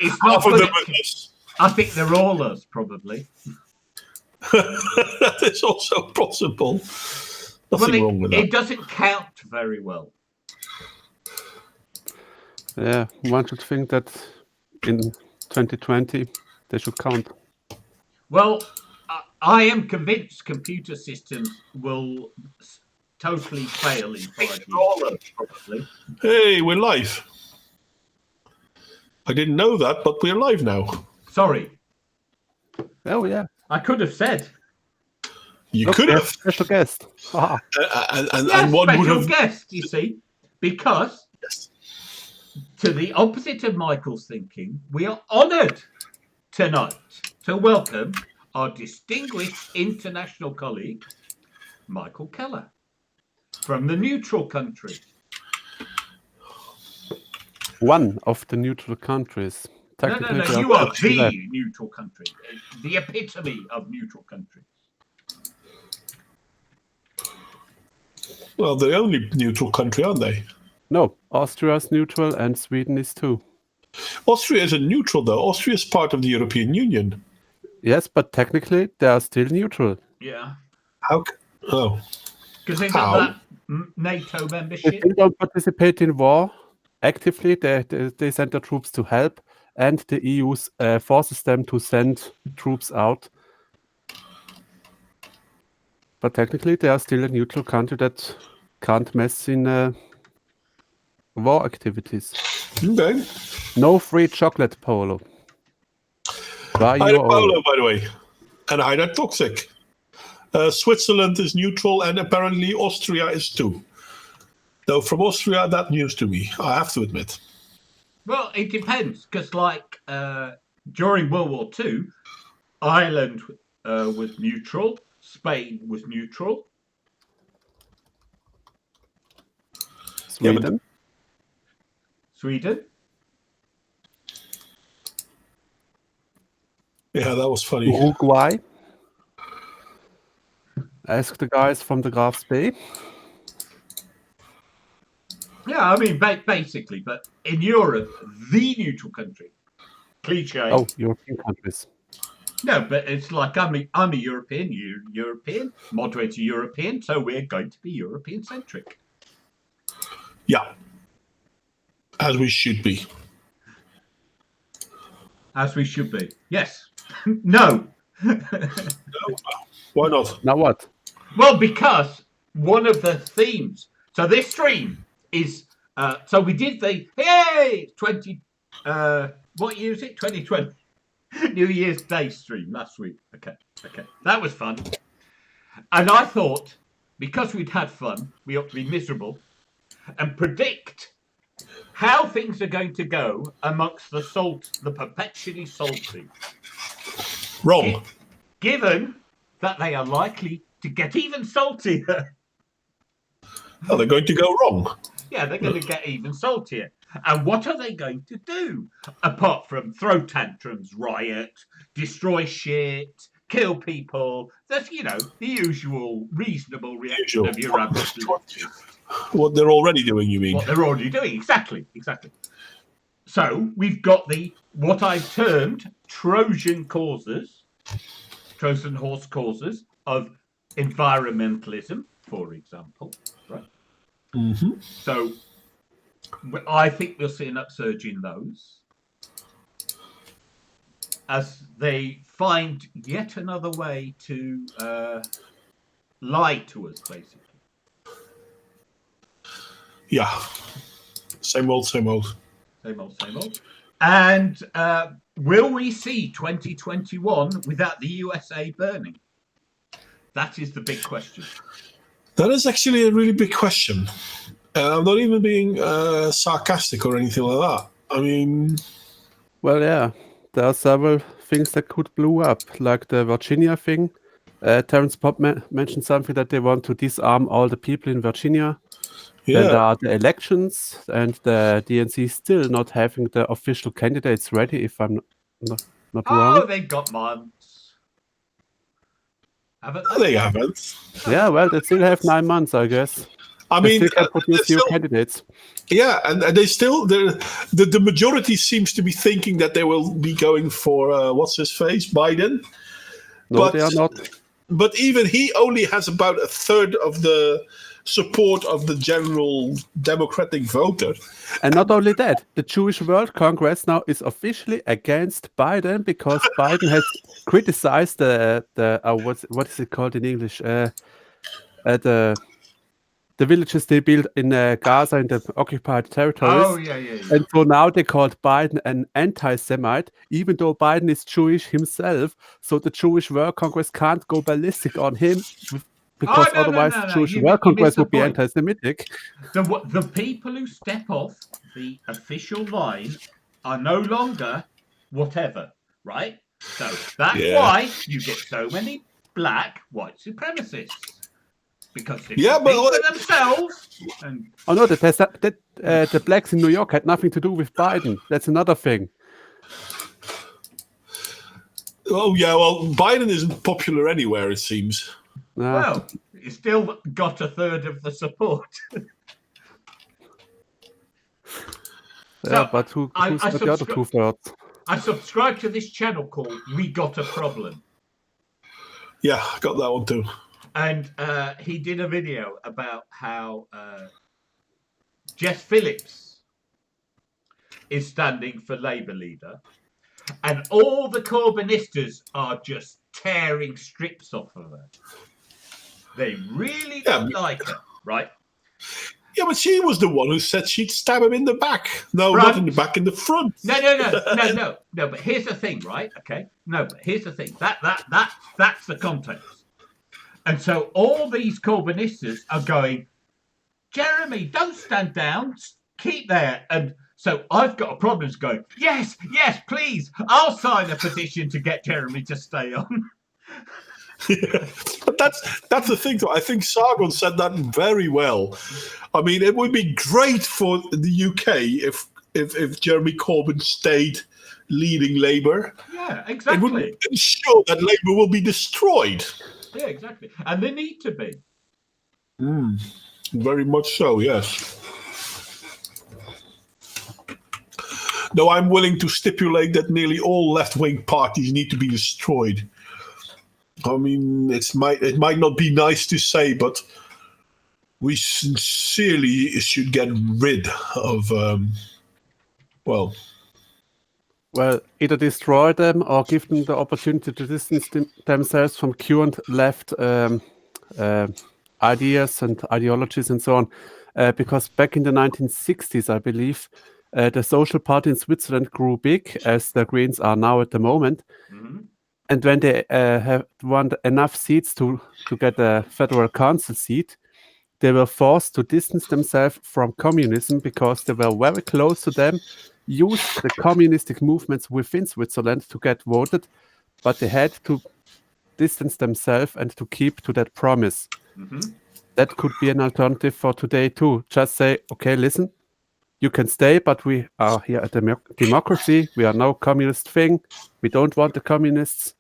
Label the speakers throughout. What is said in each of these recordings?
Speaker 1: It's not
Speaker 2: Half of them
Speaker 1: good.
Speaker 2: are us.
Speaker 1: I think they're all us, probably.
Speaker 2: That is also possible. Nothing wrong with that.
Speaker 1: It doesn't count very well.
Speaker 3: Yeah, one should think that in 2020 they should count.
Speaker 1: Well, I am convinced computer systems will totally fail in 5 years, probably.
Speaker 2: Hey, we're live. I didn't know that, but we're live now.
Speaker 1: Sorry.
Speaker 3: Oh yeah.
Speaker 1: I could have said.
Speaker 2: You
Speaker 3: Look,
Speaker 2: could
Speaker 3: we
Speaker 2: have.
Speaker 3: Special guest. Ah.
Speaker 2: And one would
Speaker 1: special
Speaker 2: have.
Speaker 1: guest, you see, because
Speaker 2: Yes.
Speaker 1: to the opposite of Michael's thinking, we are honoured tonight to welcome our distinguished international colleague, Michael Keller, from the neutral country.
Speaker 3: One of the neutral countries.
Speaker 1: No,
Speaker 3: Technically,
Speaker 1: you are the neutral country, the epitome of neutral country.
Speaker 2: Well, the only neutral country, aren't they?
Speaker 3: No, Austria is neutral and Sweden is too.
Speaker 2: Austria isn't neutral, though. Austria is part of the European Union.
Speaker 3: Yes, but technically they are still neutral.
Speaker 1: Yeah.
Speaker 2: How? Oh.
Speaker 1: Because they got that NATO
Speaker 3: They
Speaker 1: membership.
Speaker 3: still don't participate in war actively. They send their troops to help, and the EU forces them to send troops out. But technically, they are still a neutral country that can't mess in war activities.
Speaker 2: Okay.
Speaker 3: No free chocolate, Polo. Buy
Speaker 2: Hi,
Speaker 3: your own.
Speaker 2: Paolo, by the way. And hi, that Toxic. Switzerland is neutral, and apparently Austria is too. Though from Austria, that news to me, I have to admit.
Speaker 1: Well, it depends, because like during World War II, Ireland was neutral, Spain was neutral.
Speaker 3: Sweden.
Speaker 1: Sweden.
Speaker 2: Yeah, that was funny.
Speaker 3: Uruguay. Ask the guys from the Graf's Bay.
Speaker 1: Yeah, I mean, basically, but in Europe, the neutral country. Cliche.
Speaker 3: Oh, European countries.
Speaker 1: No, but it's like I'm a European, you're European, moderator European, so we're going to be European-centric.
Speaker 2: Yeah. As we should be.
Speaker 1: As we should be. Yes. No.
Speaker 2: No? Why not?
Speaker 3: Now what?
Speaker 1: Well, because one of the themes. So this stream is. So we did the 20. What year is it? 2020. New Year's Day stream last week. Okay. That was fun. And I thought, because we'd had fun, we ought to be miserable and predict how things are going to go amongst the perpetually salty.
Speaker 2: Wrong.
Speaker 1: Given that they are likely to get even saltier.
Speaker 2: Oh, they're going to go wrong.
Speaker 1: Yeah, they're going to get even saltier. And what are they going to do? Apart from throw tantrums, riot, destroy shit, kill people. That's, the usual reasonable reaction of your average leftist.
Speaker 2: What they're already doing, you mean?
Speaker 1: What they're already doing, exactly. So we've got what I've termed Trojan horse causes of environmentalism, for example, right?
Speaker 2: Mm-hmm.
Speaker 1: So I think we'll see an upsurge in those as they find yet another way to lie to us, basically.
Speaker 2: Yeah. Same old.
Speaker 1: Same old. And will we see 2021 without the USA burning? That is the big question.
Speaker 2: That is actually a really big question. I'm not even being sarcastic or anything like that. I mean...
Speaker 3: Well, yeah. There are several things that could blow up, like the Virginia thing. Terrence Popp mentioned something that they want to disarm all the people in Virginia.
Speaker 2: Yeah.
Speaker 3: Then there are the elections, and the DNC still not having the official candidates ready, if I'm not wrong.
Speaker 1: Oh, they've got months. Haven't
Speaker 2: They haven't.
Speaker 3: Yeah, well, they still have 9 months, I guess.
Speaker 2: I
Speaker 3: They
Speaker 2: mean,
Speaker 3: still can produce new
Speaker 2: still,
Speaker 3: candidates.
Speaker 2: yeah, and they still the majority seems to be thinking that they will be going for what's his face, Biden.
Speaker 3: No, they are not.
Speaker 2: But even he only has about a third of the support of the general Democratic voter.
Speaker 3: And not only that, the Jewish World Congress now is officially against Biden because Biden has criticized the what is it called in English? The villages they built in Gaza in the occupied territories.
Speaker 1: Oh, yeah.
Speaker 3: And so now they called Biden an anti-Semite, even though Biden is Jewish himself. So the Jewish World Congress can't go ballistic on him because
Speaker 1: no,
Speaker 3: otherwise
Speaker 1: no,
Speaker 3: the
Speaker 1: no.
Speaker 3: Jewish
Speaker 1: You
Speaker 3: World Congress
Speaker 1: missed the
Speaker 3: would be
Speaker 1: point.
Speaker 3: anti-Semitic.
Speaker 1: The people who step off the official line are no longer whatever, right? So that's why you get so many black white supremacists. Because they think for themselves. And
Speaker 3: oh no, the blacks in New York had nothing to do with Biden. That's another thing.
Speaker 2: Oh yeah, well, Biden isn't popular anywhere, it seems.
Speaker 1: Well, he still got a third of the support.
Speaker 3: Yeah, but who's got the other 2/3?
Speaker 1: I subscribe to this channel called We Got a Problem.
Speaker 2: Yeah, I got that one too.
Speaker 1: And he did a video about how Jess Phillips is standing for Labour leader. And all the Corbynistas are just tearing strips off of her. They really don't like her, right?
Speaker 2: Yeah, but she was the one who said she'd stab him in the back. No,
Speaker 1: Front.
Speaker 2: not in the back, in the front.
Speaker 1: No. But here's the thing, right? Okay. No, but here's the thing. That's the context. And so all these Corbynistas are going, Jeremy, don't stand down. Keep there. And so I've got a problem going, yes, please. I'll sign a petition to get Jeremy to stay on.
Speaker 2: Yeah. But that's the thing, though. I think Sargon said that very well. I mean, it would be great for the UK if Jeremy Corbyn stayed leading Labour.
Speaker 1: Yeah, exactly.
Speaker 2: It would ensure that Labour will be destroyed.
Speaker 1: Yeah, exactly. And they need to be.
Speaker 2: Very much so, yes. Though I'm willing to stipulate that nearly all left-wing parties need to be destroyed. I mean, it might not be nice to say, but we sincerely should get rid of,
Speaker 3: Well, either destroy them or give them the opportunity to distance themselves from current left ideas and ideologies and so on. Because back in the 1960s, I believe, the Social Party in Switzerland grew big, as the Greens are now at the moment.
Speaker 1: Mm-hmm.
Speaker 3: And when they have won enough seats to get a federal council seat, they were forced to distance themselves from communism because they were very close to them, used the communistic movements within Switzerland to get voted, but they had to distance themselves and to keep to that promise.
Speaker 1: Mm-hmm.
Speaker 3: That could be an alternative for today too. Just say, okay, listen, you can stay, but we are here at democracy. We are no communist thing. We don't want the communists.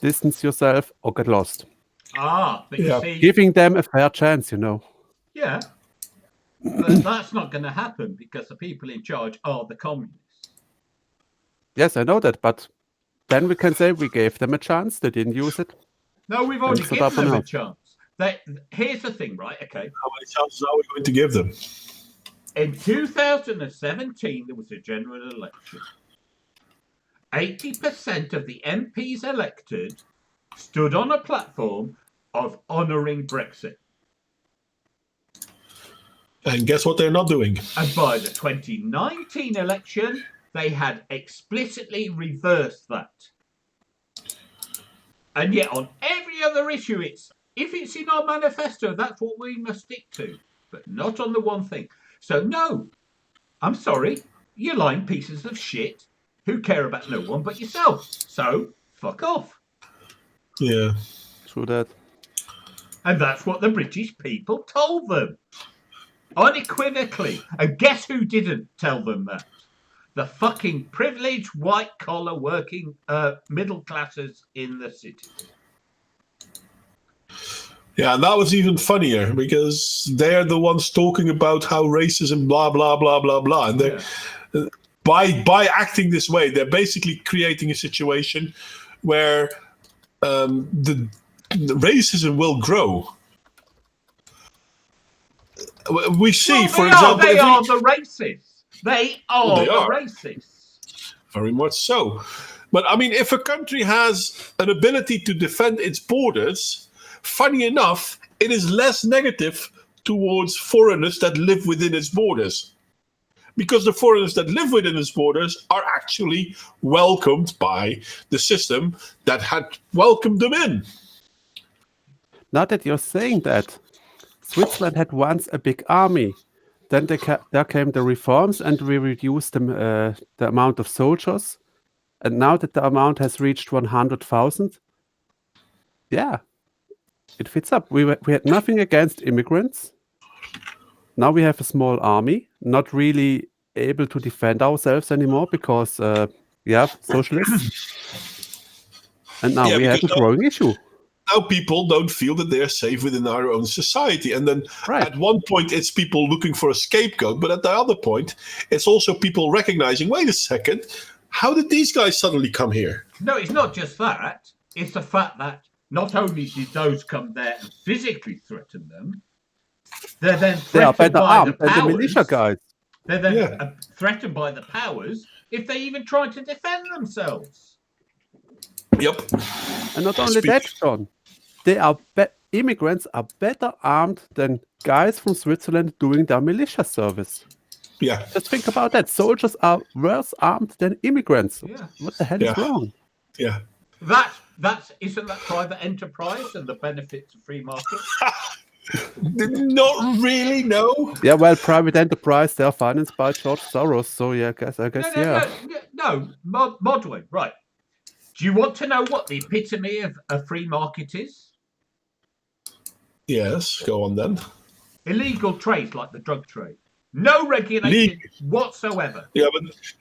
Speaker 3: Distance yourself or get lost.
Speaker 1: But you see,
Speaker 3: giving them a fair chance,
Speaker 1: Yeah, but that's not going to happen because the people in charge are the communists.
Speaker 3: Yes, I know that, but then we can say we gave them a chance. They didn't use it.
Speaker 1: No, we've already given them a chance. Here's the thing, right? Okay.
Speaker 2: How many chances are we going to give them?
Speaker 1: In 2017, there was a general election. 80% of the MPs elected stood on a platform of honouring Brexit.
Speaker 2: And guess what they're not doing?
Speaker 1: And by the 2019 election, they had explicitly reversed that. And yet on every other issue, if it's in our manifesto, that's what we must stick to, but not on the one thing. So no, I'm sorry, you're lying pieces of shit who care about no one but yourself. So fuck off.
Speaker 2: Yeah.
Speaker 3: True that.
Speaker 1: And that's what the British people told them. Unequivocally. And guess who didn't tell them that? The fucking privileged white-collar working middle classes in the city.
Speaker 2: Yeah, and that was even funnier because they're the ones talking about how racism, blah blah blah blah blah, and they by acting this way, they're basically creating a situation where the racism will grow. We see, for example,
Speaker 1: they are the racists. They are the racists.
Speaker 2: Very much so. But I mean, if a country has an ability to defend its borders, funny enough, it is less negative towards foreigners that live within its borders. Because the foreigners that live within its borders are actually welcomed by the system that had welcomed them in.
Speaker 3: Now that you're saying that, Switzerland had once a big army. Then there came the reforms, and we reduced the amount of soldiers. And now that the amount has reached 100,000, yeah, it fits up. We had nothing against immigrants. Now we have a small army, not really able to defend ourselves anymore because, socialists. And now we have a growing issue.
Speaker 2: Now people don't feel that they're safe within our own society. And then at one point, it's people looking for a scapegoat. But at the other point, it's also people recognizing, wait a second, how did these guys suddenly come here?
Speaker 1: No, it's not just that. It's the fact that not only did those come there and physically threaten them, they're then threatened by the powers.
Speaker 3: The militia guys.
Speaker 1: They're then threatened by the powers if they even try to defend themselves.
Speaker 2: Yep.
Speaker 3: And not only that, John, immigrants are better armed than guys from Switzerland doing their militia service.
Speaker 2: Yeah.
Speaker 3: Just think about that. Soldiers are worse armed than immigrants.
Speaker 1: Yeah.
Speaker 3: What the hell is wrong?
Speaker 2: Yeah.
Speaker 1: Isn't that private enterprise and the benefits of free market?
Speaker 2: Not really, no.
Speaker 3: Yeah, well, private enterprise, they're financed by George Soros. So yeah, I guess.
Speaker 1: No, Modwin, right. Do you want to know what the epitome of a free market is?
Speaker 2: Yes, go on then.
Speaker 1: Illegal trade like the drug trade. No regulation whatsoever.
Speaker 2: Yeah,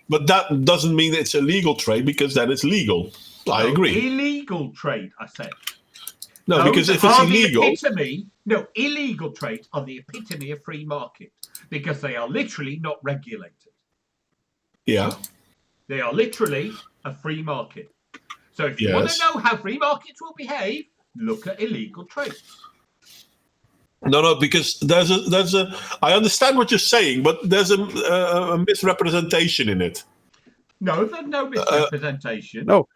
Speaker 2: but that doesn't mean it's a legal trade because then it's legal. I agree.
Speaker 1: Illegal trade, I said.
Speaker 2: No, because if it's illegal...
Speaker 1: illegal trades are the epitome of free market because they are literally not regulated.
Speaker 2: Yeah.
Speaker 1: They are literally a free market. So if you want to know how free markets will behave, look at illegal trades.
Speaker 2: No, because there's a. I understand what you're saying, but there's a misrepresentation in it.
Speaker 1: No, there's no misrepresentation.
Speaker 3: No.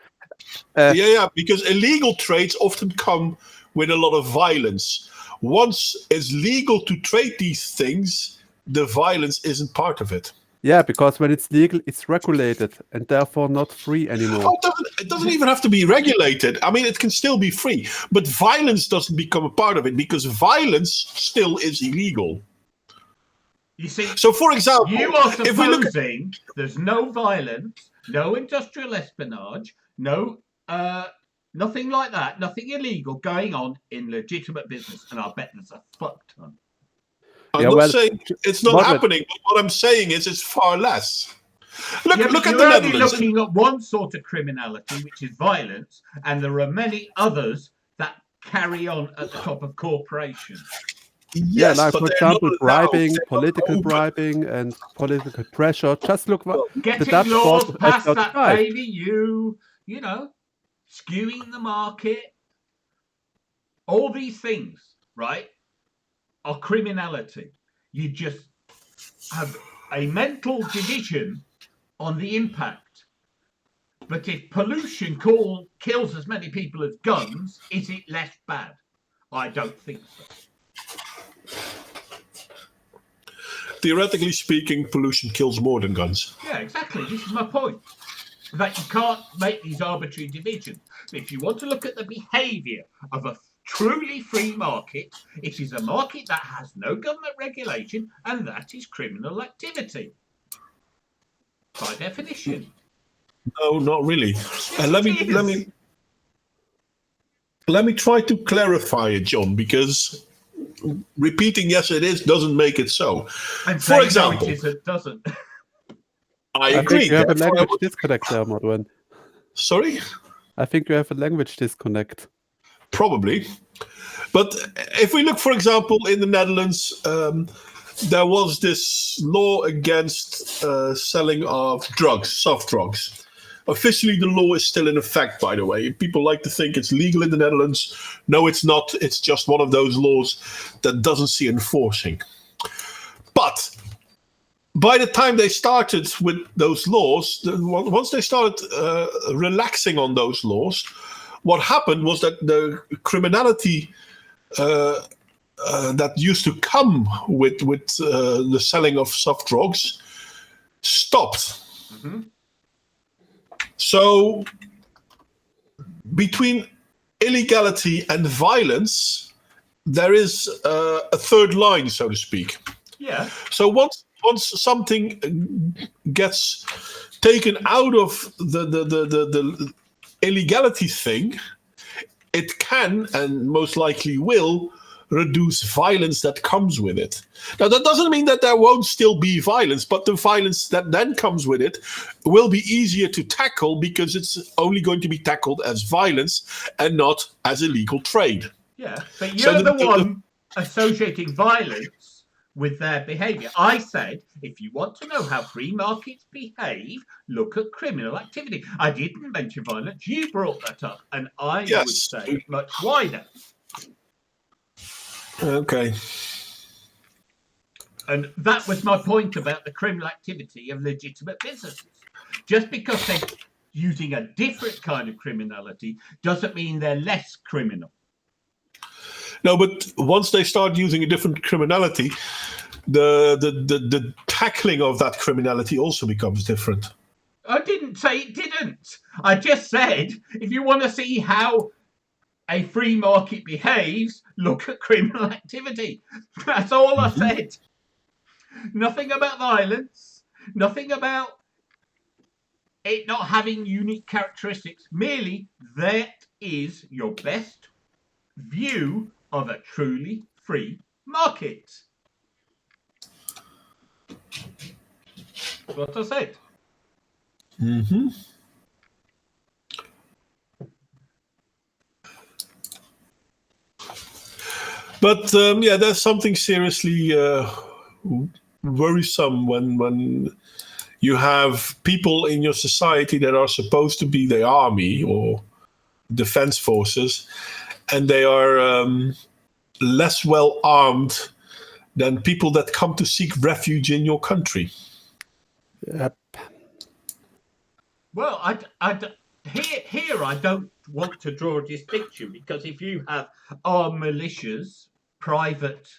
Speaker 2: Because illegal trades often come with a lot of violence. Once it's legal to trade these things, the violence isn't part of it.
Speaker 3: Yeah, because when it's legal, it's regulated and therefore not free anymore.
Speaker 2: It doesn't even have to be regulated. I mean, it can still be free, but violence doesn't become a part of it because violence still is illegal.
Speaker 1: You see,
Speaker 2: so for example,
Speaker 1: you are supposing there's no violence, no industrial espionage, no nothing like that, nothing illegal going on in legitimate business, and I bet there's a fuck ton.
Speaker 2: I'm not saying it's not happening, but what I'm saying is it's far less. Look at the Netherlands.
Speaker 1: You're only looking at one sort of criminality, which is violence, and there are many others that carry on at the top of corporations.
Speaker 2: Yes,
Speaker 3: like for example, bribing, political bribing, and political pressure. Just look what
Speaker 1: getting laws past that, baby. You know, skewing the market. All these things, right, are criminality. You just have a mental division on the impact. But if pollution kills as many people as guns, is it less bad? I don't think so.
Speaker 2: Theoretically speaking, pollution kills more than guns.
Speaker 1: Yeah, exactly. This is my point. That you can't make these arbitrary divisions. If you want to look at the behaviour of a truly free market, it is a market that has no government regulation, and that is criminal activity. By definition.
Speaker 2: No, not really. Let me try to clarify it, John, because repeating yes it is doesn't make it so.
Speaker 1: And
Speaker 2: for example,
Speaker 1: no, it doesn't.
Speaker 2: I agree.
Speaker 3: I think you have a language disconnect there, Modwin.
Speaker 2: Sorry?
Speaker 3: I think you have a language disconnect.
Speaker 2: Probably. But if we look, for example, in the Netherlands, there was this law against selling of drugs, soft drugs. Officially, the law is still in effect, by the way. People like to think it's legal in the Netherlands. No, it's not. It's just one of those laws that doesn't see enforcing. But by the time they started with those laws, once they started relaxing on those laws, what happened was that the criminality that used to come with the selling of soft drugs stopped.
Speaker 1: Mm-hmm.
Speaker 2: So between illegality and violence, there is a third line, so to speak.
Speaker 1: Yeah.
Speaker 2: So once something gets taken out of the illegality thing, it can and most likely will reduce violence that comes with it. Now, that doesn't mean that there won't still be violence, but the violence that then comes with it will be easier to tackle because it's only going to be tackled as violence and not as illegal trade.
Speaker 1: Yeah, but you're the one associating violence with their behaviour. I said, if you want to know how free markets behave, look at criminal activity. I didn't mention violence. You brought that up, and I would say much wider.
Speaker 2: Okay.
Speaker 1: And that was my point about the criminal activity of legitimate businesses. Just because they're using a different kind of criminality doesn't mean they're less criminal.
Speaker 2: No, but once they start using a different criminality, the tackling of that criminality also becomes different.
Speaker 1: I didn't say it didn't. I just said, if you want to see how a free market behaves, look at criminal activity. That's all I said. Nothing about violence, nothing about it not having unique characteristics. Merely that is your best view of a truly free market. That's what I said.
Speaker 2: Mm-hmm. But there's something seriously worrisome when you have people in your society that are supposed to be the army or defense forces, and they are less well armed than people that come to seek refuge in your country.
Speaker 3: Yep.
Speaker 1: Well, here I don't want to draw a distinction, because if you have armed militias, private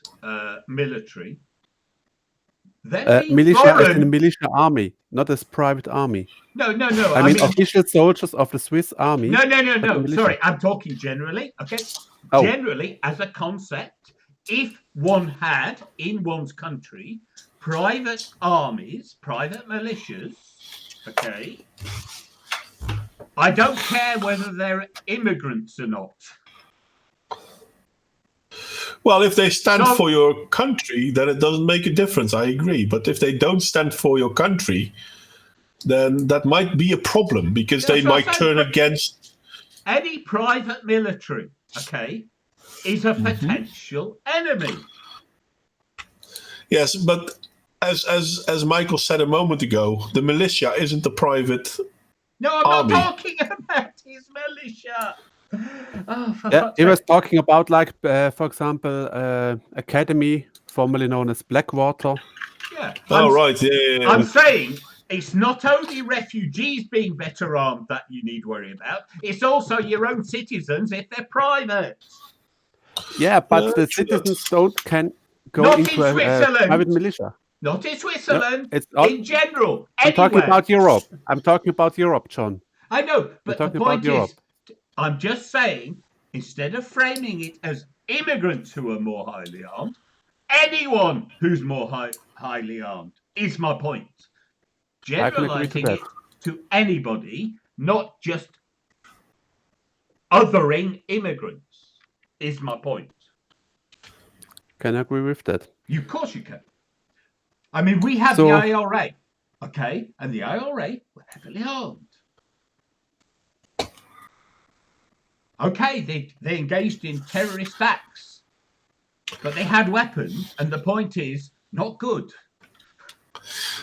Speaker 1: military, then
Speaker 3: militia as in a militia army, not as private army.
Speaker 1: No.
Speaker 3: I mean official soldiers of the Swiss army.
Speaker 1: No. Sorry, I'm talking generally. Okay, generally as a concept, if one had in one's country private armies, private militias, okay, I don't care whether they're immigrants or not.
Speaker 2: Well, if they stand for your country, then it doesn't make a difference. I agree. But if they don't stand for your country, then that might be a problem, because they might turn against...
Speaker 1: Any private military, okay, is a potential enemy.
Speaker 2: Yes, but as Michael said a moment ago, the militia isn't a private
Speaker 1: I'm not talking about his militia.
Speaker 3: He was talking about, like, for example, Academy, formerly known as Blackwater.
Speaker 1: Yeah.
Speaker 2: Right. Yeah.
Speaker 1: I'm saying it's not only refugees being better armed that you need to worry about. It's also your own citizens if they're private.
Speaker 3: Yeah, but the citizens can go into a private militia.
Speaker 1: Not in Switzerland.
Speaker 3: No, it's not,
Speaker 1: in general.
Speaker 3: I'm talking about Europe. I'm talking about Europe, John.
Speaker 1: I know, but the point is, I'm just saying, instead of framing it as immigrants who are more highly armed, anyone who's more highly armed is my point. Generalizing it to anybody, not just othering immigrants, is my point.
Speaker 3: Can I agree with that?
Speaker 1: Of course you can. I mean, we have the IRA, okay? And the IRA were heavily armed. Okay, they engaged in terrorist acts, but they had weapons, and the point is not good.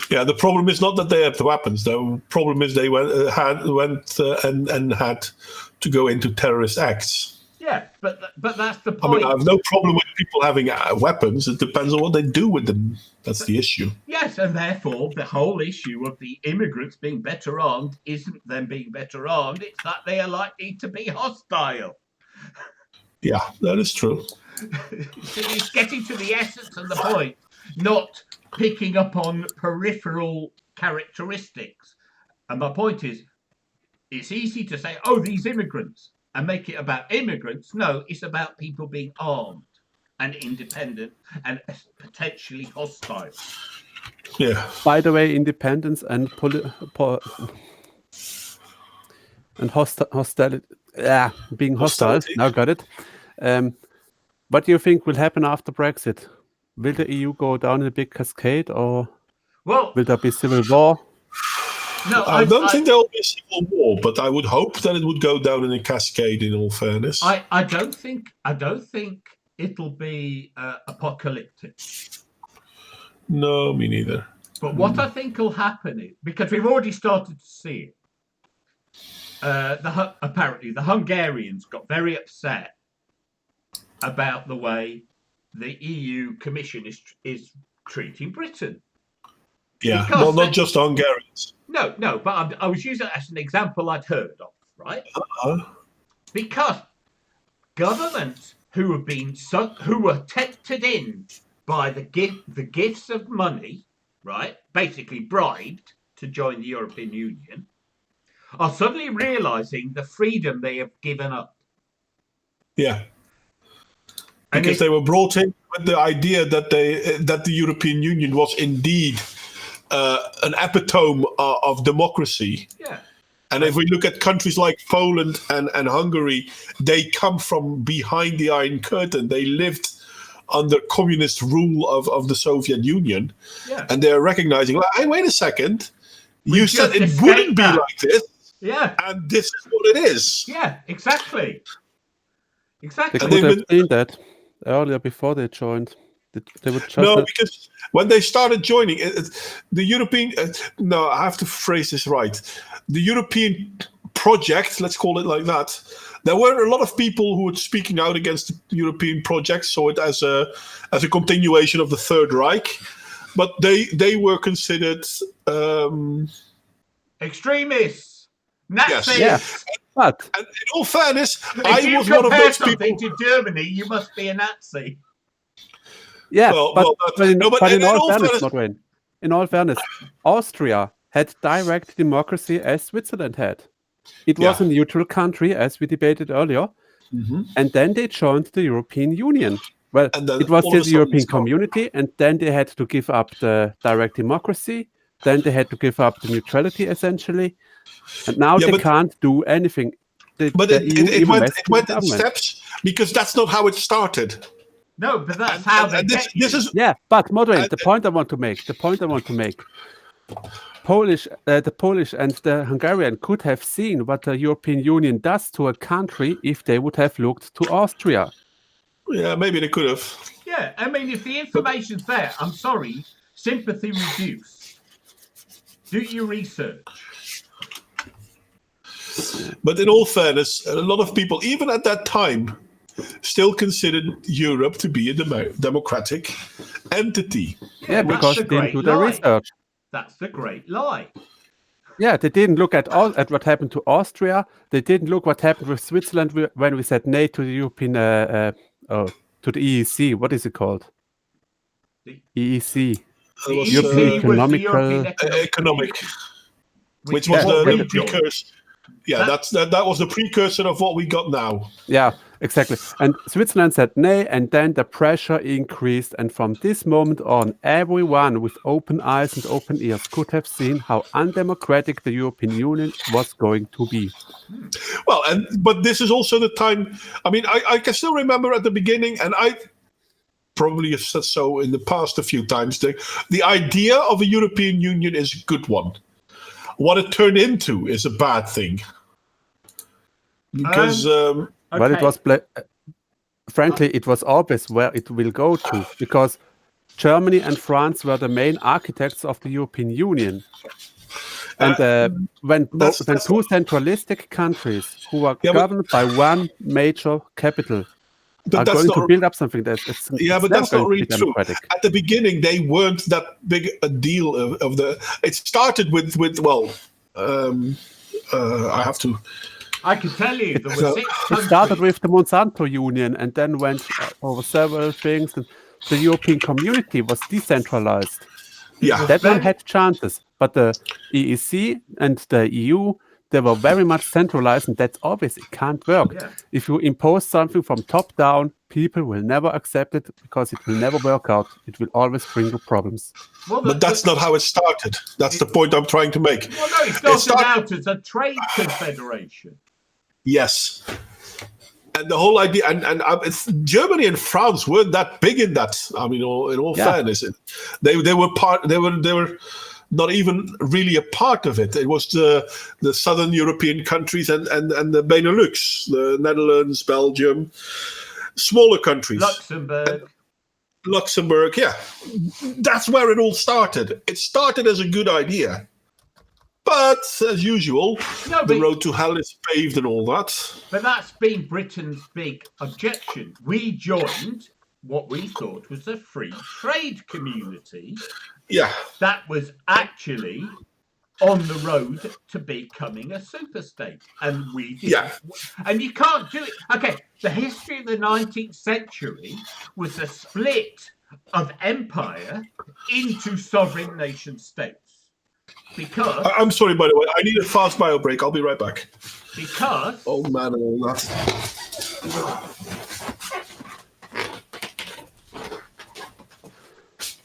Speaker 2: Yeah, the problem is not that they have the weapons. The problem is they had to go into terrorist acts.
Speaker 1: Yeah, but that's the
Speaker 2: I
Speaker 1: point.
Speaker 2: mean, I have no problem with people having weapons. It depends on what they do with them. That's the issue.
Speaker 1: Yes, and therefore the whole issue of the immigrants being better armed isn't them being better armed, it's that they are likely to be hostile.
Speaker 2: Yeah, that is true.
Speaker 1: So it's getting to the essence and the point, not picking up on peripheral characteristics. And my point is, it's easy to say, oh, these immigrants, and make it about immigrants. No, it's about people being armed and independent and potentially hostile.
Speaker 2: Yeah.
Speaker 3: By the way, independence and hostility. Yeah, being hostile.
Speaker 2: Hostility.
Speaker 3: Now got it. What do you think will happen after Brexit? Will the EU go down in a big cascade, or
Speaker 1: Well,
Speaker 3: will there be civil war?
Speaker 1: no,
Speaker 2: I don't think there will be a civil war, but I would hope that it would go down in a cascade. In all fairness,
Speaker 1: I don't think it'll be apocalyptic.
Speaker 2: No, me neither.
Speaker 1: But what I think will happen is, because we've already started to see it, apparently the Hungarians got very upset about the way the EU Commission is treating Britain.
Speaker 2: Yeah,
Speaker 1: Because
Speaker 2: well, not just Hungarians.
Speaker 1: No, but I was using it as an example I'd heard of, right? Because governments who were tempted in by the gifts of money, right, basically bribed to join the European Union, are suddenly realizing the freedom they have given up.
Speaker 2: Yeah, because they were brought in with the idea that the European Union was indeed an epitome of democracy.
Speaker 1: Yeah.
Speaker 2: And if we look at countries like Poland and Hungary, they come from behind the Iron Curtain. They lived under communist rule of the Soviet Union.
Speaker 1: Yeah.
Speaker 2: And they're recognizing, like, hey, wait a second. You said
Speaker 1: just
Speaker 2: it wouldn't be
Speaker 1: that.
Speaker 2: like this.
Speaker 1: Yeah.
Speaker 2: And this is what it is.
Speaker 1: Yeah, exactly.
Speaker 3: They
Speaker 1: Exactly.
Speaker 3: could have seen that earlier before they joined. They would just
Speaker 2: because when they started joining, the European... no, I have to phrase this right. The European project, let's call it like that, there were a lot of people who were speaking out against the European project, saw it as a continuation of the Third Reich, but they were considered...
Speaker 1: extremists, Nazis.
Speaker 2: Yes.
Speaker 3: Yeah. But
Speaker 2: And in all fairness,
Speaker 1: If
Speaker 2: I
Speaker 1: you
Speaker 2: was one of
Speaker 1: compare
Speaker 2: those
Speaker 1: something
Speaker 2: people...
Speaker 1: to Germany, you must be a Nazi.
Speaker 3: yeah,
Speaker 2: Well,
Speaker 3: but,
Speaker 2: well,
Speaker 3: but in,
Speaker 2: no, but
Speaker 3: but in
Speaker 2: in
Speaker 3: all
Speaker 2: all
Speaker 3: fairness,
Speaker 2: fairness-
Speaker 3: Nordwayne, in all fairness, Austria had direct democracy as Switzerland had. It was
Speaker 2: Yeah.
Speaker 3: a neutral country, as we debated earlier, and then they joined the European Union. Well,
Speaker 2: And then
Speaker 3: it was
Speaker 2: all
Speaker 3: still
Speaker 2: of a
Speaker 3: the
Speaker 2: sudden
Speaker 3: European
Speaker 2: it's gone.
Speaker 3: community, and then they had to give up the direct democracy. Then they had to give up the neutrality, essentially. And now
Speaker 2: Yeah,
Speaker 3: they
Speaker 2: but-
Speaker 3: can't do anything.
Speaker 2: But
Speaker 3: The
Speaker 2: it
Speaker 3: even
Speaker 2: went
Speaker 3: less
Speaker 2: it went
Speaker 3: the
Speaker 2: in
Speaker 3: government.
Speaker 2: steps, because that's not how it started.
Speaker 1: No, but that's
Speaker 2: And-
Speaker 1: how
Speaker 2: and-
Speaker 1: they
Speaker 2: and
Speaker 1: get
Speaker 2: this
Speaker 1: you.
Speaker 2: is
Speaker 3: Yeah, but Moderaine,
Speaker 2: And-
Speaker 3: the point I want to make, the Polish and the Hungarian could have seen what the European Union does to a country if they would have looked to Austria.
Speaker 2: yeah, maybe they could have.
Speaker 1: Yeah, I mean, if the information's there, I'm sorry, sympathy reduced. Do your research.
Speaker 2: But in all fairness, a lot of people, even at that time, still considered Europe to be a democratic entity.
Speaker 3: Yeah,
Speaker 1: that's
Speaker 3: because
Speaker 1: the
Speaker 3: they didn't
Speaker 1: great
Speaker 3: do their
Speaker 1: lie.
Speaker 3: research.
Speaker 1: That's the great lie.
Speaker 3: Yeah, they didn't look at what happened to Austria. They didn't look what happened with Switzerland when we said nay to the European to the EEC. What is it called?
Speaker 1: The-
Speaker 3: EEC.
Speaker 2: It was,
Speaker 1: The
Speaker 3: European
Speaker 1: EEC was the
Speaker 3: economical-
Speaker 1: European
Speaker 2: economic,
Speaker 1: Community,
Speaker 2: which was
Speaker 3: Yeah,
Speaker 2: the
Speaker 3: when-
Speaker 2: precursor. Yeah, that was the precursor of what we got now.
Speaker 3: Yeah, exactly. And Switzerland said nay, and then the pressure increased. And from this moment on, everyone with open eyes and open ears could have seen how undemocratic the European Union was going to be.
Speaker 2: Well, but this is also the time. I mean, I can still remember at the beginning, and I probably have said so in the past a few times. The idea of a European Union is a good one. What it turned into is a bad thing. Because
Speaker 3: Well, it was frankly, it was obvious where it will go to, because Germany and France were the main architects of the European Union. And when two centralistic countries who are governed by one major capital are going to build up something that's
Speaker 2: that's not really true. At the beginning, they weren't that big a deal of the. It started with
Speaker 1: I can tell you there were 6 countries.
Speaker 3: It started with the Monsanto Union and then went over several things. And the European community was decentralized.
Speaker 2: Yeah,
Speaker 3: that one had chances, but the EEC and the EU, they were very much centralized, and that's obvious. It can't work.
Speaker 1: Yeah.
Speaker 3: If you impose something from top down, people will never accept it because it will never work out. It will always bring you problems.
Speaker 1: Well,
Speaker 2: but that's not how it started. That's the point I'm trying to make.
Speaker 1: Well, no, it started out as a trade confederation.
Speaker 2: Yes. And the whole idea, and Germany and France weren't that big in that. I mean, in all fairness, they were part. They were not even really a part of it. It was the southern European countries and the Benelux, the Netherlands, Belgium, smaller countries. Luxembourg, yeah. That's where it all started. It started as a good idea. But, as usual, the road to hell is paved and all that.
Speaker 1: But that's been Britain's big objection. We joined what we thought was a free trade community.
Speaker 2: Yeah.
Speaker 1: That was actually on the road to becoming a superstate. And we didn't.
Speaker 2: Yeah.
Speaker 1: And you can't do it. Okay, the history of the 19th century was a split of empire into sovereign nation states. Because
Speaker 2: I'm sorry, by the way, I need a fast bio break. I'll be right back.
Speaker 1: Because
Speaker 2: oh man, and all that.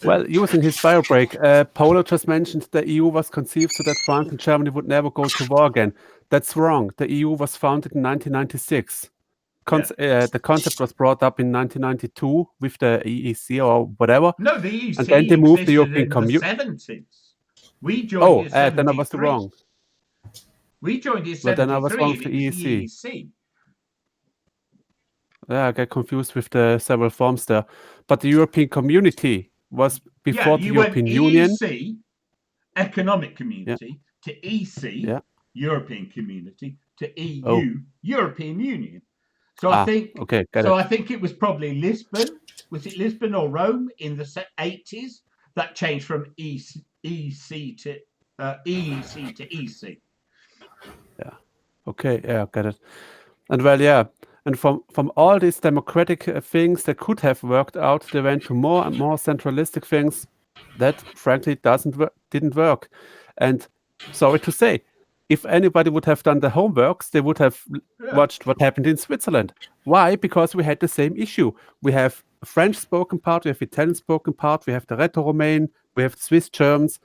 Speaker 3: Well, using his bio break, Paulo just mentioned the EU was conceived so that France and Germany would never go to war again. That's wrong. The EU was founded in 1996. The concept was brought up in 1992 with the EEC or whatever.
Speaker 1: No, the EEC
Speaker 3: and then they moved the European
Speaker 1: Community. 70s. We joined
Speaker 3: then I was wrong.
Speaker 1: We joined in 73.
Speaker 3: But then I was wrong for EEC. Yeah, I get confused with the several forms there. But the European Community was before the European Union.
Speaker 1: EEC, Economic Community, to EC, European Community, to EU, European Union. So I think I think it was probably Lisbon. Was it Lisbon or Rome in the 80s that changed from EEC to EC?
Speaker 3: Yeah. Okay. Yeah, got it. And well, and from all these democratic things that could have worked out, they went to more and more centralistic things that, frankly, didn't work. And sorry to say, if anybody would have done the homeworks, they would have watched what happened in Switzerland. Why? Because we had the same issue. We have a French-spoken part, we have Italian-spoken part, we have the Rheto-Romain, we have Swiss Germans,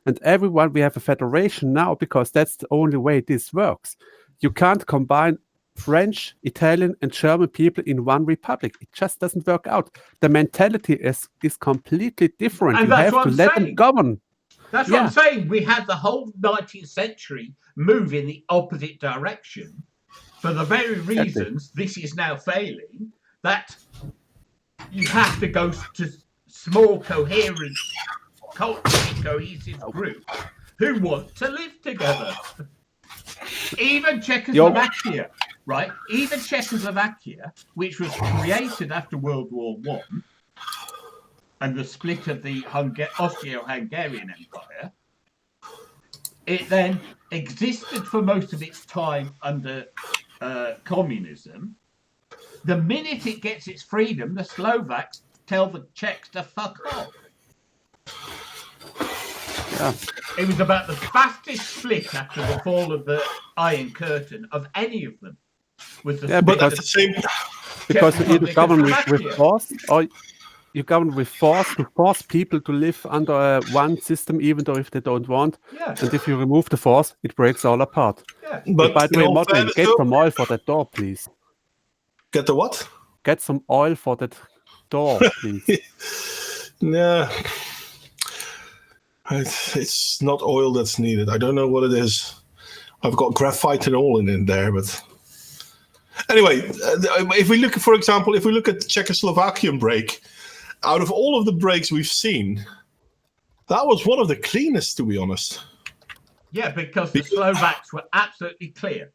Speaker 3: and everyone, we have a federation now because that's the only way this works. You can't combine French, Italian, and German people in one republic. It just doesn't work out. The mentality is completely different.
Speaker 1: And
Speaker 3: you have to let them govern.
Speaker 1: That's what I'm saying. We had the whole 19th century move in the opposite direction for the very reasons this is now failing, that you have to go to small, coherent, culturally cohesive groups who want to live together. Even Czechoslovakia, right? Even Czechoslovakia, which was created after World War I, and the split of the Austro-Hungarian Empire, it then existed for most of its time under communism. The minute it gets its freedom, the Slovaks tell the Czechs to fuck off. Yeah. It was about the fastest split after the fall of the Iron Curtain of any of them. Was the
Speaker 2: but that's the same.
Speaker 3: Because you either govern with force, or you govern with force to force people to live under one system, even though if they don't want.
Speaker 1: Yeah.
Speaker 3: And if you remove the force, it breaks all apart.
Speaker 1: Yeah.
Speaker 3: But by the way, Martin, get some oil for that door, please.
Speaker 2: Get the what?
Speaker 3: Get some oil for that door, please.
Speaker 2: Yeah. It's not oil that's needed. I don't know what it is. I've got graphite and all in there, but Anyway, if we look, for example, if we look at the Czechoslovakian break, out of all of the breaks we've seen, that was one of the cleanest, to be honest.
Speaker 1: Yeah, because the Slovaks were absolutely clear.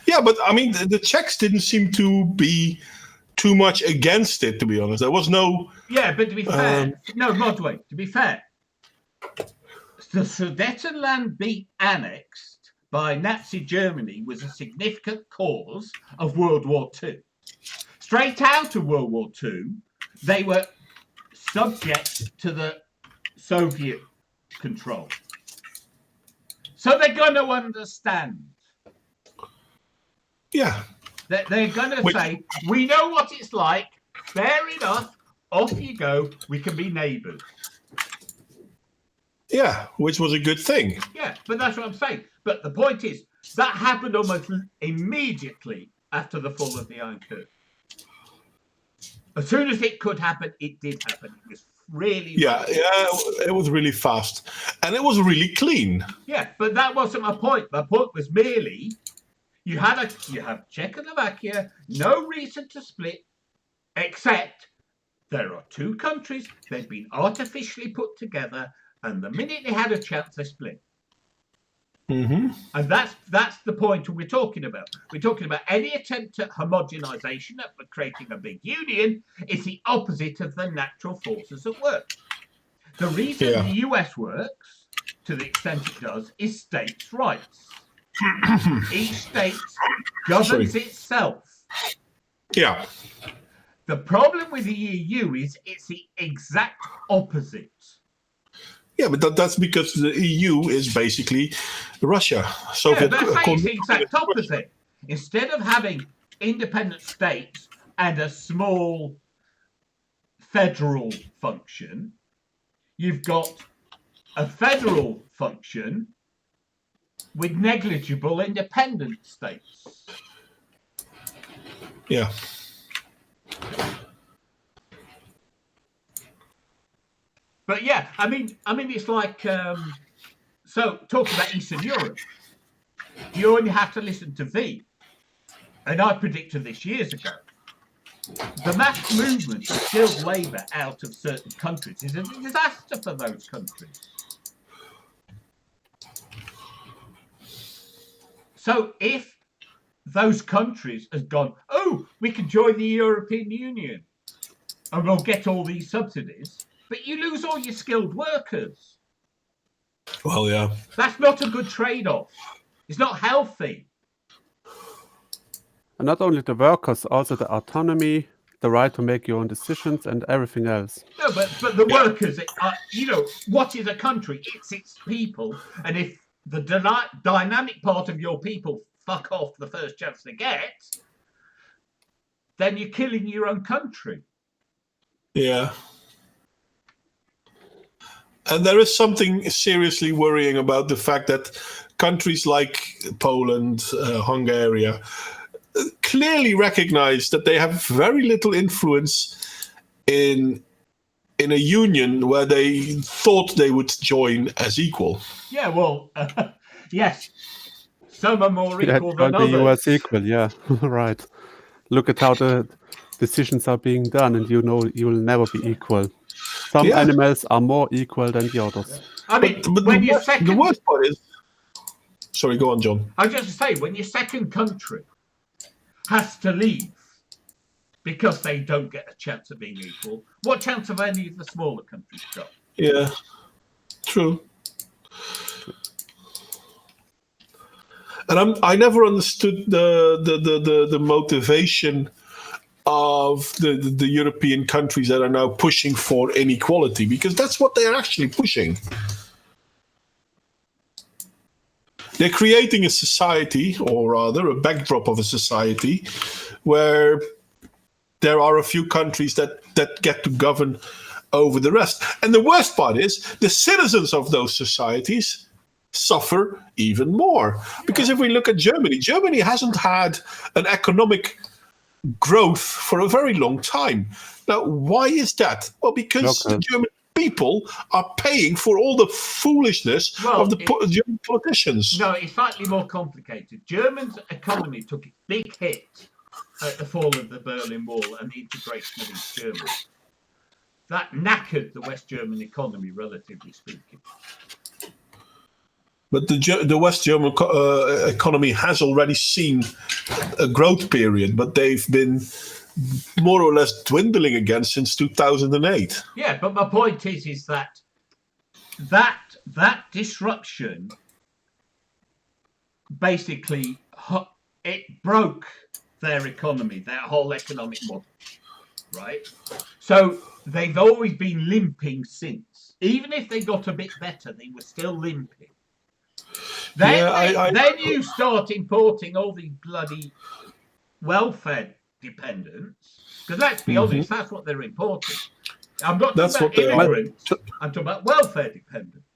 Speaker 2: Yeah, but I mean, the Czechs didn't seem to be too much against it, to be honest. There was no...
Speaker 1: Yeah, but to be fair, Modway, to be fair, the Sudetenland being annexed by Nazi Germany was a significant cause of World War II. Straight out of World War II, they were subject to the Soviet control. So they're going to understand.
Speaker 2: Yeah.
Speaker 1: They're going to say, we know what it's like. Fair enough. Off you go. We can be neighbours.
Speaker 2: Yeah, which was a good thing.
Speaker 1: Yeah, but that's what I'm saying. But the point is, that happened almost immediately after the fall of the Iron Curtain. As soon as it could happen, it did happen. It was really...
Speaker 2: Yeah, it was really fast. And it was really clean.
Speaker 1: Yeah, but that wasn't my point. My point was merely... You have Czechoslovakia, no reason to split, except there are two countries, they've been artificially put together, and the minute they had a chance, they split.
Speaker 2: Mm-hmm.
Speaker 1: And that's the point we're talking about. We're talking about any attempt at homogenization, at creating a big union, is the opposite of the natural forces at work. The reason the US works, to the extent it does, is states' rights. Each state governs itself.
Speaker 2: Yeah.
Speaker 1: The problem with the EU is it's the exact opposite.
Speaker 2: Yeah, but that's because the EU is basically Russia. Soviet.
Speaker 1: Yeah, but it's the exact opposite. Instead of having independent states and a small federal function, you've got a federal function with negligible independent states.
Speaker 2: Yeah.
Speaker 1: But yeah, I mean, it's like so. Talking about Eastern Europe, you only have to listen to V, and I predicted this years ago. The mass movement of skilled labour out of certain countries is a disaster for those countries. So if those countries has gone, oh, we can join the European Union and we'll get all these subsidies, but you lose all your skilled workers.
Speaker 2: Well, yeah.
Speaker 1: That's not a good trade-off. It's not healthy.
Speaker 3: And not only the workers, also the autonomy, the right to make your own decisions and everything else.
Speaker 1: No, but the workers, what is a country? It's its people. And if the dynamic part of your people fuck off the first chance they get, then you're killing your own country.
Speaker 2: Yeah. And there is something seriously worrying about the fact that countries like Poland, Hungary, clearly recognize that they have very little influence in a union where they thought they would join as equal.
Speaker 1: Yeah, well, yes. Some are more equal than others.
Speaker 3: The US equal, yeah, right. Look at how the decisions are being done, and you know you will never be equal. Some animals are more equal than the others.
Speaker 1: I mean,
Speaker 2: but
Speaker 1: when
Speaker 2: the worst part is... Sorry, go on, John.
Speaker 1: I was just to say, when your second country has to leave because they don't get a chance of being equal, what chance have any of the smaller countries got?
Speaker 2: Yeah, true. And I never understood the motivation of the European countries that are now pushing for inequality, because that's what they're actually pushing. They're creating a society, or rather a backdrop of a society, where there are a few countries that get to govern over the rest. And the worst part is the citizens of those societies suffer even more. Because if we look at Germany hasn't had an economic growth for a very long time. Now, why is that? Well, because the German people are paying for all the foolishness
Speaker 1: Well,
Speaker 2: of the German politicians.
Speaker 1: No, it's slightly more complicated. Germany's economy took its big hit at the fall of the Berlin Wall and the integration of East Germany. That knackered the West German economy, relatively speaking.
Speaker 2: But the West German economy has already seen a growth period, but they've been more or less dwindling again since 2008.
Speaker 1: Yeah, but my point is that disruption basically it broke their economy, their whole economic model, right? So they've always been limping since. Even if they got a bit better, they were still limping. Then you start importing all these bloody welfare dependents, because let's be honest, that's what they're importing. I'm not talking about immigrants, I'm talking about welfare dependents.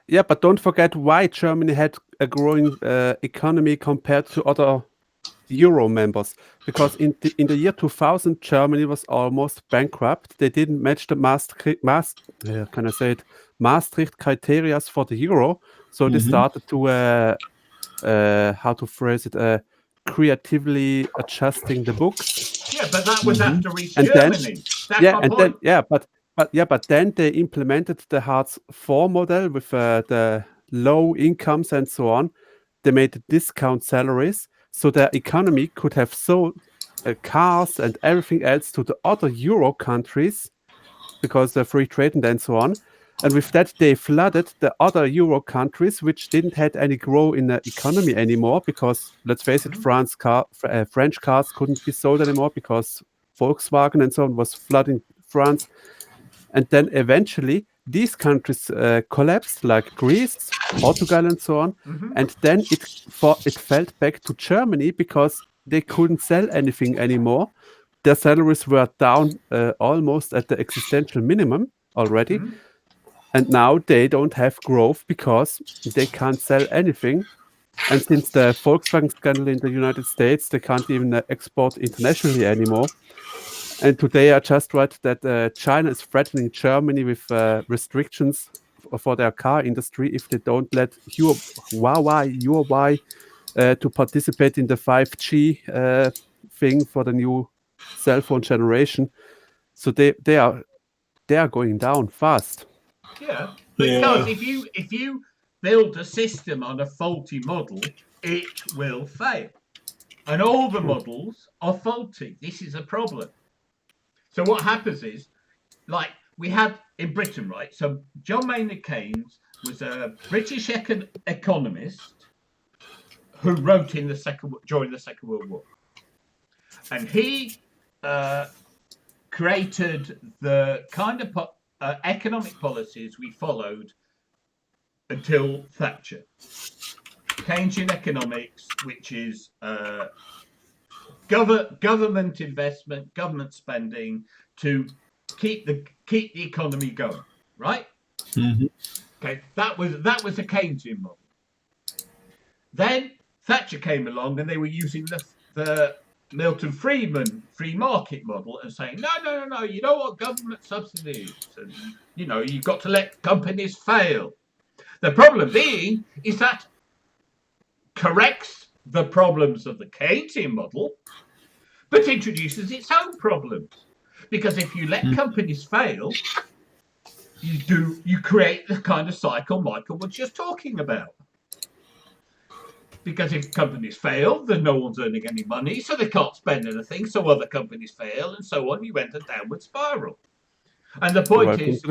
Speaker 3: Yeah, but don't forget why Germany had a growing economy compared to other Euro members. Because in the year 2000, Germany was almost bankrupt. They didn't match the Maastricht criteria for the Euro. So they started to, how to phrase it, creatively adjusting the books.
Speaker 1: Yeah, but that was after East Germany.
Speaker 3: But then they implemented the Hartz IV model with the low incomes and so on. They made discount salaries, so their economy could have sold cars and everything else to the other Euro countries because they're free trade and so on. And with that, they flooded the other Euro countries, which didn't have any growth in the economy anymore because, let's face it, French cars couldn't be sold anymore because Volkswagen and so on was flooding France. And then eventually, these countries collapsed, like Greece, Portugal, and so on. And then it fell back to Germany because they couldn't sell anything anymore. Their salaries were down almost at the existential minimum already. And now they don't have growth because they can't sell anything. And since the Volkswagen scandal in the United States, they can't even export internationally anymore. And today I just read that China is threatening Germany with restrictions for their car industry if they don't let Huawei to participate in the 5G thing for the new cell phone generation. So they are going down fast.
Speaker 1: Yeah, because if you build a system on a faulty model, it will fail. And all the models are faulty. This is a problem. So what happens is, like we had in Britain, right? So John Maynard Keynes was a British economist who wrote during the Second World War. And he created the kind of economic policies we followed until Thatcher. Keynesian economics, which is government investment, government spending to keep the economy going, right? Okay, that was a Keynesian model. Then Thatcher came along and they were using the Milton Friedman free market model and saying, no, you know what government subsidies? And, you know, you've got to let companies fail. The problem being is that corrects the problems of the Keynesian model, but introduces its own problems. Because if you let companies fail, you create the kind of cycle Michael was just talking about. Because if companies fail, then no one's earning any money, so they can't spend anything, so other companies fail, and so on. You enter a downward spiral. And the point is...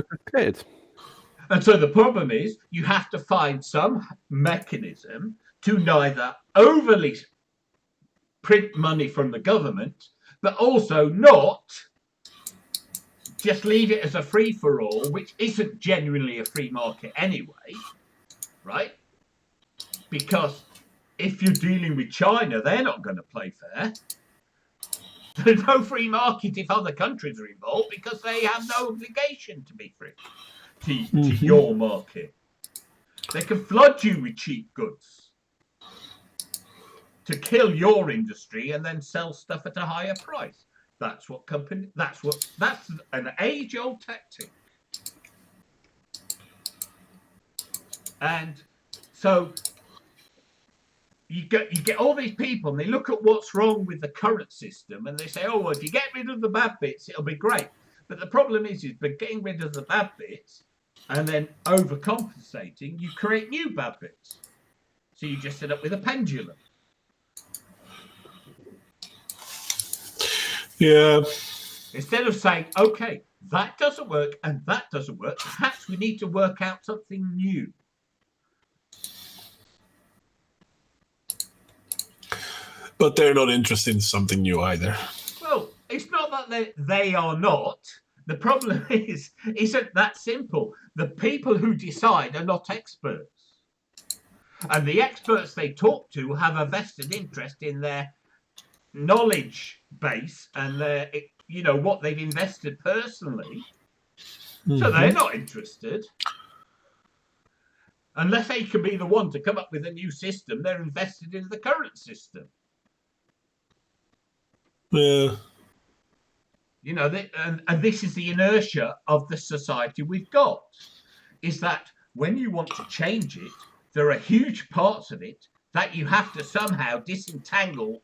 Speaker 1: And so the problem is, you have to find some mechanism to neither overly print money from the government, but also not just leave it as a free-for-all, which isn't genuinely a free market anyway, right? Because if you're dealing with China, they're not going to play fair. There's no free market if other countries are involved because they have no obligation to be free to your market. They can flood you with cheap goods to kill your industry and then sell stuff at a higher price. That's an age-old tactic. And so you get all these people, and they look at what's wrong with the current system, and they say, oh, well, if you get rid of the bad bits, it'll be great. But the problem is by getting rid of the bad bits and then overcompensating, you create new bad bits. So you just end up with a pendulum.
Speaker 2: Yeah.
Speaker 1: Instead of saying, okay, that doesn't work and that doesn't work, perhaps we need to work out something new.
Speaker 2: But they're not interested in something new either.
Speaker 1: Well, it's not that they are not. The problem isn't that simple. The people who decide are not experts. And the experts they talk to have a vested interest in their knowledge base and their, what they've invested personally. Mm-hmm. So they're not interested. Unless they can be the one to come up with a new system, they're invested in the current system.
Speaker 2: Yeah.
Speaker 1: And this is the inertia of the society we've got, is that when you want to change it, there are huge parts of it that you have to somehow disentangle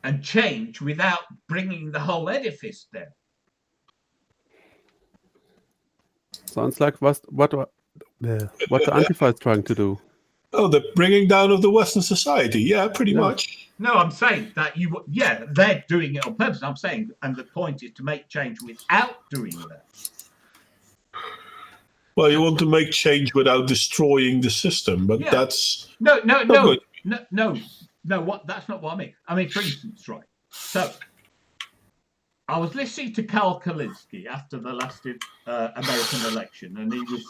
Speaker 1: and change without bringing the whole edifice down.
Speaker 3: Sounds like what the Antifa is trying to do.
Speaker 2: Oh, the bringing down of the Western society. Yeah, pretty much.
Speaker 1: No, I'm saying that they're doing it on purpose. I'm saying, and the point is to make change without doing that.
Speaker 2: Well, you want to make change without destroying the system, but that's
Speaker 1: no. That's not what I mean. I mean, for instance, right. So, I was listening to Carl Kalinske after the last American election, and he was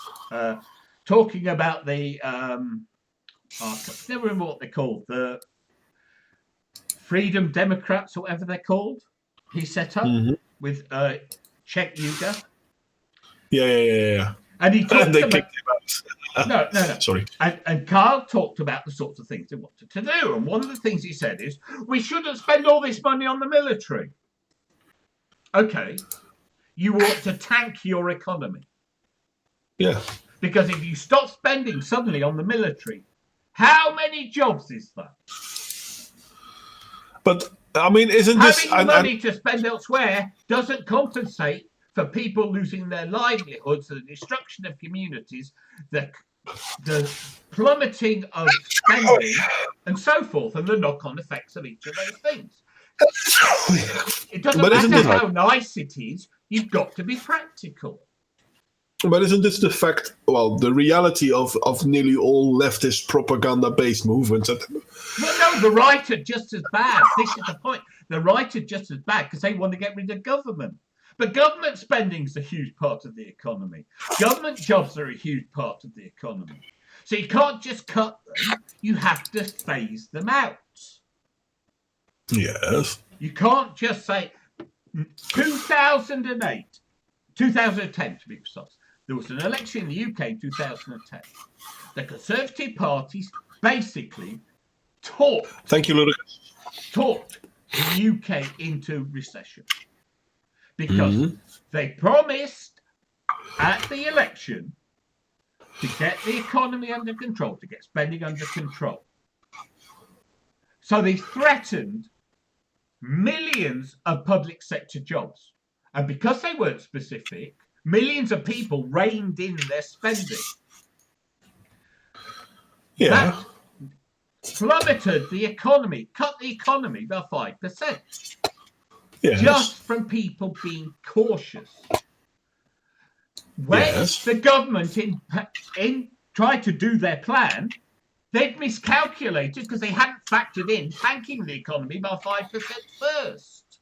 Speaker 1: talking about the I never remember what they're called, the Freedom Democrats, or whatever they're called. He set up with Cenk Uygur.
Speaker 2: Yeah.
Speaker 1: And he talked
Speaker 2: about kicked him
Speaker 1: out. No.
Speaker 2: Sorry.
Speaker 1: And Carl talked about the sorts of things they wanted to do. And one of the things he said is, we shouldn't spend all this money on the military. Okay. You ought to tank your economy.
Speaker 2: Yeah.
Speaker 1: Because if you stop spending suddenly on the military, how many jobs is that?
Speaker 2: But, I mean, isn't this...
Speaker 1: Having money to spend elsewhere doesn't compensate for people losing their livelihoods, the destruction of communities, the plummeting of spending, and so forth, and the knock-on effects of each of those things. It doesn't matter how nice it is, you've got to be practical.
Speaker 2: But isn't this the fact, the reality of nearly all leftist propaganda-based movements?
Speaker 1: Well, no, the right are just as bad. This is the point. The right are just as bad because they want to get rid of government. But government spending is a huge part of the economy. Government jobs are a huge part of the economy. So you can't just cut them. You have to phase them out.
Speaker 2: Yes.
Speaker 1: You can't just say 2010 to be precise. There was an election in the UK in 2010. The Conservative Party basically talked the UK into recession because they promised at the election to get the economy under control, to get spending under control. So they threatened millions of public sector jobs. And because they weren't specific, millions of people reined in their spending.
Speaker 2: Yeah.
Speaker 1: That plummeted the economy, cut the economy by 5%.
Speaker 2: Yes.
Speaker 1: Just from people being cautious. When the government in tried to do their plan, they'd miscalculated because they hadn't factored in tanking the economy by 5% first.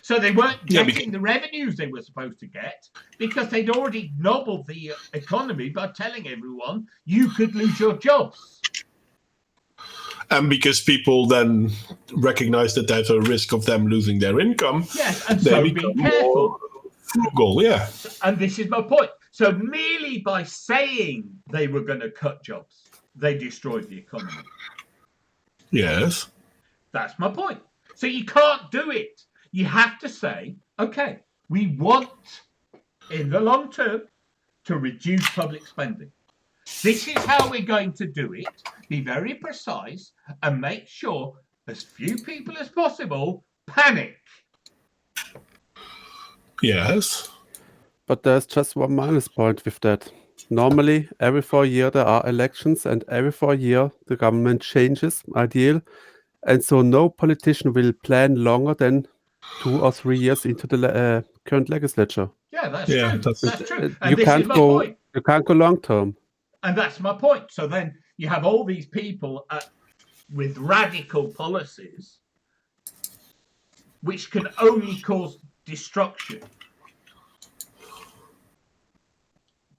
Speaker 1: So they weren't getting the revenues they were supposed to get because they'd already nobbled the economy by telling everyone you could lose your jobs.
Speaker 2: And because people then recognize that there's a risk of them losing their income,
Speaker 1: yes, and so being careful.
Speaker 2: Frugal, yeah.
Speaker 1: And this is my point. So merely by saying they were going to cut jobs, they destroyed the economy.
Speaker 2: Yes.
Speaker 1: That's my point. So you can't do it. You have to say, okay, we want, in the long term, to reduce public spending. This is how we're going to do it. Be very precise and make sure as few people as possible panic.
Speaker 2: Yes.
Speaker 3: But there's just one minus point with that. Normally, every 4 years there are elections, and every 4 years the government changes, ideal. And so no politician will plan longer than 2 or 3 years into the current legislature.
Speaker 1: Yeah, that's true. That's true. And
Speaker 3: You
Speaker 1: this is my point.
Speaker 3: you can't go long term.
Speaker 1: And that's my point. So then you have all these people with radical policies which can only cause destruction.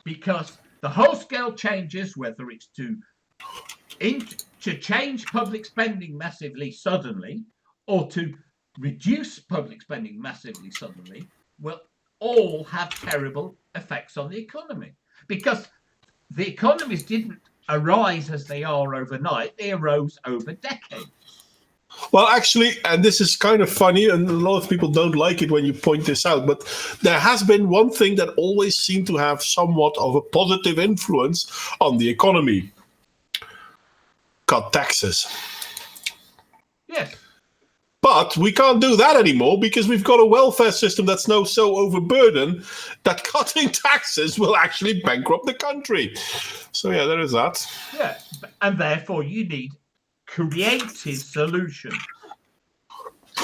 Speaker 1: Because the whole-scale changes, whether it's to change public spending massively suddenly or to reduce public spending massively suddenly, will all have terrible effects on the economy. Because the economies didn't arise as they are overnight, they arose over decades.
Speaker 2: Well, actually, and this is kind of funny, and a lot of people don't like it when you point this out, but there has been one thing that always seemed to have somewhat of a positive influence on the economy. Cut taxes.
Speaker 1: Yes.
Speaker 2: But we can't do that anymore because we've got a welfare system that's now so overburdened that cutting taxes will actually bankrupt the country. So yeah, there is that.
Speaker 1: Yeah, and therefore you need creative solutions.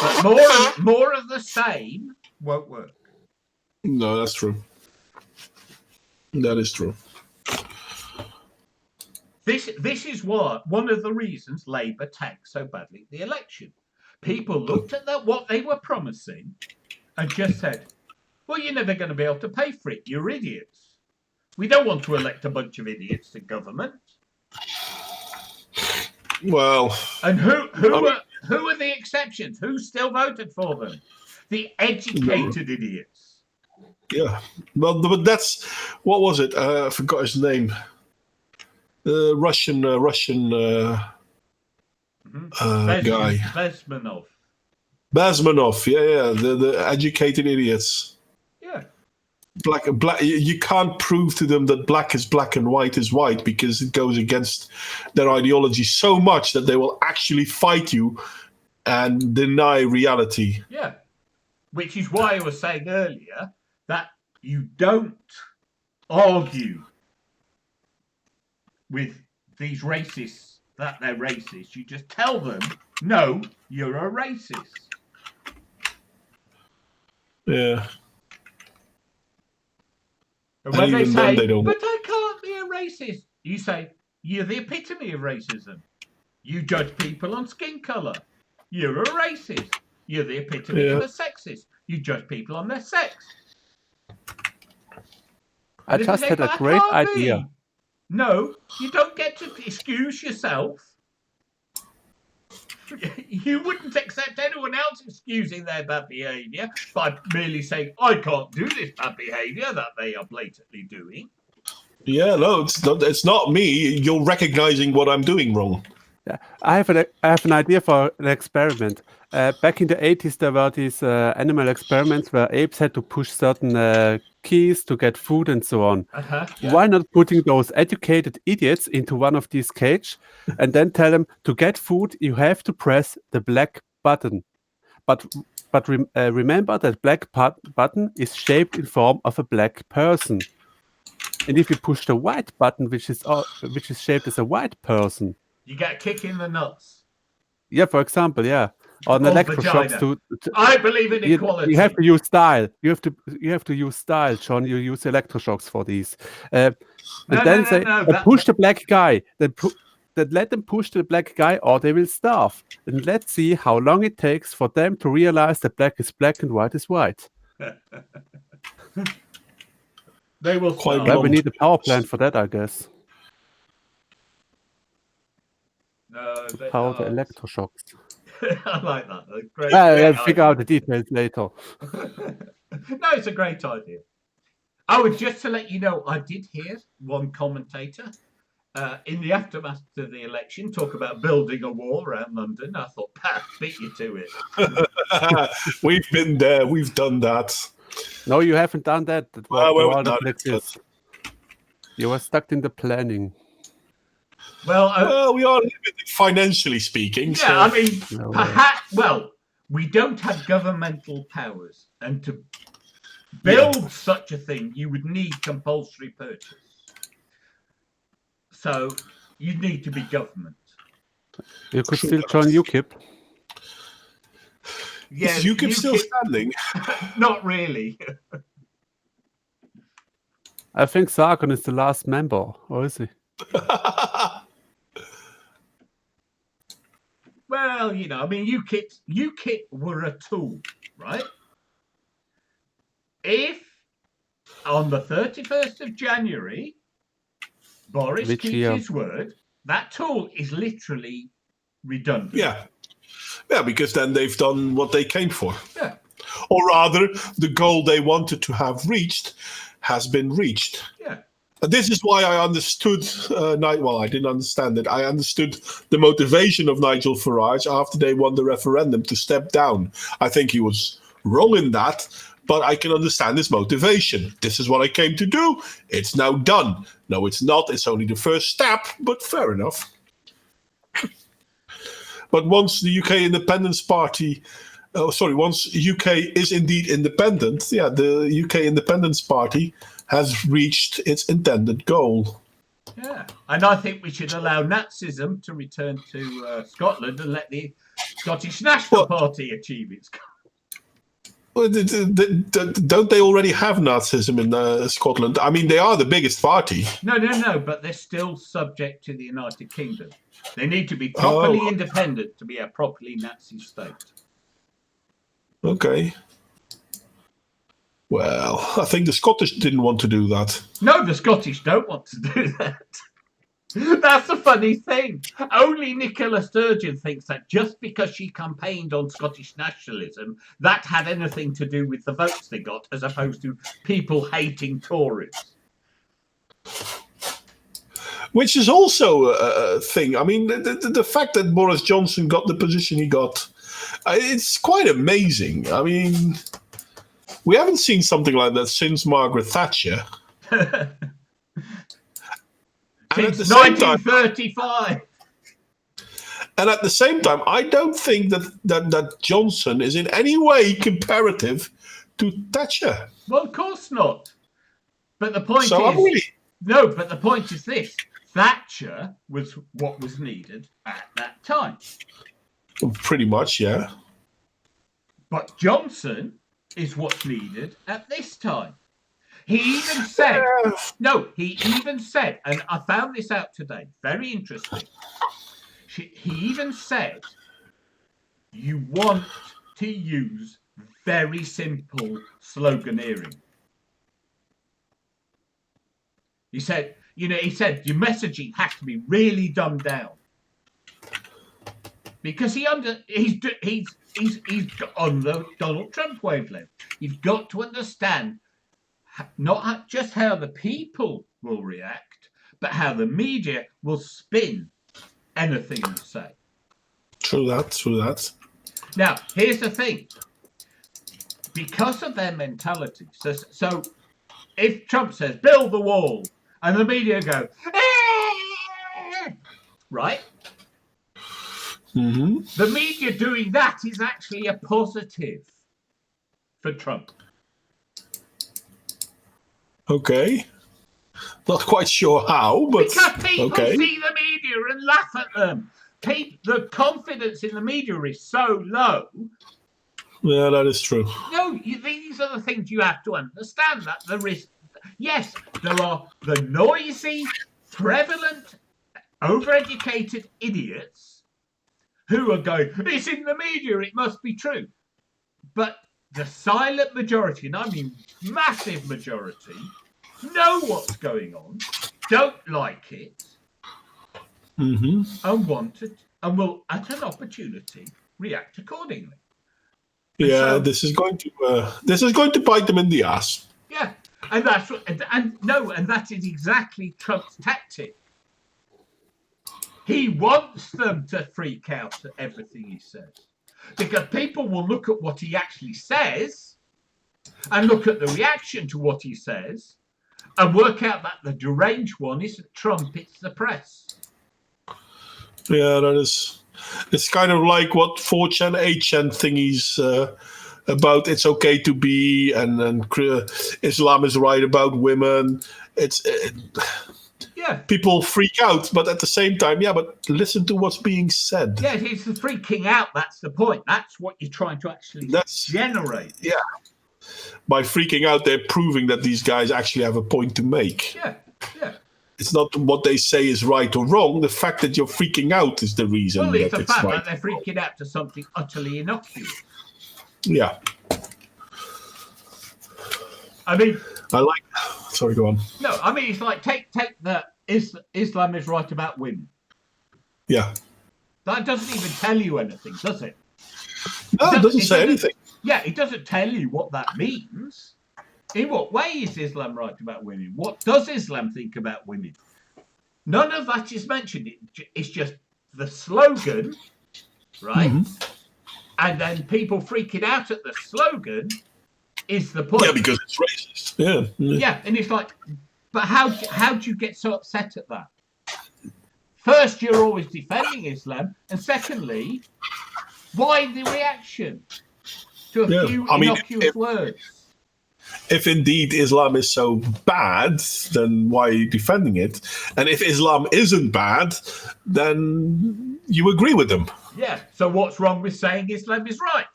Speaker 1: But more of the same won't work.
Speaker 2: No, that's true. That is true.
Speaker 1: This is one of the reasons Labour tanked so badly the election. People looked at what they were promising and just said, well, you're never going to be able to pay for it. You're idiots. We don't want to elect a bunch of idiots to government.
Speaker 2: Well,
Speaker 1: and who are the exceptions? Who still voted for them? The educated idiots.
Speaker 2: Yeah, well, but that's what was it? I forgot his name. Russian guy. Bezmenov. Yeah, the educated idiots.
Speaker 1: Yeah.
Speaker 2: Black. You can't prove to them that black is black and white is white because it goes against their ideology so much that they will actually fight you and deny reality.
Speaker 1: Yeah, which is why I was saying earlier that you don't argue with these racists that they're racist. You just tell them, no, you're a racist.
Speaker 2: Yeah.
Speaker 1: And when they say, but I can't be a racist, you say, you're the epitome of racism. You judge people on skin colour. You're a racist. You're the epitome of a sexist. You judge people on their sex.
Speaker 3: I just had a great idea.
Speaker 1: No, you don't get to excuse yourself. You wouldn't accept anyone else excusing their bad behaviour by merely saying, I can't do this bad behaviour that they are blatantly doing.
Speaker 2: Yeah, no, it's not me. You're recognizing what I'm doing wrong.
Speaker 3: Yeah, I have an idea for an experiment. Back in the 80s, there were these animal experiments where apes had to push certain keys to get food and so on.
Speaker 1: Yeah.
Speaker 3: Why not putting those educated idiots into one of these cages and then tell them to get food, you have to press the black button. But remember that black button is shaped in form of a black person. And if you push the white button, which is shaped as a white person,
Speaker 1: you get a kick in the nuts.
Speaker 3: Yeah, for example, yeah. On electroshocks to
Speaker 1: I believe in equality.
Speaker 3: You have to use style. You have to use style, John. You use electroshocks for these. Push the black guy. Then let them push the black guy, or they will starve. And let's see how long it takes for them to realize that black is black and white is white.
Speaker 1: They will.
Speaker 3: Well, we need a power plant for that, I guess.
Speaker 1: No,
Speaker 3: power the electroshocks.
Speaker 1: I like that. Great.
Speaker 3: I'll figure out the details later.
Speaker 1: No, it's a great idea. Just to let you know, I did hear one commentator in the aftermath of the election talk about building a wall around London. I thought, beat you to it.
Speaker 2: We've been there. We've done that.
Speaker 3: No, you haven't done that. You were stuck in the planning.
Speaker 1: Well,
Speaker 2: Well, we are limited financially speaking.
Speaker 1: yeah,
Speaker 2: so.
Speaker 1: I mean,
Speaker 3: No,
Speaker 1: perhaps. Well, we don't have governmental powers, and to build such a thing, you would need compulsory purchase. So you'd need to be government.
Speaker 3: you could still join UKIP.
Speaker 1: Yeah,
Speaker 2: Is UKIP still standing?
Speaker 1: Not really.
Speaker 3: I think Sargon is the last member, or is he?
Speaker 1: Well, you know, I mean, UKIP were a tool, right? If on the 31st of January, Boris
Speaker 3: Which
Speaker 1: keeps
Speaker 3: year?
Speaker 1: his word, that tool is literally redundant.
Speaker 2: Yeah, because then they've done what they came for.
Speaker 1: Yeah.
Speaker 2: Or rather, the goal they wanted to have reached has been reached.
Speaker 1: Yeah.
Speaker 2: This is why I understood, well, I didn't understand it. I understood the motivation of Nigel Farage after they won the referendum to step down. I think he was wrong in that, but I can understand his motivation. This is what I came to do. It's now done. No, it's not. It's only the first step, but fair enough. But once the UK Independence Party, once UK is indeed independent, yeah, the UK Independence Party has reached its intended goal.
Speaker 1: Yeah. And I think we should allow Nazism to return to Scotland and let the Scottish National Party achieve its goal.
Speaker 2: Well, don't they already have Nazism in Scotland? I mean, they are the biggest party.
Speaker 1: No, but they're still subject to the United Kingdom. They need to be properly independent to be a properly Nazi state.
Speaker 2: Okay. Well, I think the Scottish didn't want to do that.
Speaker 1: No, the Scottish don't want to do that. That's the funny thing. Only Nicola Sturgeon thinks that just because she campaigned on Scottish nationalism, that had anything to do with the votes they got, as opposed to people hating Tories.
Speaker 2: Which is also a thing. I mean, the fact that Boris Johnson got the position he got, it's quite amazing. I mean, we haven't seen something like that since Margaret Thatcher.
Speaker 1: Since 1935.
Speaker 2: And at the same time, I don't think that Johnson is in any way comparative to Thatcher.
Speaker 1: Well, of course not. But the point but the point is this. Thatcher was what was needed at that time.
Speaker 2: Pretty much, yeah.
Speaker 1: But Johnson is what's needed at this time. He even said, and I found this out today, very interesting. He even said, you want to use very simple sloganeering. He said, your messaging has to be really dumbed down. Because he's on the Donald Trump wavelength. You've got to understand not just how the people will react, but how the media will spin anything you say.
Speaker 2: True that.
Speaker 1: Now, here's the thing. Because of their mentality, so if Trump says, build the wall, and the media go, right?
Speaker 2: Mm-hmm.
Speaker 1: The media doing that is actually a positive for Trump.
Speaker 2: Okay. Not quite sure how, but
Speaker 1: because people
Speaker 2: okay.
Speaker 1: see the media and laugh at them. The confidence in the media is so low.
Speaker 2: Yeah, that is true.
Speaker 1: No, these are the things you have to understand. That there is, yes, there are the noisy, prevalent, overeducated idiots who are going, it's in the media, it must be true. But the silent majority, and I mean massive majority, know what's going on, don't like it, and want it, and will, at an opportunity, react accordingly.
Speaker 2: Yeah,
Speaker 1: so,
Speaker 2: this is going to bite them in the ass.
Speaker 1: Yeah, and that's and that is exactly Trump's tactic. He wants them to freak out at everything he says, because people will look at what he actually says, and look at the reaction to what he says, and work out that the deranged one isn't Trump, it's the press.
Speaker 2: Yeah, that is. It's kind of like what 4chan, 8chan thingies about. It's okay to be, and Islam is right about women.
Speaker 1: Yeah.
Speaker 2: People freak out, but at the same time, yeah, but listen to what's being said.
Speaker 1: Yeah, it's the freaking out. That's the point. That's what you're trying to actually generate.
Speaker 2: Yeah. By freaking out, they're proving that these guys actually have a point to make.
Speaker 1: Yeah, yeah.
Speaker 2: It's not what they say is right or wrong. The fact that you're freaking out is the reason.
Speaker 1: Well, it's
Speaker 2: that
Speaker 1: the
Speaker 2: it's
Speaker 1: fact
Speaker 2: right.
Speaker 1: that they're freaking out to something utterly innocuous.
Speaker 2: Yeah.
Speaker 1: I mean,
Speaker 2: Sorry, go on.
Speaker 1: No, I mean, it's like take the Islam is right about women.
Speaker 2: Yeah.
Speaker 1: That doesn't even tell you anything, does it?
Speaker 2: No, it doesn't say anything.
Speaker 1: Yeah, it doesn't tell you what that means. In what way is Islam right about women? What does Islam think about women? None of that is mentioned. It's just the slogan, right?
Speaker 2: Mm-hmm.
Speaker 1: And then people freaking out at the slogan is the point.
Speaker 2: Yeah, because it's racist. Yeah.
Speaker 1: Yeah, and it's like, but how do you get so upset at that? First, you're always defending Islam, and secondly, why the reaction to a few innocuous words?
Speaker 2: If indeed Islam is so bad, then why are you defending it? And if Islam isn't bad, then you agree with them.
Speaker 1: Yeah. So what's wrong with saying Islam is right?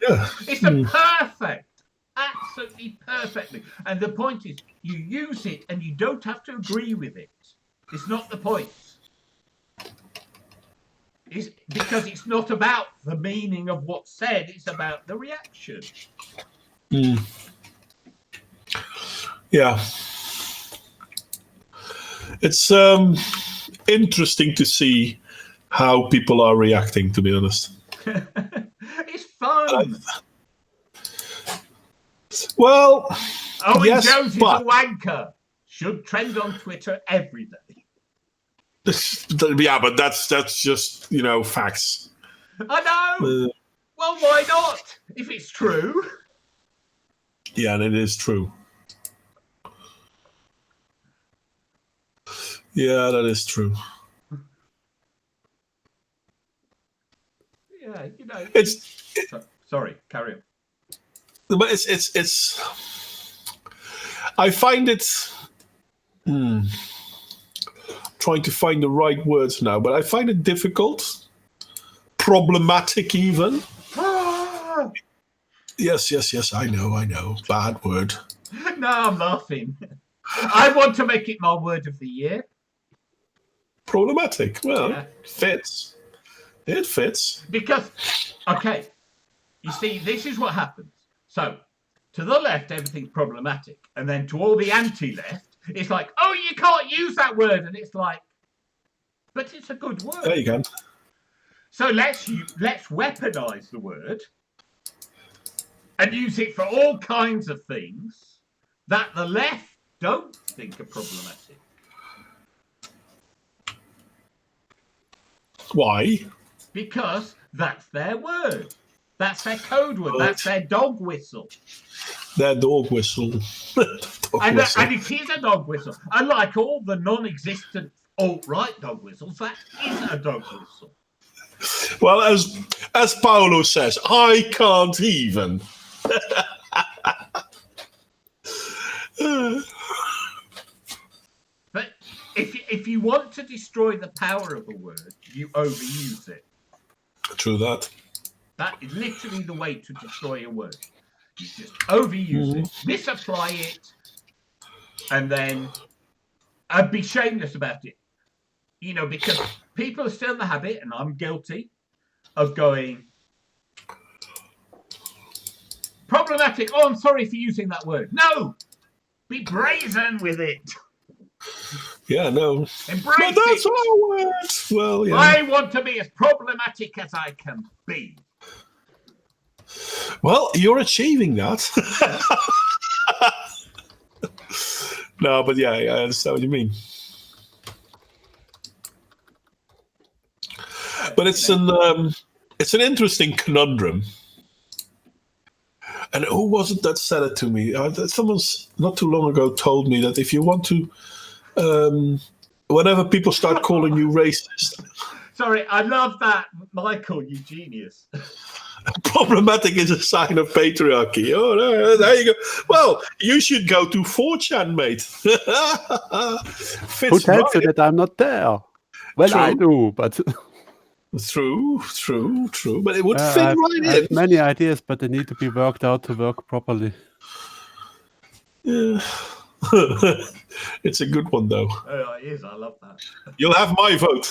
Speaker 2: Yeah.
Speaker 1: It's a perfect, absolutely perfectly. And the point is, you use it and you don't have to agree with it. It's not the point. It's because it's not about the meaning of what's said, it's about the reaction.
Speaker 2: Mm. Yeah. It's interesting to see how people are reacting, to be honest.
Speaker 1: It's fun.
Speaker 2: Well,
Speaker 1: Owen
Speaker 2: yes,
Speaker 1: Jones is
Speaker 2: but
Speaker 1: a wanker. Should trend on Twitter every day.
Speaker 2: Yeah, but that's just, facts.
Speaker 1: I know. Well, why not? If it's true.
Speaker 2: Yeah, and it is true. Yeah, that is true.
Speaker 1: Yeah, sorry, carry on.
Speaker 2: But it's. I find it. Trying to find the right words now, but I find it difficult, problematic even. Yes. I know. Bad word.
Speaker 1: No, I'm laughing. I want to make it my word of the year.
Speaker 2: Problematic. Well,
Speaker 1: Yeah.
Speaker 2: fits. It fits.
Speaker 1: Because, okay, you see, this is what happens. So, to the left, everything's problematic. And then to all the anti-left, it's like, oh, you can't use that word. And it's like, but it's a good word.
Speaker 2: There you go.
Speaker 1: So let's weaponize the word and use it for all kinds of things that the left don't think are problematic.
Speaker 2: Why?
Speaker 1: Because that's their word. That's their code word. That's their dog whistle.
Speaker 2: Their dog whistle.
Speaker 1: And it is a dog whistle. Unlike all the non-existent alt-right dog whistles, that is a dog whistle.
Speaker 2: Well, as Paolo says, I can't even.
Speaker 1: But if you want to destroy the power of a word, you overuse it.
Speaker 2: True that.
Speaker 1: That is literally the way to destroy a word. You just overuse it, misapply it, and then be shameless about it. Because people are still in the habit, and I'm guilty, of going, problematic. Oh, I'm sorry for using that word. No! Be brazen with it.
Speaker 2: Yeah, no.
Speaker 1: Embrace
Speaker 2: But that's
Speaker 1: it.
Speaker 2: our word. Well, yeah.
Speaker 1: I want to be as problematic as I can be.
Speaker 2: Well, you're achieving that. No, but yeah, I understand what you mean. But it's an interesting conundrum. And who was it that said it to me? Someone's not too long ago told me that if you want to, whenever people start calling you racist,
Speaker 1: Sorry, I love that, Michael. You genius.
Speaker 2: problematic is a sign of patriarchy. Oh, there you go. Well, you should go to 4chan, mate.
Speaker 3: Who tells you that I'm not there? Well, I do, but
Speaker 2: True. But it would
Speaker 3: I
Speaker 2: fit
Speaker 3: have,
Speaker 2: right
Speaker 3: I have
Speaker 2: in.
Speaker 3: many ideas, but they need to be worked out to work properly.
Speaker 2: Yeah. It's a good one, though.
Speaker 1: Oh, it is. I love that.
Speaker 2: You'll have my vote.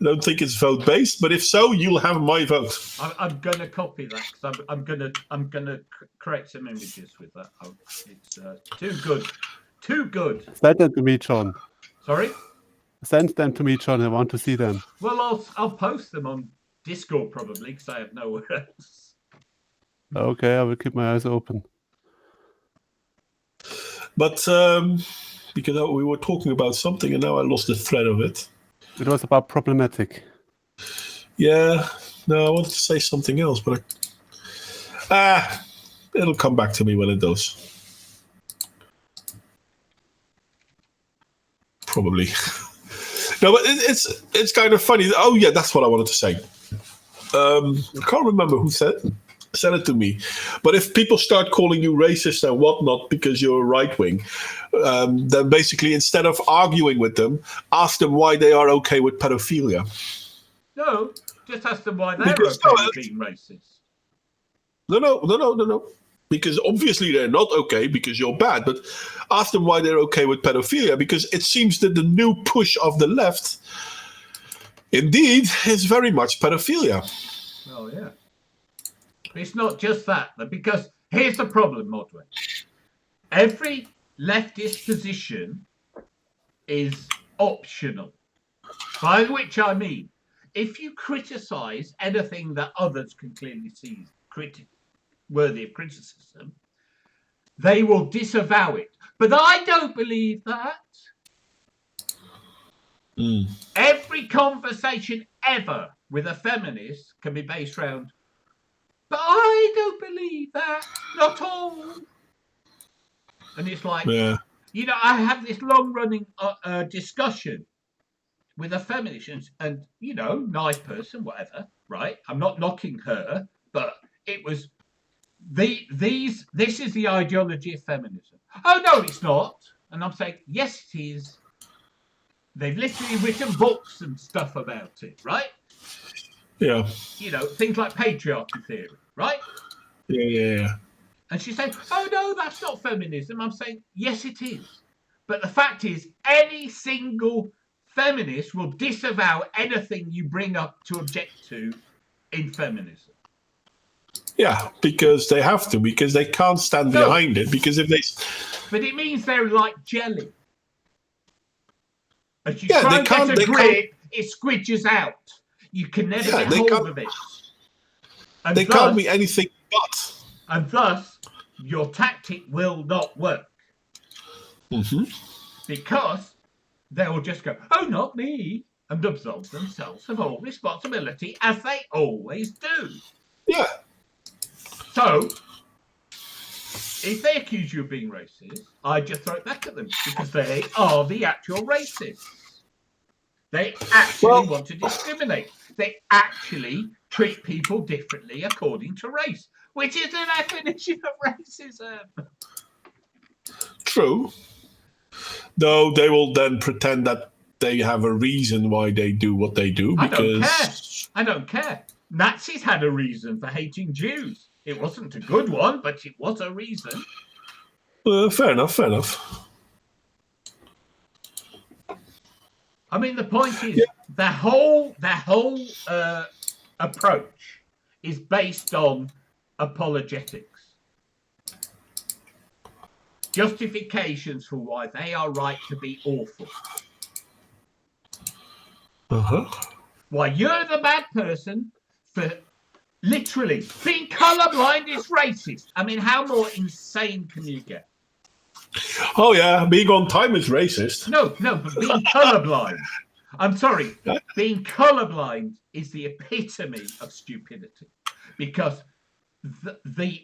Speaker 2: I don't think it's vote based, but if so, you'll have my vote.
Speaker 1: I'm gonna copy that because I'm gonna correct some images with that. It's too good.
Speaker 3: Send them to me, John.
Speaker 1: Sorry.
Speaker 3: Send them to me, John. I want to see them.
Speaker 1: Well, I'll post them on Discord probably because I have nowhere else.
Speaker 3: Okay, I will keep my eyes open.
Speaker 2: But because we were talking about something and now I lost the thread of it.
Speaker 3: It was about problematic.
Speaker 2: Yeah, no, I wanted to say something else, but it'll come back to me when it does. Probably. No, but it's kind of funny. Oh yeah, that's what I wanted to say. I can't remember who said it to me, but if people start calling you racist and whatnot because you're right wing, then basically instead of arguing with them, ask them why they are okay with pedophilia.
Speaker 1: No, just ask them why they're
Speaker 2: Because,
Speaker 1: okay with being racist.
Speaker 2: No. Because obviously they're not okay because you're bad, but ask them why they're okay with pedophilia, because it seems that the new push of the left indeed is very much pedophilia.
Speaker 1: Oh yeah. It's not just that, because here's the problem, Modway. Every leftist position is optional. By which I mean, if you criticize anything that others can clearly see worthy of criticism, they will disavow it. But I don't believe that. Every conversation ever with a feminist can be based around, but I don't believe that, not all. And it's like,
Speaker 2: Yeah.
Speaker 1: you know, I have this long-running discussion with a feminist, and you know, nice person, whatever, right? I'm not knocking her, but it was this is the ideology of feminism. Oh no, it's not. And I'm saying, yes, it is. They've literally written books and stuff about it, right?
Speaker 2: Yeah.
Speaker 1: You know, things like patriarchy theory, right?
Speaker 2: Yeah.
Speaker 1: And she's saying, oh no, that's not feminism. I'm saying, yes, it is. But the fact is, any single feminist will disavow anything you bring up to object to in feminism.
Speaker 2: Yeah, because they have to, because they can't stand behind it, because if they...
Speaker 1: But it means they're like jelly. As you
Speaker 2: Yeah,
Speaker 1: try
Speaker 2: they
Speaker 1: and
Speaker 2: can't-
Speaker 1: get
Speaker 2: they
Speaker 1: a grip, it squidges out. You can never
Speaker 2: Yeah,
Speaker 1: get
Speaker 2: they
Speaker 1: hold
Speaker 2: can't-
Speaker 1: of it. And
Speaker 2: They
Speaker 1: thus,
Speaker 2: can't be anything but.
Speaker 1: and thus, your tactic will not work.
Speaker 2: Mm-hmm.
Speaker 1: Because they will just go, oh, not me, and absolve themselves of all responsibility, as they always do.
Speaker 2: Yeah.
Speaker 1: So, if they accuse you of being racist, I just throw it back at them, because they are the actual racists. They actually want to discriminate. They actually treat people differently according to race, which is the definition of racism.
Speaker 2: True. Though they will then pretend that they have a reason why they do what they do, because...
Speaker 1: I don't care. Nazis had a reason for hating Jews. It wasn't a good one, but it was a reason.
Speaker 2: Fair enough.
Speaker 1: I mean, the point is, their whole approach is based on apologetics. Justifications for why they are right to be awful.
Speaker 2: Uh-huh.
Speaker 1: Why you're the bad person for literally being colorblind is racist. I mean, how more insane can you get?
Speaker 2: Oh, yeah, being on time is racist.
Speaker 1: No, but being colorblind. I'm sorry. Being colorblind is the epitome of stupidity. Because the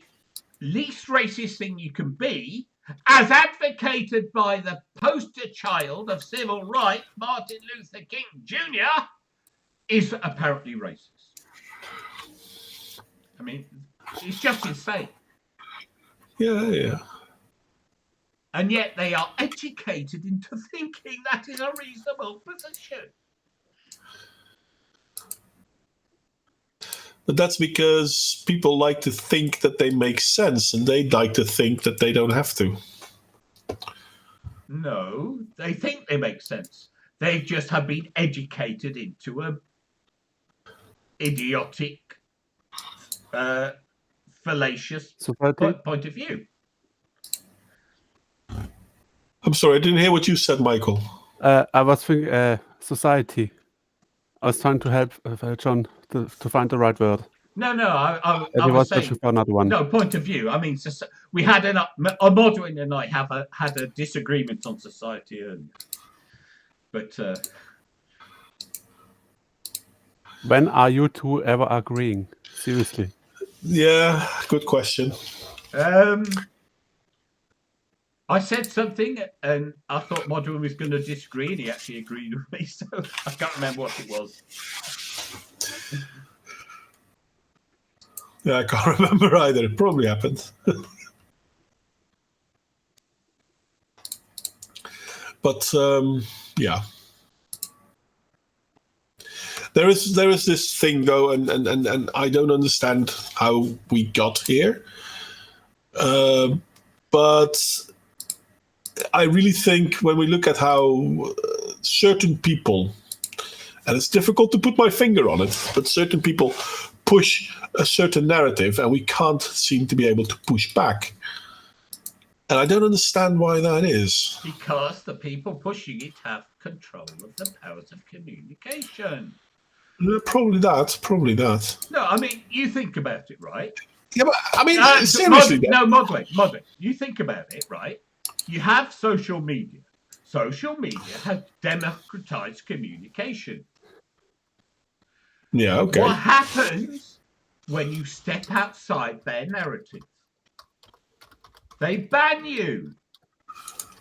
Speaker 1: least racist thing you can be, as advocated by the poster child of civil rights, Martin Luther King Jr., is apparently racist. I mean, it's just insane.
Speaker 2: Yeah.
Speaker 1: And yet they are educated into thinking that is a reasonable position.
Speaker 2: But that's because people like to think that they make sense, and they like to think that they don't have to.
Speaker 1: No, they think they make sense. They just have been educated into a idiotic, fallacious point of view.
Speaker 2: I'm sorry, I didn't hear what you said, Michael.
Speaker 3: I was thinking society. I was trying to help John to find the right word.
Speaker 1: No, I
Speaker 3: was
Speaker 1: was saying
Speaker 3: searching for another one.
Speaker 1: No, point of view. I mean, we had Modwin and I had a disagreement on society earlier, but
Speaker 3: when are you two ever agreeing? Seriously.
Speaker 2: Yeah, good question.
Speaker 1: I said something and I thought Modwin was going to disagree, and he actually agreed with me. So I can't remember what it was.
Speaker 2: Yeah, I can't remember either. It probably happened. But yeah. There is this thing though, and I don't understand how we got here. But I really think when we look at how certain people, and it's difficult to put my finger on it, but certain people push a certain narrative and we can't seem to be able to push back. And I don't understand why that is.
Speaker 1: Because the people pushing it have control of the powers of communication.
Speaker 2: Probably that.
Speaker 1: No, I mean, you think about it, right?
Speaker 2: Yeah, but I mean, seriously.
Speaker 1: Modwin, you think about it, right? You have social media. Social media has democratized communication.
Speaker 2: Yeah, okay.
Speaker 1: What happens when you step outside their narrative? They ban you.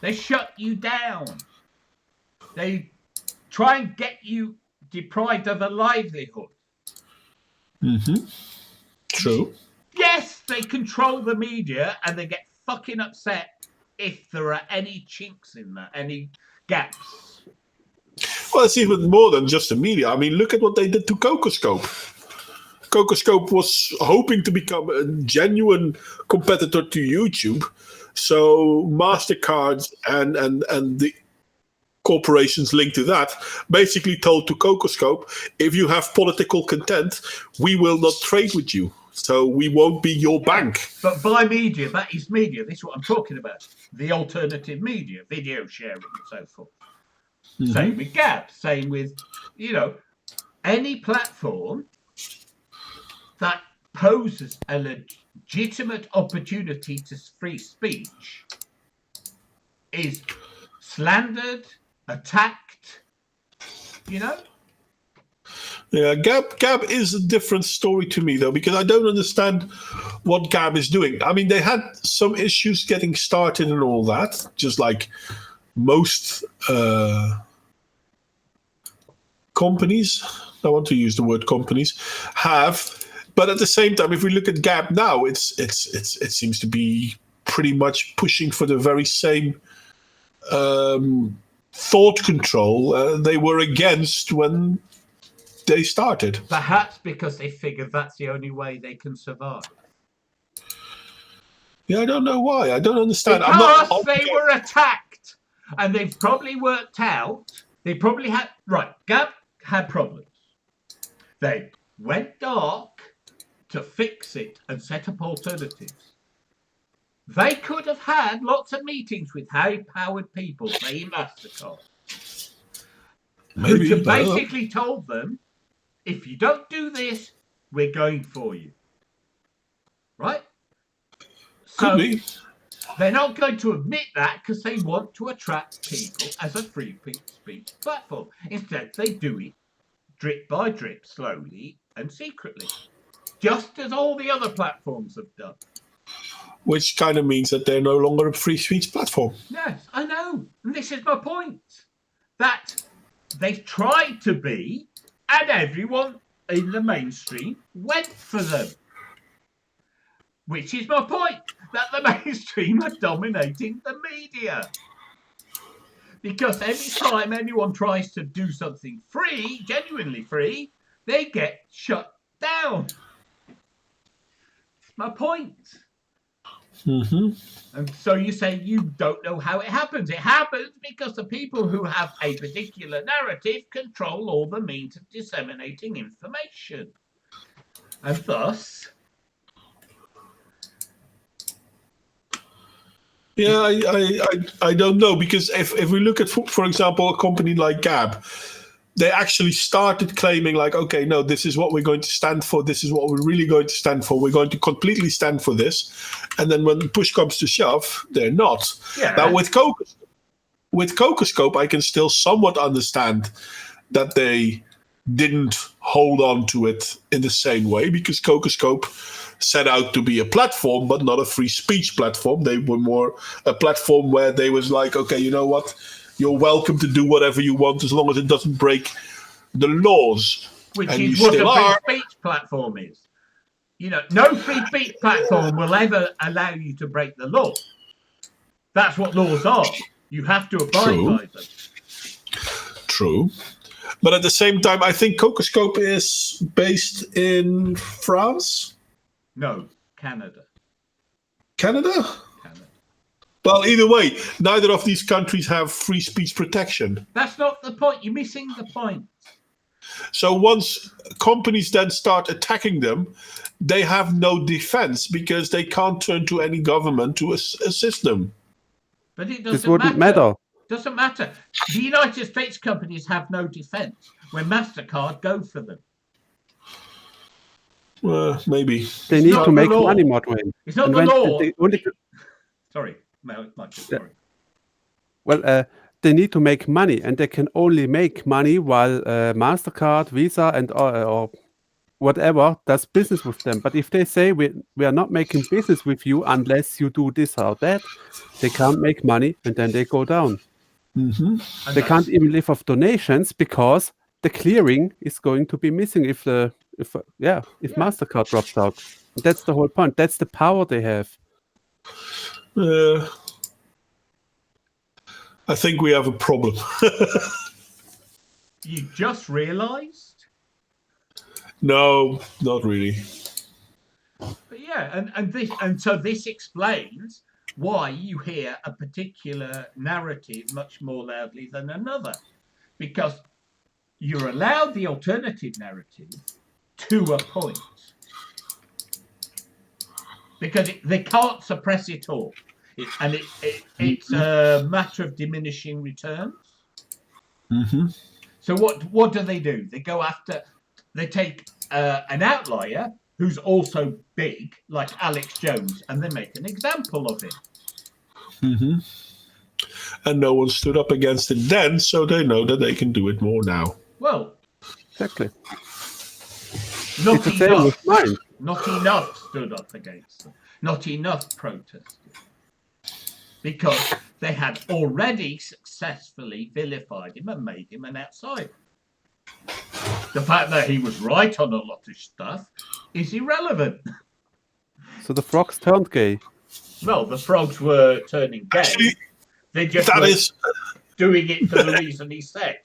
Speaker 1: They shut you down. They try and get you deprived of a livelihood.
Speaker 2: Mm-hmm. True.
Speaker 1: Yes, they control the media and they get fucking upset if there are any chinks in that, any gaps.
Speaker 2: Well, it's even more than just the media. I mean, look at what they did to Cocoscope. Cocoscope was hoping to become a genuine competitor to YouTube. So MasterCard and the corporations linked to that basically told to Cocoscope, if you have political content, we will not trade with you. So we won't be your bank.
Speaker 1: But by media, that is media. This is what I'm talking about. The alternative media, video sharing and so forth. Mm-hmm. Same with Gab. Same with, any platform that poses a legitimate opportunity to free speech is slandered, attacked,
Speaker 2: Yeah, Gab is a different story to me, though, because I don't understand what Gab is doing. I mean, they had some issues getting started and all that, just like most companies, I want to use the word companies, have. But at the same time, if we look at Gab now, it seems to be pretty much pushing for the very same thought control they were against when they started.
Speaker 1: Perhaps because they figured that's the only way they can survive.
Speaker 2: Yeah, I don't know why. I don't understand.
Speaker 1: Because they were attacked, and they've probably worked out. They probably had Gab had problems. They went dark to fix it and set up alternatives. They could have had lots of meetings with high-powered people, say MasterCard, who basically told them, if you don't do this, we're going for you. Right? So they're not going to admit that because they want to attract people as a free speech platform. Instead, they do it drip by drip, slowly and secretly. just as all the other platforms have done.
Speaker 2: Which kind of means that they're no longer a free speech platform.
Speaker 1: Yes, I know. And this is my point. That they tried to be, and everyone in the mainstream went for them. Which is my point, that the mainstream are dominating the media. Because every time anyone tries to do something free, genuinely free, they get shut down. That's my point. And so you say you don't know how it happens. It happens because the people who have a particular narrative control all the means of disseminating information. And thus...
Speaker 2: Yeah, I don't know, because if we look at, for example, a company like Gab, they actually started claiming like, okay, no, this is what we're going to stand for. This is what we're really going to stand for. We're going to completely stand for this. And then when push comes to shove, they're not.
Speaker 1: Yeah.
Speaker 2: Now with Cocoscope, I can still somewhat understand that they didn't hold on to it in the same way, because Cocoscope set out to be a platform, but not a free speech platform. They were more a platform where they was like, okay, you know what? You're welcome to do whatever you want as long as it doesn't break the laws.
Speaker 1: Which
Speaker 2: And
Speaker 1: is
Speaker 2: you
Speaker 1: what a
Speaker 2: still
Speaker 1: free
Speaker 2: are.
Speaker 1: speech platform is. You know, no free speech platform will ever allow you to break the law. That's what laws are. You have to abide
Speaker 2: True.
Speaker 1: by them.
Speaker 2: True. But at the same time, I think Cocoscope is based in France?
Speaker 1: No, Canada.
Speaker 2: Canada?
Speaker 1: Canada.
Speaker 2: Well, either way, neither of these countries have free speech protection.
Speaker 1: That's not the point. You're missing the point.
Speaker 2: So once companies then start attacking them, they have no defense because they can't turn to any government to assist them.
Speaker 1: But it
Speaker 3: This
Speaker 1: doesn't
Speaker 3: wouldn't
Speaker 1: matter.
Speaker 3: matter.
Speaker 1: Doesn't matter. The United States companies have no defense when MasterCard go for them.
Speaker 2: Maybe.
Speaker 3: They need
Speaker 1: not
Speaker 3: to
Speaker 1: the
Speaker 3: make
Speaker 1: law.
Speaker 3: money, Modwin.
Speaker 1: It's not
Speaker 3: And
Speaker 1: the
Speaker 3: when
Speaker 1: law.
Speaker 3: they only,
Speaker 1: Sorry, Michael, sorry.
Speaker 3: well, they need to make money, and they can only make money while MasterCard, Visa, and or whatever does business with them. But if they say we are not making business with you unless you do this or that, they can't make money, and then they go down.
Speaker 1: And
Speaker 3: They can't even live off donations because the clearing is going to be missing if MasterCard drops out. That's the whole point. That's the power they have.
Speaker 2: I think we have a problem.
Speaker 1: You just realised?
Speaker 2: No, not really.
Speaker 1: But yeah, and so this explains why you hear a particular narrative much more loudly than another, because you're allowed the alternative narrative to a point, because they can't suppress it all, it's a matter of diminishing returns. So what do? They go after, they take an outlier who's also big, like Alex Jones, and they make an example of him.
Speaker 2: And no one stood up against it then, so they know that they can do it more now.
Speaker 1: Well,
Speaker 3: Exactly.
Speaker 1: not
Speaker 3: It's the same
Speaker 1: enough.
Speaker 3: with mine.
Speaker 1: Not enough stood up against them. Not enough protested. Because they had already successfully vilified him and made him an outsider. The fact that he was right on a lot of stuff is irrelevant.
Speaker 3: So the frogs turned gay.
Speaker 1: Well, the frogs were turning gay.
Speaker 2: Actually,
Speaker 1: They just
Speaker 2: that
Speaker 1: were
Speaker 2: is,
Speaker 1: doing it for the reason he said.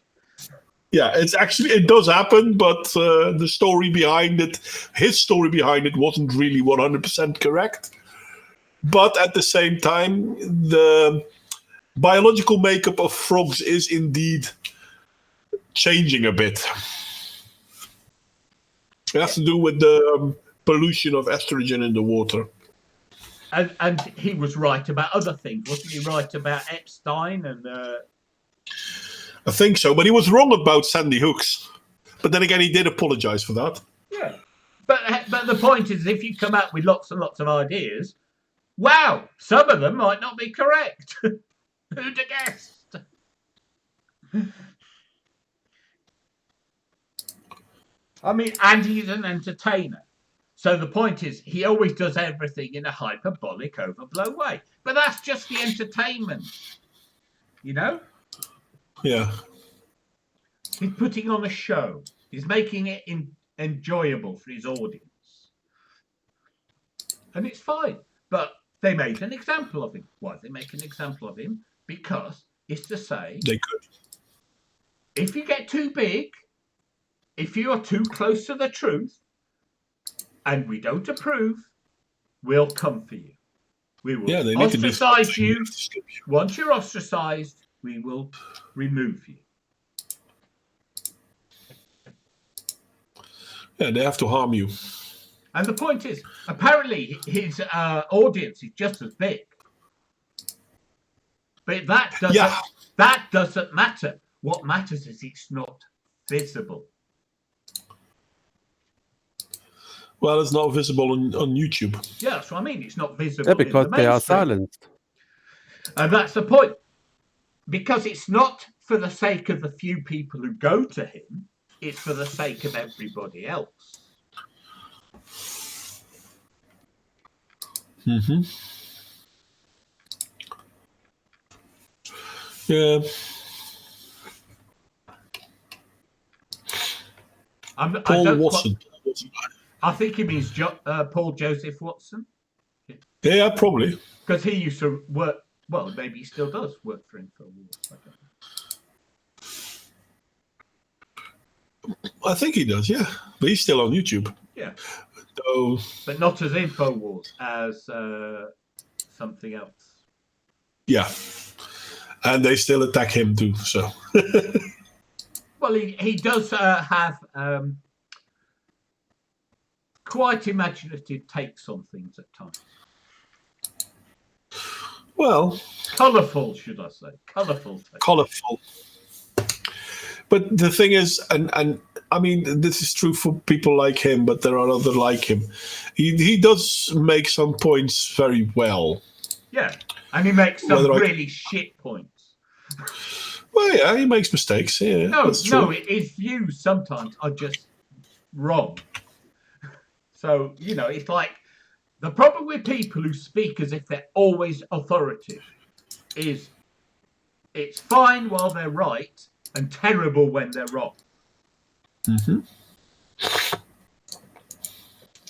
Speaker 2: yeah, it does happen, but the story behind it, his story behind it, wasn't really 100% correct. But at the same time, the biological makeup of frogs is indeed changing a bit. It has to do with the pollution of estrogen in the water.
Speaker 1: And he was right about other things. Wasn't he right about Epstein? And
Speaker 2: I think so, but he was wrong about Sandy Hooks. But then again, he did apologize for that.
Speaker 1: yeah. But the point is, if you come out with lots and lots of ideas, wow, some of them might not be correct. Who'd have guessed? I mean, and he's an entertainer. So the point is, he always does everything in a hyperbolic, overblown way. But that's just the entertainment, you know?
Speaker 2: Yeah.
Speaker 1: He's putting on a show. He's making it enjoyable for his audience. And it's fine. But they made an example of him. Why did they make an example of him? Because it's to say,
Speaker 2: They could.
Speaker 1: if you get too big, if you are too close to the truth, and we don't approve, we'll come for you. We will
Speaker 2: They need to do
Speaker 1: ostracize
Speaker 2: something.
Speaker 1: you. Once you're ostracized, we will remove you.
Speaker 2: Yeah, they have to harm you.
Speaker 1: And the point is, apparently his audience is just as big. But that doesn't matter. What matters is it's not visible.
Speaker 2: Well, it's not visible on YouTube.
Speaker 1: Yeah, that's what I mean. It's not visible.
Speaker 3: Yeah, because
Speaker 1: in the
Speaker 3: they are
Speaker 1: mainstream.
Speaker 3: silenced.
Speaker 1: And that's the point. Because it's not for the sake of the few people who go to him, it's for the sake of everybody else.
Speaker 2: Mm-hmm. Yeah. Paul Watson.
Speaker 1: I think he means Paul Joseph Watson.
Speaker 2: Yeah, probably.
Speaker 1: Because he used to work, well, maybe he still does work for InfoWars. I don't know.
Speaker 2: I think he does, yeah. But he's still on YouTube.
Speaker 1: Yeah.
Speaker 2: So,
Speaker 1: but not as InfoWars, as something else.
Speaker 2: Yeah. And they still attack him too, so.
Speaker 1: Well, he does have quite imaginative takes on things at times.
Speaker 2: Well.
Speaker 1: Colourful, should I say. Colourful.
Speaker 2: Colourful. But the thing is, and I mean, this is true for people like him, but there are others like him. He does make some points very well.
Speaker 1: Yeah, and he makes some really shit points.
Speaker 2: Well, yeah, he makes mistakes. Yeah,
Speaker 1: no, his views sometimes are just wrong. So, you know, it's like the problem with people who speak as if they're always authoritative is it's fine while they're right and terrible when they're wrong.
Speaker 2: Mm-hmm.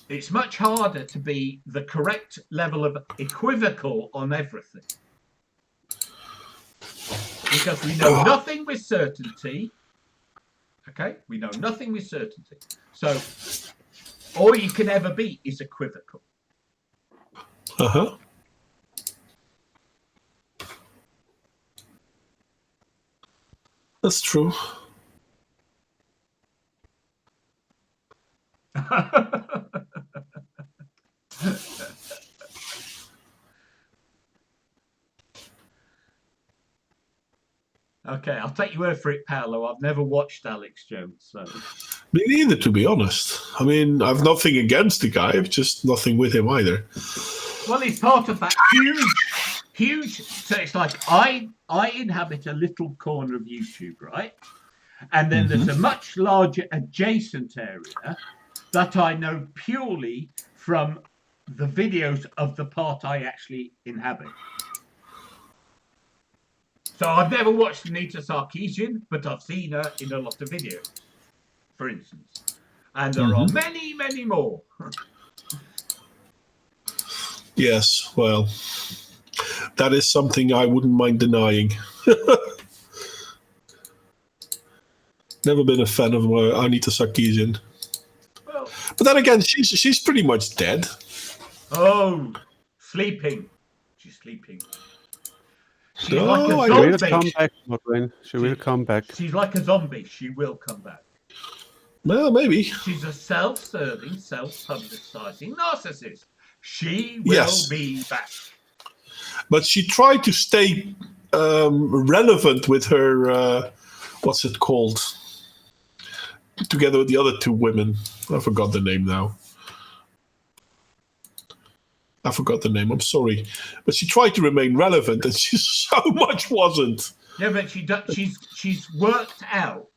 Speaker 1: It's much harder to be the correct level of equivocal on everything. Because we know nothing with certainty. Okay? We know nothing with certainty. So all you can ever be is equivocal.
Speaker 2: Uh-huh. That's true.
Speaker 1: Okay, I'll take your word for it, Paolo. I've never watched Alex Jones, so.
Speaker 2: Me neither, to be honest. I mean, I've nothing against the guy, I've just nothing with him either.
Speaker 1: Well, he's part of that huge. So it's like I inhabit a little corner of YouTube, right? And then there's a much larger adjacent area that I know purely from the videos of the part I actually inhabit. So I've never watched Anita Sarkeesian, but I've seen her in a lot of videos, for instance. And there are many, many more.
Speaker 2: Yes, well, that is something I wouldn't mind denying. Never been a fan of Anita Sarkeesian.
Speaker 1: Well,
Speaker 2: but then again, she's pretty much dead.
Speaker 1: Oh, sleeping. She's sleeping. She's
Speaker 2: No,
Speaker 1: like a
Speaker 3: She
Speaker 1: zombie.
Speaker 3: will come back, Modwin. She will come back.
Speaker 1: She's like a zombie. She will come back.
Speaker 2: Well, maybe.
Speaker 1: She's a self-serving, self-publicizing narcissist. She will be back.
Speaker 2: But she tried to stay relevant with her, what's it called? Together with the other two women. I forgot the name now. I'm sorry. But she tried to remain relevant, and she so much wasn't.
Speaker 1: Yeah, but she's worked out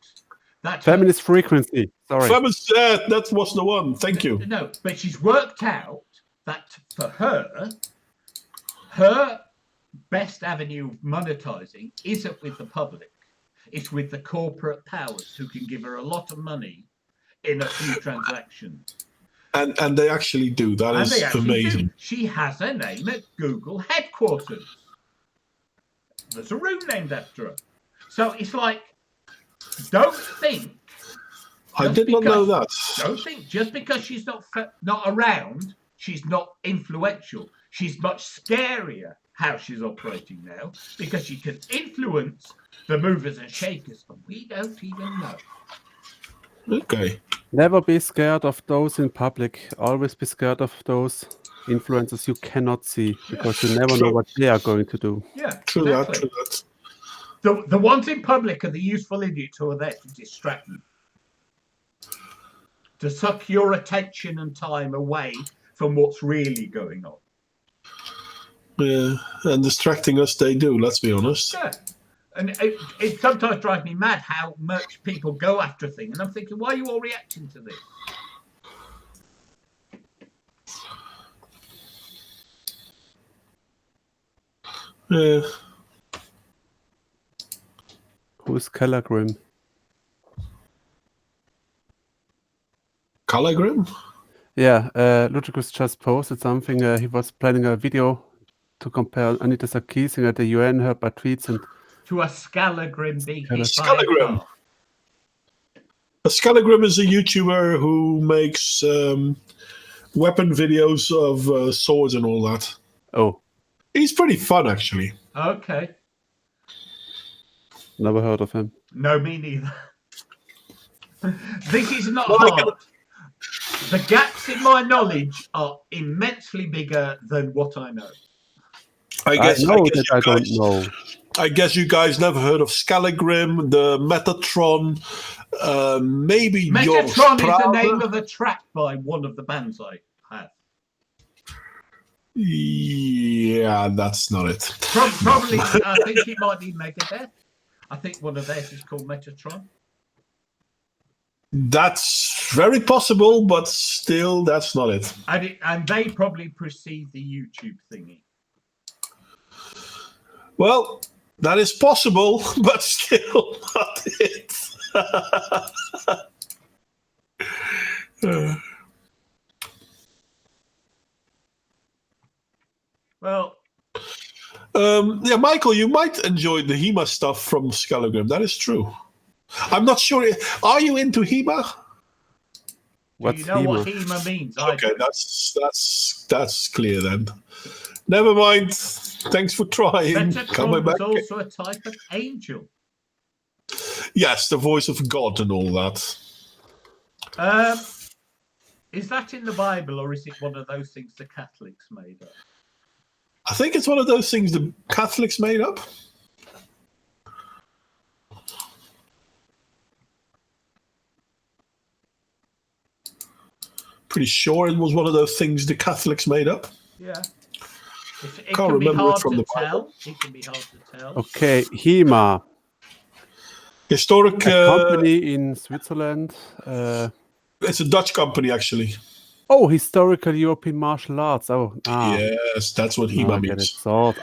Speaker 1: that
Speaker 3: Feminist frequency. Sorry.
Speaker 2: Famous, that was the one. Thank you.
Speaker 1: No, but she's worked out that for her best avenue of monetizing isn't with the public. It's with the corporate powers who can give her a lot of money in a few transactions.
Speaker 2: And they actually do. That
Speaker 1: And
Speaker 2: is
Speaker 1: they actually
Speaker 2: amazing.
Speaker 1: do. She has her name at Google headquarters. There's a room named after her. So it's like, don't think.
Speaker 2: I did not know that.
Speaker 1: Don't think just because she's not around, she's not influential. She's much scarier how she's operating now because she can influence the movers and shakers, and we don't even know.
Speaker 2: Okay.
Speaker 3: Never be scared of those in public. Always be scared of those influencers you cannot see because you never know what they are going to do.
Speaker 1: Yeah,
Speaker 2: True
Speaker 1: exactly.
Speaker 2: that.
Speaker 1: The ones in public are the useful idiots who are there to distract you, to suck your attention and time away from what's really going on.
Speaker 2: Yeah, and distracting us they do, let's be honest.
Speaker 1: Yeah. And it sometimes drives me mad how much people go after a thing. And I'm thinking, why are you all reacting to this?
Speaker 2: Yeah.
Speaker 3: Who's Kellergrim?
Speaker 2: Caligram?
Speaker 3: Yeah, Ludicrous just posted something. He was planning a video to compare Anita Sarkeesian at the UN, her by tweets, and
Speaker 1: To a Scalagrim being hit by a
Speaker 2: Scalagrim.
Speaker 1: car.
Speaker 2: Scalagrim is a YouTuber who makes weapon videos of swords and all that.
Speaker 3: oh,
Speaker 2: He's pretty fun, actually.
Speaker 1: Okay.
Speaker 3: never heard of him.
Speaker 1: No, me neither. This is not
Speaker 2: Well,
Speaker 1: hard. The gaps in my knowledge are immensely bigger than what I know.
Speaker 3: I know that I don't know.
Speaker 2: I guess you guys never heard of Scalagrim, the Metatron, maybe
Speaker 1: Metatron
Speaker 2: George
Speaker 1: is the
Speaker 2: Prada.
Speaker 1: name of a track by one of the bands I have.
Speaker 2: Yeah, that's not it.
Speaker 1: Probably, I think it might be Megadeth. I think one of theirs is called Metatron.
Speaker 2: That's very possible, but still, that's not it.
Speaker 1: And they probably precede the YouTube thingy.
Speaker 2: Well, that is possible, but still not it.
Speaker 1: Well,
Speaker 2: yeah, Michael, you might enjoy the HEMA stuff from Scalagrim. That is true. I'm not sure. Are you into HEMA?
Speaker 3: What's
Speaker 1: do you know
Speaker 3: HEMA?
Speaker 1: what HEMA means? I
Speaker 2: Okay,
Speaker 1: don't.
Speaker 2: that's clear then. Never mind. Thanks for trying.
Speaker 1: Metatron
Speaker 2: Coming
Speaker 1: was
Speaker 2: back.
Speaker 1: also a type of angel.
Speaker 2: Yes, the voice of God and all that.
Speaker 1: Is that in the Bible, or is it one of those things the Catholics made up?
Speaker 2: I think it's one of those things the Catholics made up. Pretty sure it was one of those things the Catholics made up.
Speaker 1: Yeah. It
Speaker 2: Can't
Speaker 1: can be
Speaker 2: remember
Speaker 1: hard
Speaker 2: it from
Speaker 1: to
Speaker 2: the
Speaker 1: tell. It can be hard to tell.
Speaker 3: Okay, HEMA,
Speaker 2: Historic.
Speaker 3: a company in Switzerland.
Speaker 2: It's a Dutch company, actually.
Speaker 3: Oh, historical European martial arts. Oh,
Speaker 2: Yes, that's what
Speaker 3: now
Speaker 2: HEMA
Speaker 3: I get it.
Speaker 2: means.
Speaker 3: Sword.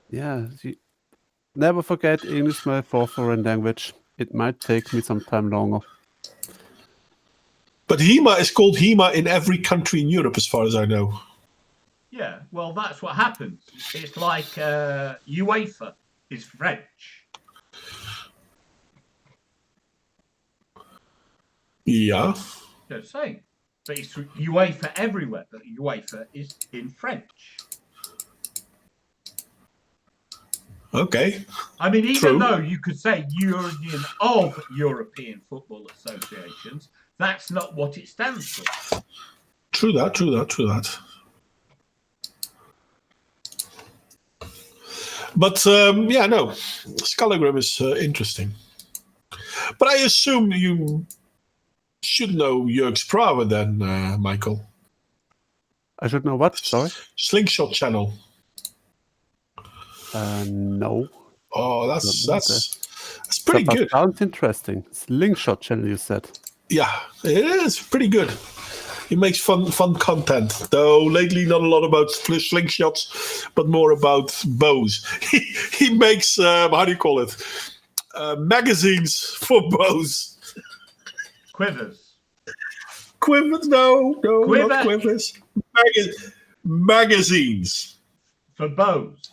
Speaker 3: Yeah. Never forget English, my fourth foreign language. It might take me some time longer.
Speaker 2: But HEMA is called HEMA in every country in Europe, as far as I know.
Speaker 1: Yeah, well, that's what happens. It's like UEFA is French.
Speaker 2: Yeah.
Speaker 1: Just saying. But it's UEFA everywhere, but UEFA is in French.
Speaker 2: Okay.
Speaker 1: I mean, even
Speaker 2: True.
Speaker 1: though you could say Union of European Football Associations, that's not what it stands for.
Speaker 2: True that. But yeah, no, Scalagrim is interesting. But I assume you should know Jörg Sprave then, Michael.
Speaker 3: I should know what? Sorry?
Speaker 2: Slingshot Channel.
Speaker 3: No.
Speaker 2: Oh, that's pretty
Speaker 3: But
Speaker 2: good.
Speaker 3: sounds interesting. Slingshot channel, you said.
Speaker 2: Yeah, it is pretty good. He makes fun content, though lately not a lot about slingshots, but more about bows. He makes how do you call it? Magazines for bows.
Speaker 1: Quivers.
Speaker 2: Quivers? No,
Speaker 1: Quiver.
Speaker 2: not quivers. Magazines
Speaker 1: For bows.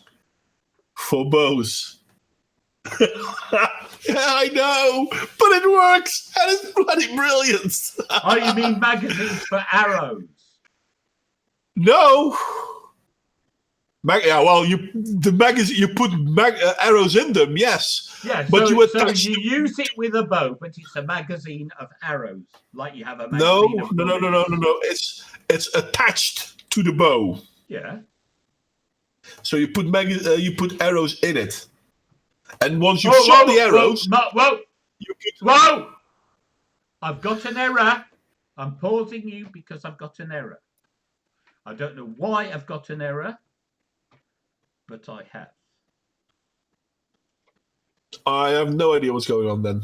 Speaker 2: for bows. Yeah, I know, but it works, and it's bloody brilliant.
Speaker 1: Oh, you mean magazines for arrows?
Speaker 2: No. Yeah, well, you put arrows in them, yes.
Speaker 1: Yeah,
Speaker 2: But
Speaker 1: so,
Speaker 2: you
Speaker 1: so
Speaker 2: attach
Speaker 1: you
Speaker 2: them-
Speaker 1: use it with a bow, but it's a magazine of arrows, like you have a
Speaker 2: No,
Speaker 1: magazine of
Speaker 2: no. It's attached to the bow,
Speaker 1: Yeah.
Speaker 2: so you put arrows in it, and once you've shot the arrows,
Speaker 1: Whoa!
Speaker 2: you put
Speaker 1: Whoa! I've got an error. I'm pausing you because I've got an error. I don't know why I've got an error, but I have.
Speaker 2: I have no idea what's going on then.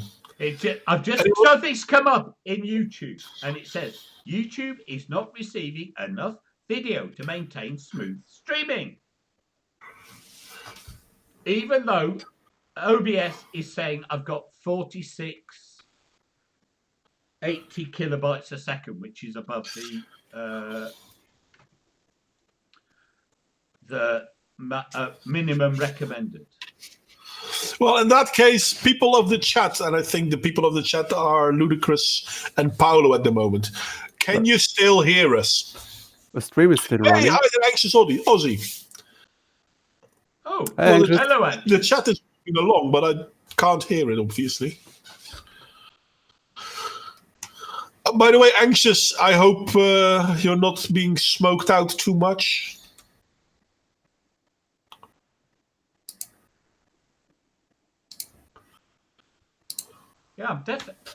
Speaker 1: I've just
Speaker 2: Anyone?
Speaker 1: something's come up in YouTube, and it says YouTube is not receiving enough video to maintain smooth streaming. Even though OBS is saying I've got 80 kilobytes a second, which is above the minimum recommended.
Speaker 2: Well, in that case, people of the chat, and I think the people of the chat are Ludicrous and Paolo at the moment. Can you still hear us?
Speaker 3: The stream is still
Speaker 2: Hey,
Speaker 3: running.
Speaker 2: hi there, Anxious Aussie.
Speaker 1: Oh,
Speaker 3: Hey,
Speaker 2: Well,
Speaker 3: Andrew.
Speaker 1: hello, Ed.
Speaker 2: The chat is moving along, but I can't hear it, obviously. By the way, Anxious, I hope you're not being smoked out too much.
Speaker 1: Yeah, I'm definitely.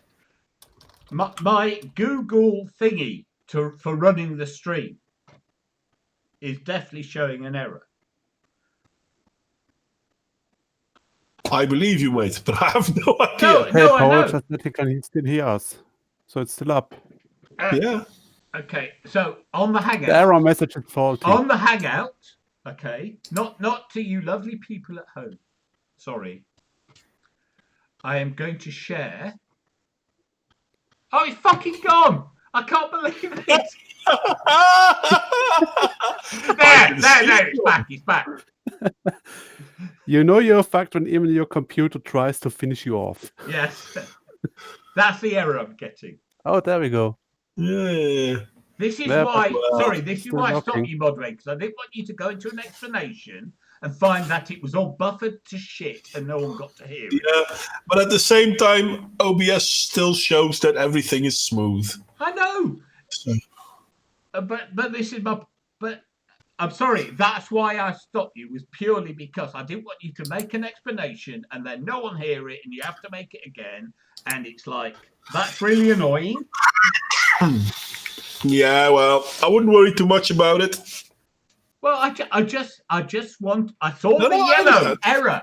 Speaker 1: My Google thingy for running the stream is definitely showing an error.
Speaker 2: I believe you, mate, but I have no idea.
Speaker 1: No,
Speaker 3: Hey,
Speaker 1: no, I
Speaker 3: Paul
Speaker 1: know.
Speaker 3: just said he can still hear us. So it's still up.
Speaker 2: Yeah.
Speaker 1: Okay, so on the Hangout.
Speaker 3: The error message is faulty.
Speaker 1: On the Hangout, okay, not to you lovely people at home. Sorry. I am going to share. Oh, it's fucking gone! I can't believe it. There, it's back.
Speaker 3: You know you're fucked when even your computer tries to finish you off.
Speaker 1: Yes, that's the error I'm getting.
Speaker 3: Oh, there we go.
Speaker 2: Yeah.
Speaker 1: This is
Speaker 3: Yeah,
Speaker 1: why.
Speaker 2: well,
Speaker 1: Sorry, this is
Speaker 3: still
Speaker 1: why I stopped
Speaker 3: working.
Speaker 1: you, moderator, because I didn't want you to go into an explanation and find that it was all buffered to shit and no one got to hear it.
Speaker 2: Yeah, but at the same time, OBS still shows that everything is smooth.
Speaker 1: I know.
Speaker 2: So-
Speaker 1: But this is my. But I'm sorry. That's why I stopped you. Was purely because I didn't want you to make an explanation and then no one hear it, and you have to make it again. And it's like that's really annoying.
Speaker 2: Yeah, well, I wouldn't worry too much about it.
Speaker 1: Well, I just want. I saw
Speaker 2: No,
Speaker 1: the
Speaker 2: no, I
Speaker 1: yellow
Speaker 2: understand.
Speaker 1: error.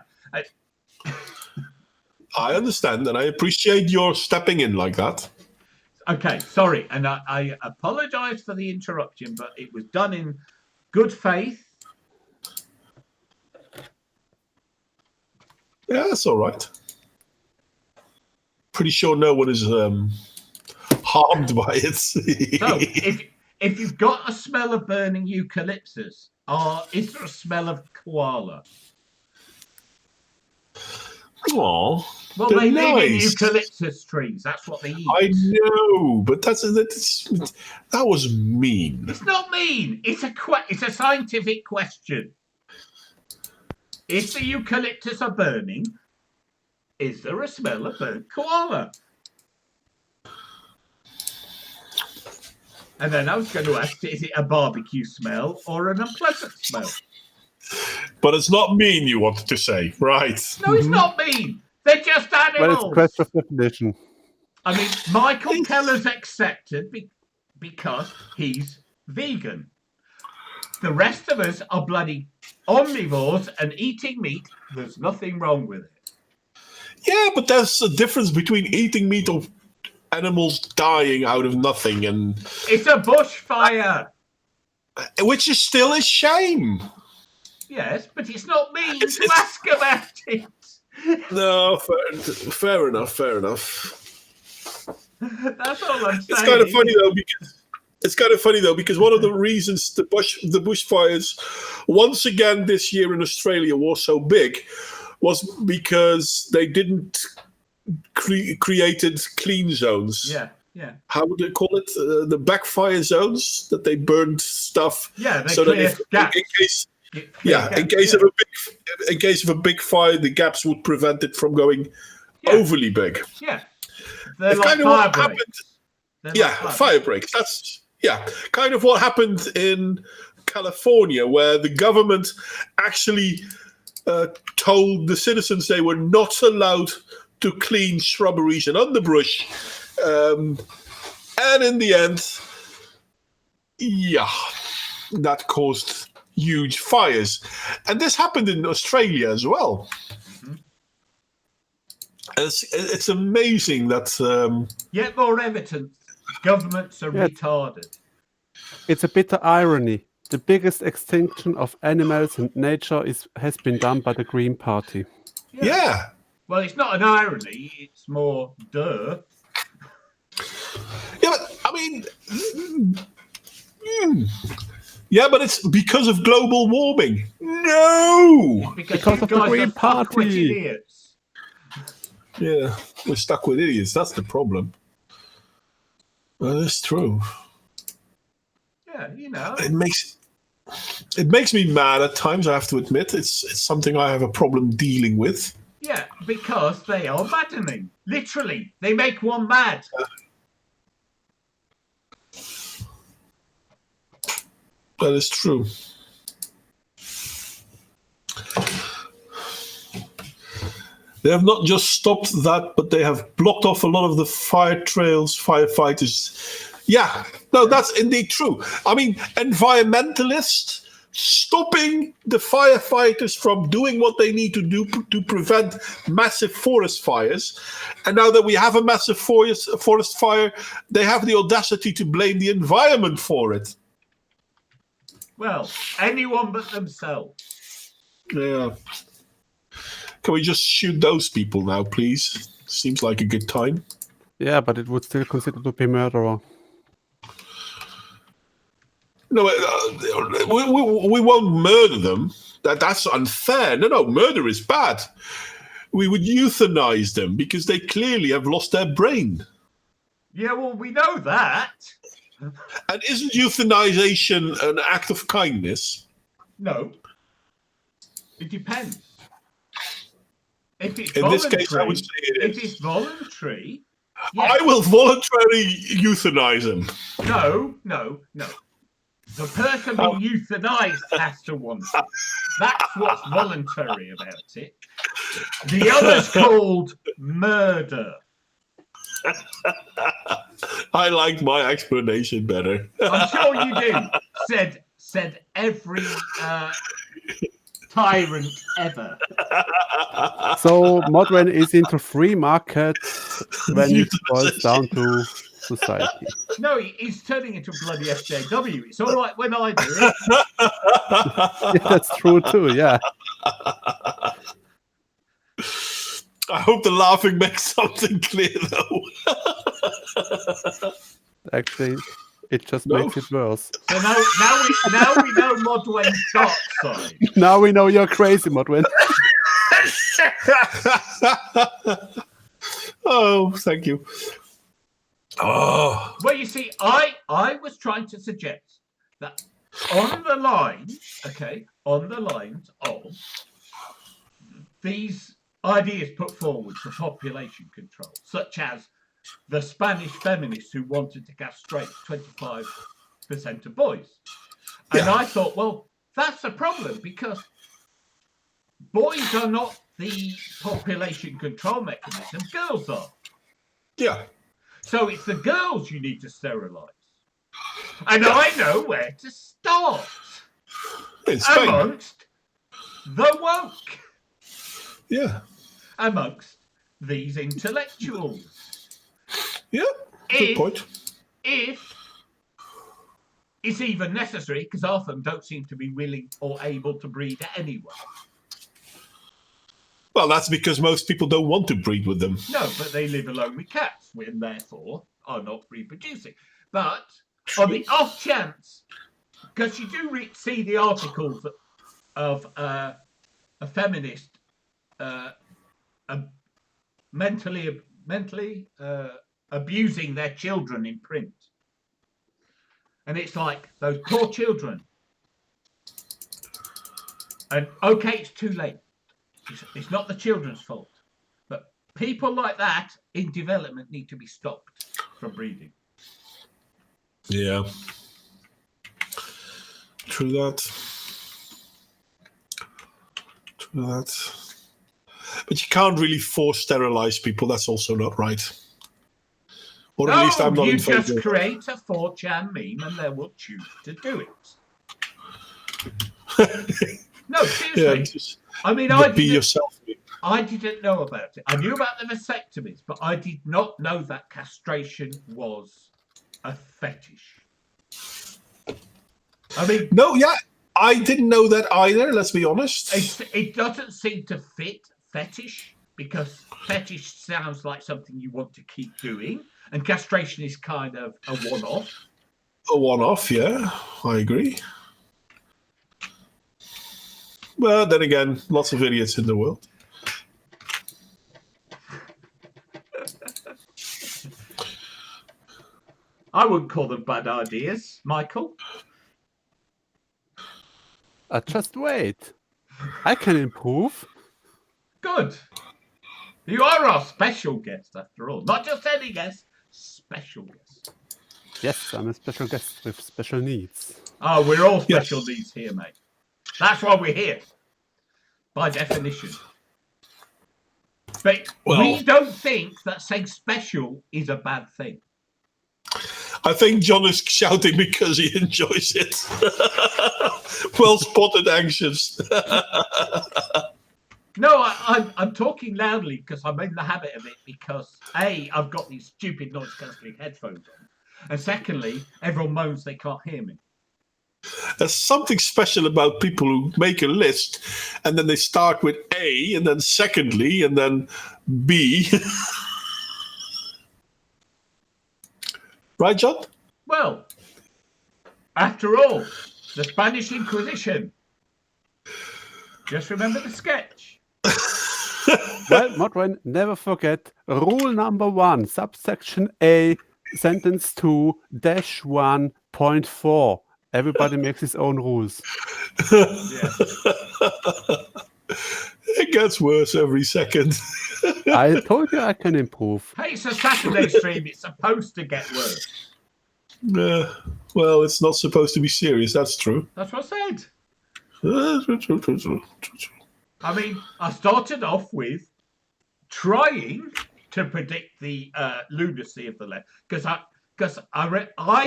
Speaker 2: I understand, and I appreciate your stepping in like that.
Speaker 1: Okay, sorry, and I apologise for the interruption, but it was done in good faith.
Speaker 2: Yeah, that's all right. Pretty sure no one is harmed by it.
Speaker 1: So, if you've got a smell of burning eucalyptus, is there a smell of koala?
Speaker 2: Aw,
Speaker 1: Well,
Speaker 2: they're
Speaker 1: they live in
Speaker 2: nice.
Speaker 1: eucalyptus trees. That's what they eat.
Speaker 2: I know, but that was mean.
Speaker 1: It's not mean. It's a scientific question. If the eucalyptus are burning, is there a smell of burnt koala? And then I was going to ask, is it a barbecue smell or an unpleasant smell?
Speaker 2: But it's not mean, you wanted to say, right?
Speaker 1: No, it's not mean. They're just
Speaker 3: Well, it's a
Speaker 1: animals.
Speaker 3: question of definition.
Speaker 1: I mean, Michael Keller's accepted because he's vegan. The rest of us are bloody omnivores and eating meat. There's nothing wrong with it.
Speaker 2: Yeah, but there's a difference between eating meat or animals dying out of nothing, and
Speaker 1: It's a bushfire.
Speaker 2: which is still a shame.
Speaker 1: Yes, but it's not me
Speaker 2: It's-
Speaker 1: to ask about it.
Speaker 2: No, fair enough.
Speaker 1: That's all I'm saying.
Speaker 2: It's kind of funny though because one of the reasons the bushfires once again this year in Australia was so big was because they didn't created clean zones.
Speaker 1: Yeah.
Speaker 2: How would they call it? The backfire zones, that they burned stuff.
Speaker 1: Yeah, they
Speaker 2: so that
Speaker 1: clear gaps.
Speaker 2: in case of a big fire, the gaps would prevent it from going overly big.
Speaker 1: Yeah. They're
Speaker 2: It's
Speaker 1: like
Speaker 2: kind of
Speaker 1: fire
Speaker 2: what
Speaker 1: breaks.
Speaker 2: happened.
Speaker 1: They're
Speaker 2: Yeah,
Speaker 1: like
Speaker 2: fire breaks. That's kind of what happened in California, where the government actually told the citizens they were not allowed to clean shrubberies and underbrush, and in the end, that caused huge fires, and this happened in Australia as well.
Speaker 1: Mm-hmm.
Speaker 2: It's amazing that.
Speaker 1: Yet more evidence. Governments are retarded.
Speaker 3: It's a bitter irony. The biggest extinction of animals and nature has been done by the Green Party.
Speaker 2: Yeah.
Speaker 1: Well, it's not an irony. It's more duh.
Speaker 2: Yeah, but I mean, yeah, but it's because of global warming. No.
Speaker 1: Because
Speaker 3: of
Speaker 1: you
Speaker 3: the
Speaker 1: guys
Speaker 3: Green
Speaker 1: are fuckwit
Speaker 3: Party.
Speaker 1: idiots.
Speaker 2: Yeah, we're stuck with idiots. That's the problem. Well, that's true.
Speaker 1: Yeah, you know.
Speaker 2: It makes me mad at times. I have to admit, it's something I have a problem dealing with.
Speaker 1: Yeah, because they are maddening. Literally, they make one mad.
Speaker 2: That is true. They have not just stopped that, but they have blocked off a lot of the fire trails, firefighters. Yeah, no, that's indeed true. I mean, environmentalists stopping the firefighters from doing what they need to do to prevent massive forest fires. And now that we have a massive forest fire, they have the audacity to blame the environment for it.
Speaker 1: Well, anyone but themselves.
Speaker 2: Yeah. Can we just shoot those people now, please? Seems like a good time.
Speaker 3: Yeah, but it would still consider to be murder.
Speaker 2: No, we won't murder them. That's unfair. No, murder is bad. We would euthanize them because they clearly have lost their brain.
Speaker 1: Yeah, well, we know that.
Speaker 2: And isn't euthanization an act of kindness?
Speaker 1: No. It depends. If it's
Speaker 2: In this case, I would say it
Speaker 1: if
Speaker 2: is.
Speaker 1: it's voluntary,
Speaker 2: I will voluntarily euthanize them.
Speaker 1: No. The person being euthanized has to want it. That's what's voluntary about it. The other's called murder.
Speaker 2: I like my explanation better.
Speaker 1: I'm sure you do. Said every tyrant ever.
Speaker 3: So Modwen is into free market when it boils down to society.
Speaker 1: No, he's turning into bloody SJW. It's all right when I do it.
Speaker 3: Yeah, that's true too, yeah.
Speaker 2: I hope the laughing makes something clear, though.
Speaker 3: Actually, it just
Speaker 2: No.
Speaker 3: makes it worse.
Speaker 1: So now we know Modwen's dark side.
Speaker 3: Now we know you're crazy, Modwen.
Speaker 2: Oh, thank you. Oh,
Speaker 1: Well, you see, I was trying to suggest that on the lines of these ideas put forward for population control, such as the Spanish feminists who wanted to castrate 25% of boys. And
Speaker 2: Yeah.
Speaker 1: I thought, well, that's a problem because boys are not the population control mechanism, girls are.
Speaker 2: yeah.
Speaker 1: So it's the girls you need to sterilise. And I know where to start.
Speaker 2: In Spain.
Speaker 1: Amongst the woke.
Speaker 2: Yeah.
Speaker 1: Amongst these intellectuals.
Speaker 2: Yeah, good
Speaker 1: If-
Speaker 2: point.
Speaker 1: If it's even necessary, because half of them don't seem to be willing or able to breed anyway.
Speaker 2: Well, that's because most people don't want to breed with them.
Speaker 1: No, but they live alone with cats, and therefore are not reproducing. But on the off chance, because you do see the articles of a feminist mentally abusing their children in print. And it's like, those poor children. And okay, it's too late. It's not the children's fault. But people like that in development need to be stopped from breeding.
Speaker 2: Yeah. True that. True that. But you can't really force sterilize people. That's also not right. Or at least I'm not
Speaker 1: you
Speaker 2: in favor.
Speaker 1: just create a 4chan meme and they will choose to do it. No, seriously.
Speaker 2: Yeah, just
Speaker 1: I mean,
Speaker 2: be yourself.
Speaker 1: I didn't know about it. I knew about the vasectomies, but I did not know that castration was a fetish. I mean,
Speaker 2: No, yeah, I didn't know that either. Let's be honest.
Speaker 1: it doesn't seem to fit fetish, because fetish sounds like something you want to keep doing, and castration is kind of a one-off.
Speaker 2: A one-off, yeah, I agree. But then again, lots of idiots in the world.
Speaker 1: I wouldn't call them bad ideas, Michael.
Speaker 3: Just wait. I can improve.
Speaker 1: Good. You are our special guest, after all. Not just any guest, special guest.
Speaker 3: Yes, I'm a special guest with special needs.
Speaker 1: Oh, we're all special
Speaker 2: Yes.
Speaker 1: needs here, mate. That's why we're here, by definition. But
Speaker 2: Well-
Speaker 1: we don't think that saying special is a bad thing.
Speaker 2: I think John is shouting because he enjoys it. Well spotted, Anxious.
Speaker 1: No, I'm talking loudly because I'm in the habit of it, because A, I've got these stupid noise cancelling headphones on, and secondly, everyone moans they can't hear me.
Speaker 2: There's something special about people who make a list and then they start with A and then secondly and then B. Right, John?
Speaker 1: Well, after all, the Spanish Inquisition. Just remember the sketch.
Speaker 3: Well, Modwen, never forget rule number 1, subsection A, sentence 2, -1.4. Everybody makes his own rules.
Speaker 1: Yeah.
Speaker 2: It gets worse every second.
Speaker 3: I told you I can improve.
Speaker 1: Hey, it's a Saturday stream. It's supposed to get worse.
Speaker 2: Well, it's not supposed to be serious. That's true.
Speaker 1: That's what I said.
Speaker 2: True.
Speaker 1: I mean, I started off with trying to predict the lunacy of the left, because I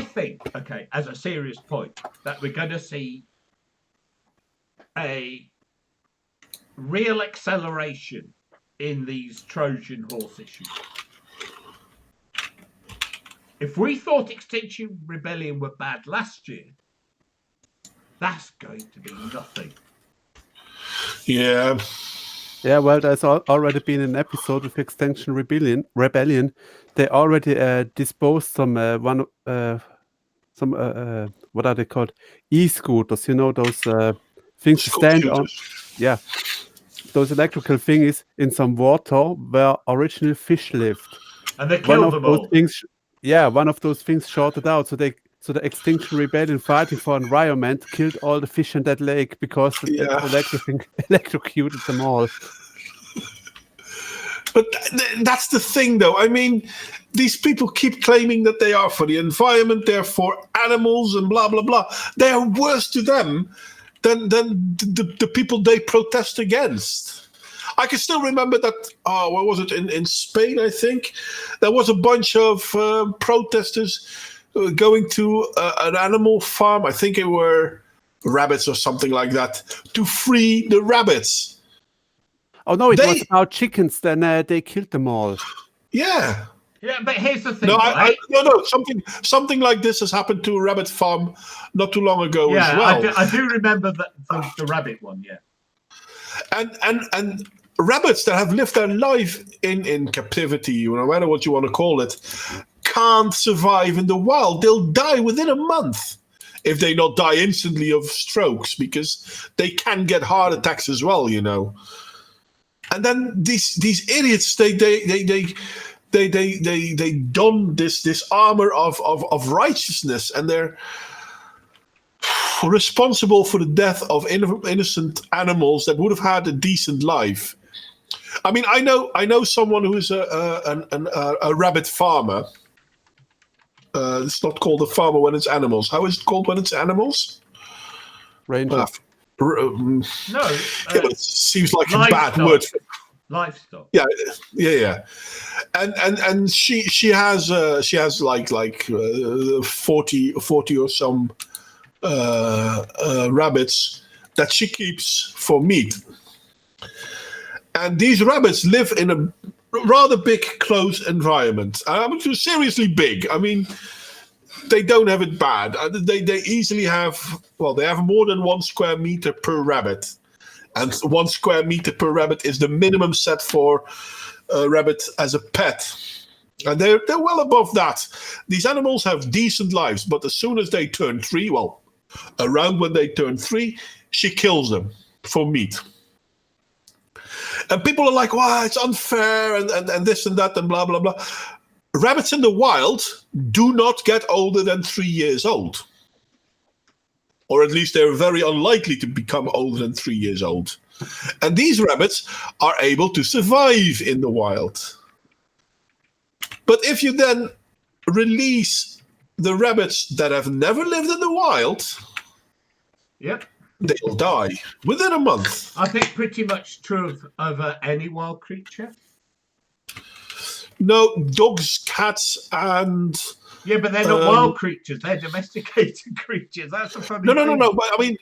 Speaker 1: think, okay, as a serious point, that we're going to see a real acceleration in these Trojan horse issues. If we thought Extinction Rebellion were bad last year, that's going to be nothing.
Speaker 2: Yeah.
Speaker 3: Yeah, well, there's already been an episode with Extinction Rebellion. They already disposed some what are they called? E-scooters. You know, those things you stand on. Yeah, those electrical thingies in some water where original fish lived.
Speaker 1: And they
Speaker 3: One
Speaker 1: killed
Speaker 3: of
Speaker 1: them
Speaker 3: those
Speaker 1: all.
Speaker 3: things, one of those things shorted out. So the Extinction Rebellion, fighting for environment, killed all the fish in that lake because electrocuted them all.
Speaker 2: But that's the thing, though. I mean, these people keep claiming that they are for the environment, they're for animals, and blah, blah, blah. They are worse to them than the people they protest against. I can still remember that, what was it, in Spain, I think? There was a bunch of protesters going to an animal farm. I think it were rabbits or something like that, to free the rabbits.
Speaker 3: Oh no, it
Speaker 2: They-
Speaker 3: was about chickens. Then they killed them all.
Speaker 2: Yeah.
Speaker 1: Yeah, but here's the thing,
Speaker 2: No,
Speaker 1: right?
Speaker 2: no. Something like this has happened to a rabbit farm not too long ago as
Speaker 1: Yeah,
Speaker 2: well.
Speaker 1: I do remember the rabbit one. Yeah.
Speaker 2: And rabbits that have lived their life in captivity, no matter what you want to call it, can't survive in the wild. They'll die within a month if they not die instantly of strokes, because they can get heart attacks as well, And then these idiots, they don this armor of righteousness, and they're responsible for the death of innocent animals that would have had a decent life. I mean, I know someone who is a rabbit farmer. It's not called a farmer when it's animals. How is it called when it's animals?
Speaker 3: Ranger.
Speaker 1: No,
Speaker 2: It seems like a bad
Speaker 1: livestock.
Speaker 2: word.
Speaker 1: Livestock.
Speaker 2: Yeah. And she has like 40 or some rabbits that she keeps for meat. And these rabbits live in a rather big, close environment. Seriously big. I mean, they don't have it bad. They easily have, they have more than 1 square meter per rabbit. And 1 square meter per rabbit is the minimum set for a rabbit as a pet. And they're well above that. These animals have decent lives, but as soon as they turn 3, around when they turn 3, she kills them for meat. And people are like, it's unfair, and this and that, and blah, blah, blah. Rabbits in the wild do not get older than 3 years old. Or at least they're very unlikely to become older than 3 years old. And these rabbits are able to survive in the wild. But if you then release the rabbits that have never lived in the wild,
Speaker 1: Yep.
Speaker 2: they'll die within a month.
Speaker 1: I think pretty much true of any wild creature.
Speaker 2: No, dogs, cats, and...
Speaker 1: Yeah, but they're not wild creatures. They're domesticated creatures. That's the funny thing.
Speaker 2: No. But I mean,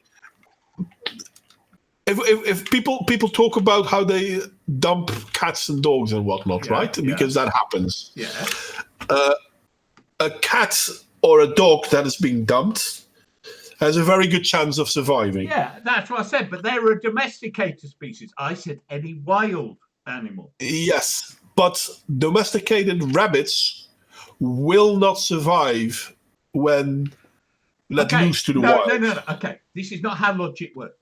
Speaker 2: if people talk about how they dump cats and dogs and whatnot, right? Because that happens.
Speaker 1: Yeah.
Speaker 2: A cat or a dog that is being dumped has a very good chance of surviving.
Speaker 1: Yeah, that's what I said. But they're a domesticated species. I said any wild animal.
Speaker 2: Yes, but domesticated rabbits will not survive when let loose to the wild.
Speaker 1: No. Okay, this is not how logic works.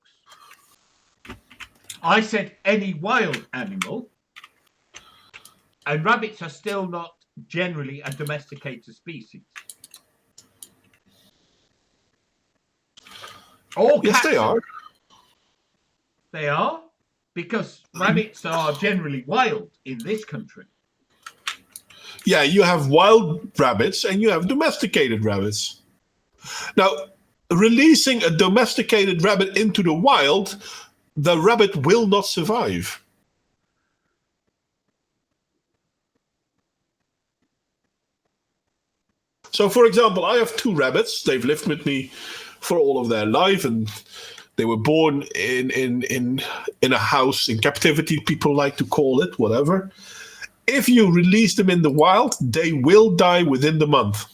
Speaker 1: I said any wild animal, and rabbits are still not generally a domesticated species.
Speaker 2: Yes, they are.
Speaker 1: They are, because rabbits are generally wild in this country.
Speaker 2: Yeah, you have wild rabbits and you have domesticated rabbits. Now, releasing a domesticated rabbit into the wild, the rabbit will not survive. So, for example, I have 2 rabbits. They've lived with me for all of their life, and they were born in a house in captivity, people like to call it, whatever. If you release them in the wild, they will die within the month.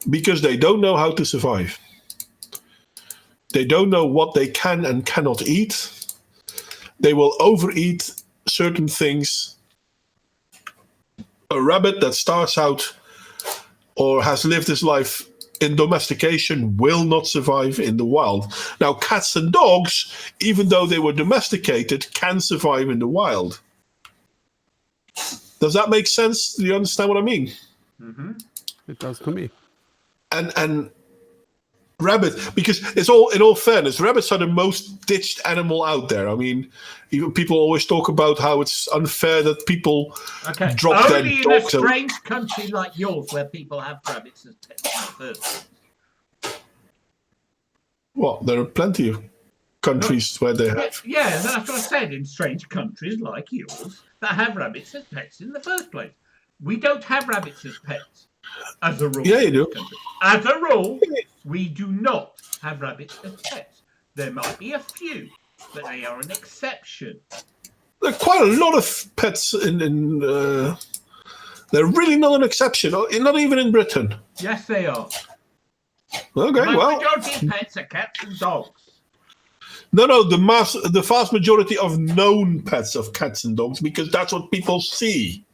Speaker 2: Because they don't know how to survive. They don't know what they can and cannot eat. They will overeat certain things. A rabbit that starts out or has lived his life in domestication will not survive in the wild. Now, cats and dogs, even though they were domesticated, can survive in the wild. Does that make sense? Do you understand what I mean?
Speaker 1: Mm-hmm.
Speaker 3: It does to me.
Speaker 2: And rabbit, because it's all, in all fairness, rabbits are the most ditched animal out there. I mean, even people always talk about how it's unfair that people drop their
Speaker 1: only
Speaker 2: dogs.
Speaker 1: in a strange country like yours where people have rabbits as pets in the first place.
Speaker 2: Well, there are plenty of countries where they have.
Speaker 1: Yeah, that's what I said. In strange countries like yours that have rabbits as pets in the first place. We don't have rabbits as pets, as a rule.
Speaker 2: Yeah, you do.
Speaker 1: As a rule, we do not have rabbits as pets. There might be a few, but they are an exception.
Speaker 2: There are quite a lot of pets they're really not an exception, not even in Britain.
Speaker 1: Yes, they are.
Speaker 2: Okay,
Speaker 1: The
Speaker 2: well,
Speaker 1: majority of pets are cats and dogs.
Speaker 2: no, the vast majority of known pets of cats and dogs, because that's what people see.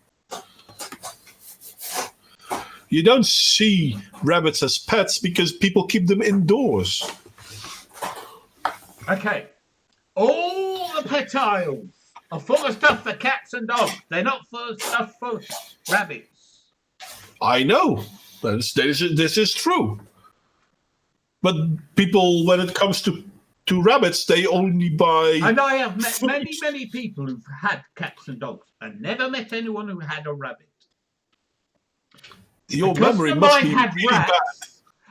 Speaker 2: You don't see rabbits as pets because people keep them indoors.
Speaker 1: Okay. All the pet aisles are full of stuff for cats and dogs. They're not full of stuff for rabbits.
Speaker 2: I know. This is true. But people, when it comes to rabbits, they only buy...
Speaker 1: And I have met
Speaker 2: food.
Speaker 1: many people who've had cats and dogs and never met anyone who had a rabbit.
Speaker 2: Your
Speaker 1: Because
Speaker 2: memory
Speaker 1: of
Speaker 2: must
Speaker 1: mine
Speaker 2: be
Speaker 1: had
Speaker 2: really bad.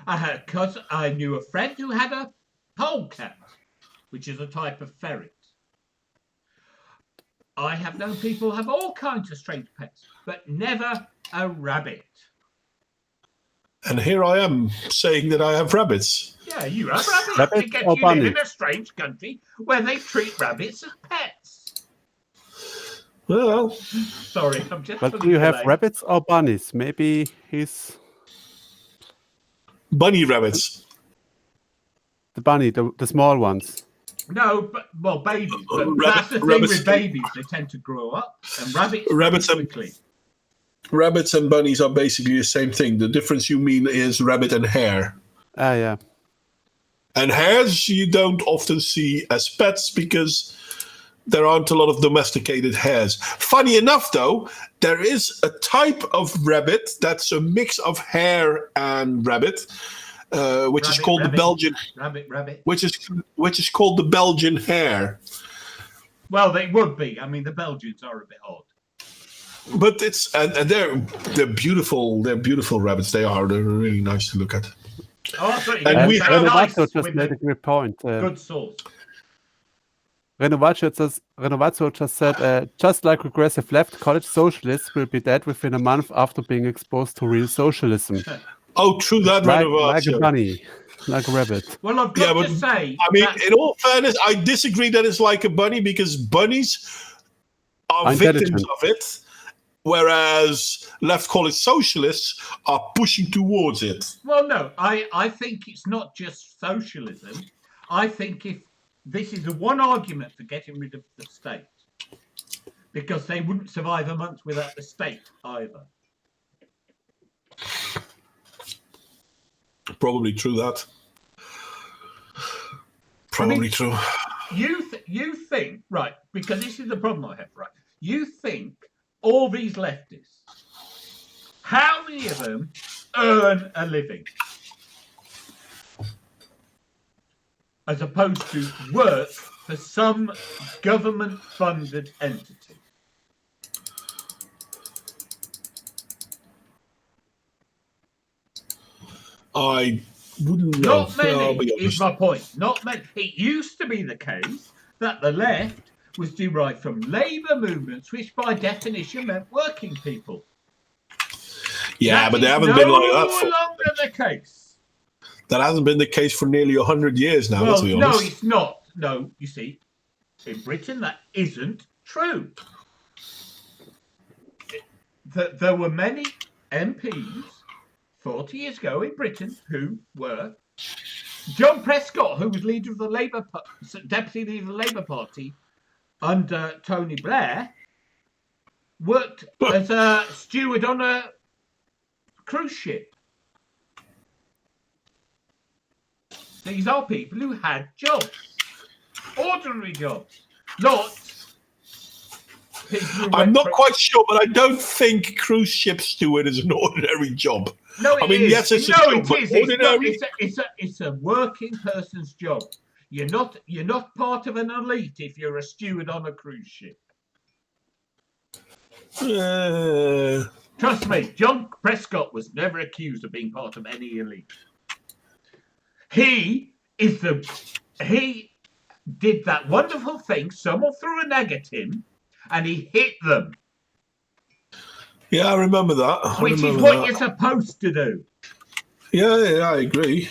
Speaker 1: rats. Because I knew a friend who had a polecat, which is a type of ferret. I have known people have all kinds of strange pets, but never a rabbit.
Speaker 2: And here I am saying that I have rabbits.
Speaker 1: Yeah, you have rabbits.
Speaker 3: Rabbits
Speaker 1: Because
Speaker 3: or
Speaker 1: you live
Speaker 3: bunny?
Speaker 1: in a strange country where they treat rabbits as pets.
Speaker 2: Well,
Speaker 1: Sorry, I'm just...
Speaker 3: But do you have rabbits or bunnies? Maybe he's
Speaker 2: bunny rabbits.
Speaker 3: the bunny, the small ones.
Speaker 1: No, but, well, babies. But
Speaker 2: Rabbit-
Speaker 1: that's the thing
Speaker 2: rabbits-
Speaker 1: with babies. They tend to grow up. And rabbits
Speaker 2: Rabbits
Speaker 1: grow
Speaker 2: and-
Speaker 1: quickly.
Speaker 2: Rabbits and bunnies are basically the same thing. The difference you mean is rabbit and hare.
Speaker 3: Ah, yeah.
Speaker 2: And hares you don't often see as pets because there aren't a lot of domesticated hares. Funny enough, though, there is a type of rabbit that's a mix of hare and rabbit, which is
Speaker 1: Rabbit,
Speaker 2: called
Speaker 1: rabbit.
Speaker 2: the Belgian,
Speaker 1: Rabbit.
Speaker 2: which is called the Belgian hare.
Speaker 1: Well, they would be. I mean, the Belgians are a bit odd.
Speaker 2: But it's and they're beautiful. They're beautiful rabbits. They're really nice to look at.
Speaker 1: Oh, I thought you
Speaker 2: And
Speaker 1: meant
Speaker 2: we
Speaker 1: so
Speaker 2: have-
Speaker 1: nice
Speaker 3: Renovato just
Speaker 1: with
Speaker 3: made
Speaker 1: the
Speaker 3: a great point.
Speaker 1: good sauce.
Speaker 3: Renovato just said, just like regressive left, college socialists will be dead within a month after being exposed to real socialism.
Speaker 2: Oh, true that,
Speaker 3: like a
Speaker 2: Renovato.
Speaker 3: bunny, like a rabbit.
Speaker 1: Well, I've got
Speaker 2: Yeah, but
Speaker 1: to say,
Speaker 2: I mean,
Speaker 1: that-
Speaker 2: in all fairness, I disagree that it's like a bunny because bunnies are victims
Speaker 3: Intelligent.
Speaker 2: of it, whereas left college socialists are pushing towards it.
Speaker 1: well, no, I think it's not just socialism. I think if this is the one argument for getting rid of the state, because they wouldn't survive a month without the state either.
Speaker 2: Probably true that. Probably true.
Speaker 1: You think, right, because this is the problem I have, right? You think all these leftists, how many of them earn a living? As opposed to work for some government-funded entity.
Speaker 2: I wouldn't know.
Speaker 1: Not many,
Speaker 2: I'll be
Speaker 1: is
Speaker 2: honest.
Speaker 1: my point. Not many. It used to be the case that the left was derived from labour movements, which by definition meant working people.
Speaker 2: Yeah,
Speaker 1: That
Speaker 2: but they
Speaker 1: is
Speaker 2: haven't
Speaker 1: no
Speaker 2: been like that.
Speaker 1: longer the case.
Speaker 2: That hasn't been the case for nearly 100 years now,
Speaker 1: Well,
Speaker 2: let's be
Speaker 1: no,
Speaker 2: honest.
Speaker 1: it's not. No, you see, in Britain that isn't true. There were many MPs 40 years ago in Britain who were John Prescott, who was leader of the deputy leader of the Labour Party under Tony Blair, worked as a steward on a cruise ship. These are people who had jobs, ordinary jobs, not people who
Speaker 2: I'm
Speaker 1: went
Speaker 2: not
Speaker 1: for-
Speaker 2: quite sure, but I don't think cruise ship steward is an ordinary job.
Speaker 1: No,
Speaker 2: I mean,
Speaker 1: is.
Speaker 2: yes, it's a
Speaker 1: no,
Speaker 2: job,
Speaker 1: it
Speaker 2: but
Speaker 1: is. It's, not,
Speaker 2: ordinary-
Speaker 1: it's a working person's job. You're not part of an elite if you're a steward on a cruise ship. Trust me, John Prescott was never accused of being part of any elite. He did that wonderful thing. Someone threw an egg at him, and he hit them,
Speaker 2: Yeah, I remember that.
Speaker 1: which is what you're supposed to do.
Speaker 2: Yeah, I agree.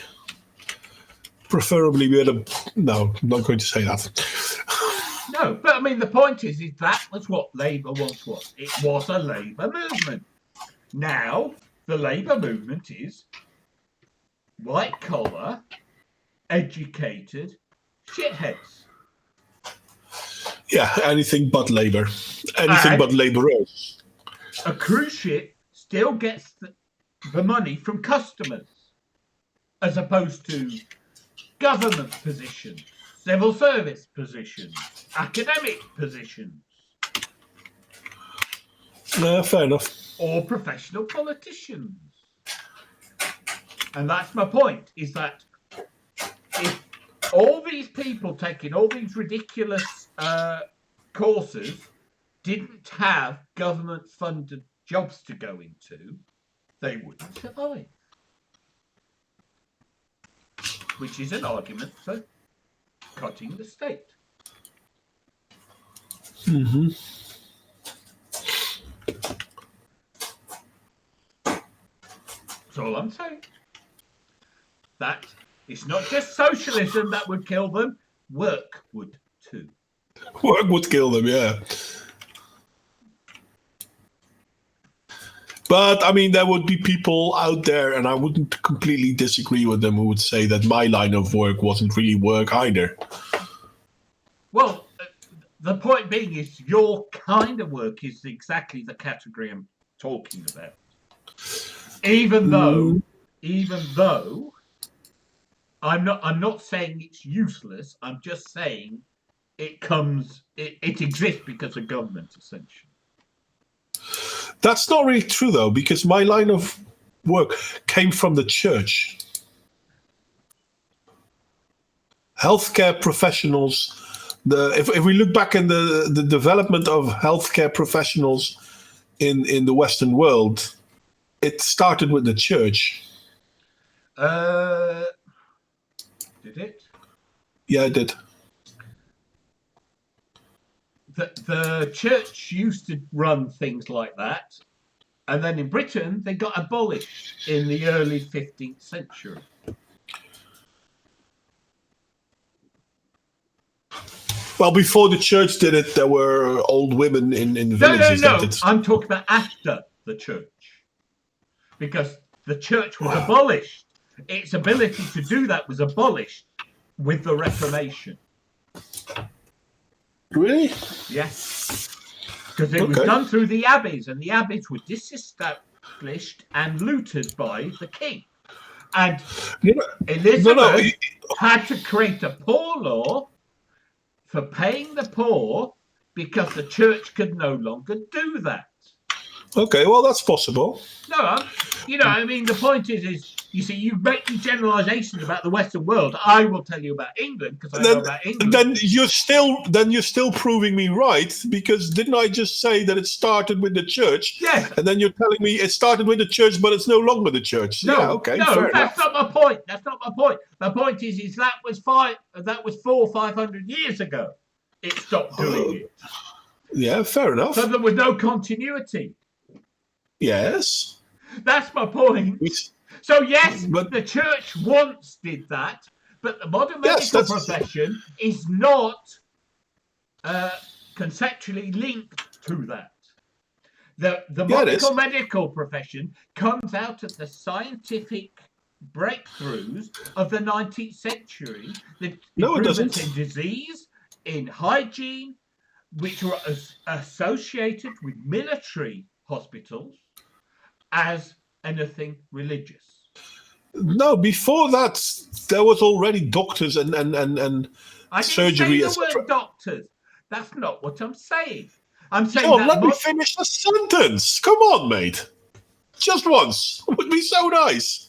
Speaker 2: Preferably with a... No, I'm not going to say that.
Speaker 1: No, but I mean, the point is that was what Labour once was. It was a Labour movement. Now, the Labour movement is white collar, educated shitheads.
Speaker 2: Yeah, anything but Labour. Anything
Speaker 1: And
Speaker 2: but labourers.
Speaker 1: a cruise ship still gets the money from customers, as opposed to government positions, civil service positions, academic positions,
Speaker 2: Fair enough.
Speaker 1: or professional politicians. And that's my point, is that if all these people taking all these ridiculous courses didn't have government-funded jobs to go into, they wouldn't survive. Which is an argument for cutting the state.
Speaker 2: Mm-hmm.
Speaker 1: That's all I'm saying. That it's not just socialism that would kill them, work would too.
Speaker 2: Work would kill them, yeah. But, I mean, there would be people out there, and I wouldn't completely disagree with them, who would say that my line of work wasn't really work either.
Speaker 1: Well, the point being is your kind of work is exactly the category I'm talking about. Even though I'm not saying it's useless, I'm just saying it exists because of government, essentially.
Speaker 2: That's not really true, though, because my line of work came from the church. Healthcare professionals, if we look back in the development of healthcare professionals in the Western world, it started with the church.
Speaker 1: Did it?
Speaker 2: Yeah, it did.
Speaker 1: The church used to run things like that, and then in Britain they got abolished in the early 15th century.
Speaker 2: Well, before the church did it, there were old women in villages.
Speaker 1: No. I'm talking about after the church, because the church was abolished. Its ability to do that was abolished with the Reformation.
Speaker 2: Really?
Speaker 1: Yes. Because it was done through the abbeys, and the abbeys were disestablished and looted by the king. And Elizabeth had to create a poor law for paying the poor because the church could no longer do that.
Speaker 2: Okay, well, that's possible.
Speaker 1: No, I mean, the point is, you see, you make these generalizations about the Western world. I will tell you about England because I know about England.
Speaker 2: Then you're still proving me right, because didn't I just say that it started with the church?
Speaker 1: Yes.
Speaker 2: And then you're telling me it started with the church, but it's no longer the church.
Speaker 1: No,
Speaker 2: yeah, okay.
Speaker 1: No, that's not my point. That's not my point. My point is that was 400 or 500 years ago. It stopped doing it.
Speaker 2: Yeah, fair enough.
Speaker 1: So there was no continuity.
Speaker 2: Yes.
Speaker 1: That's my point. So yes,
Speaker 2: but
Speaker 1: the church once did that, but the modern medical profession is not conceptually linked to that. The medical profession comes out of the scientific breakthroughs of the 19th century, the improvements in disease, in hygiene, which were associated with military hospitals as anything religious.
Speaker 2: No, before that, there was already doctors and surgery.
Speaker 1: I didn't say the word doctors. That's not what I'm saying. I'm saying
Speaker 2: let me finish the sentence. Come on, mate. Just once. It would be so nice.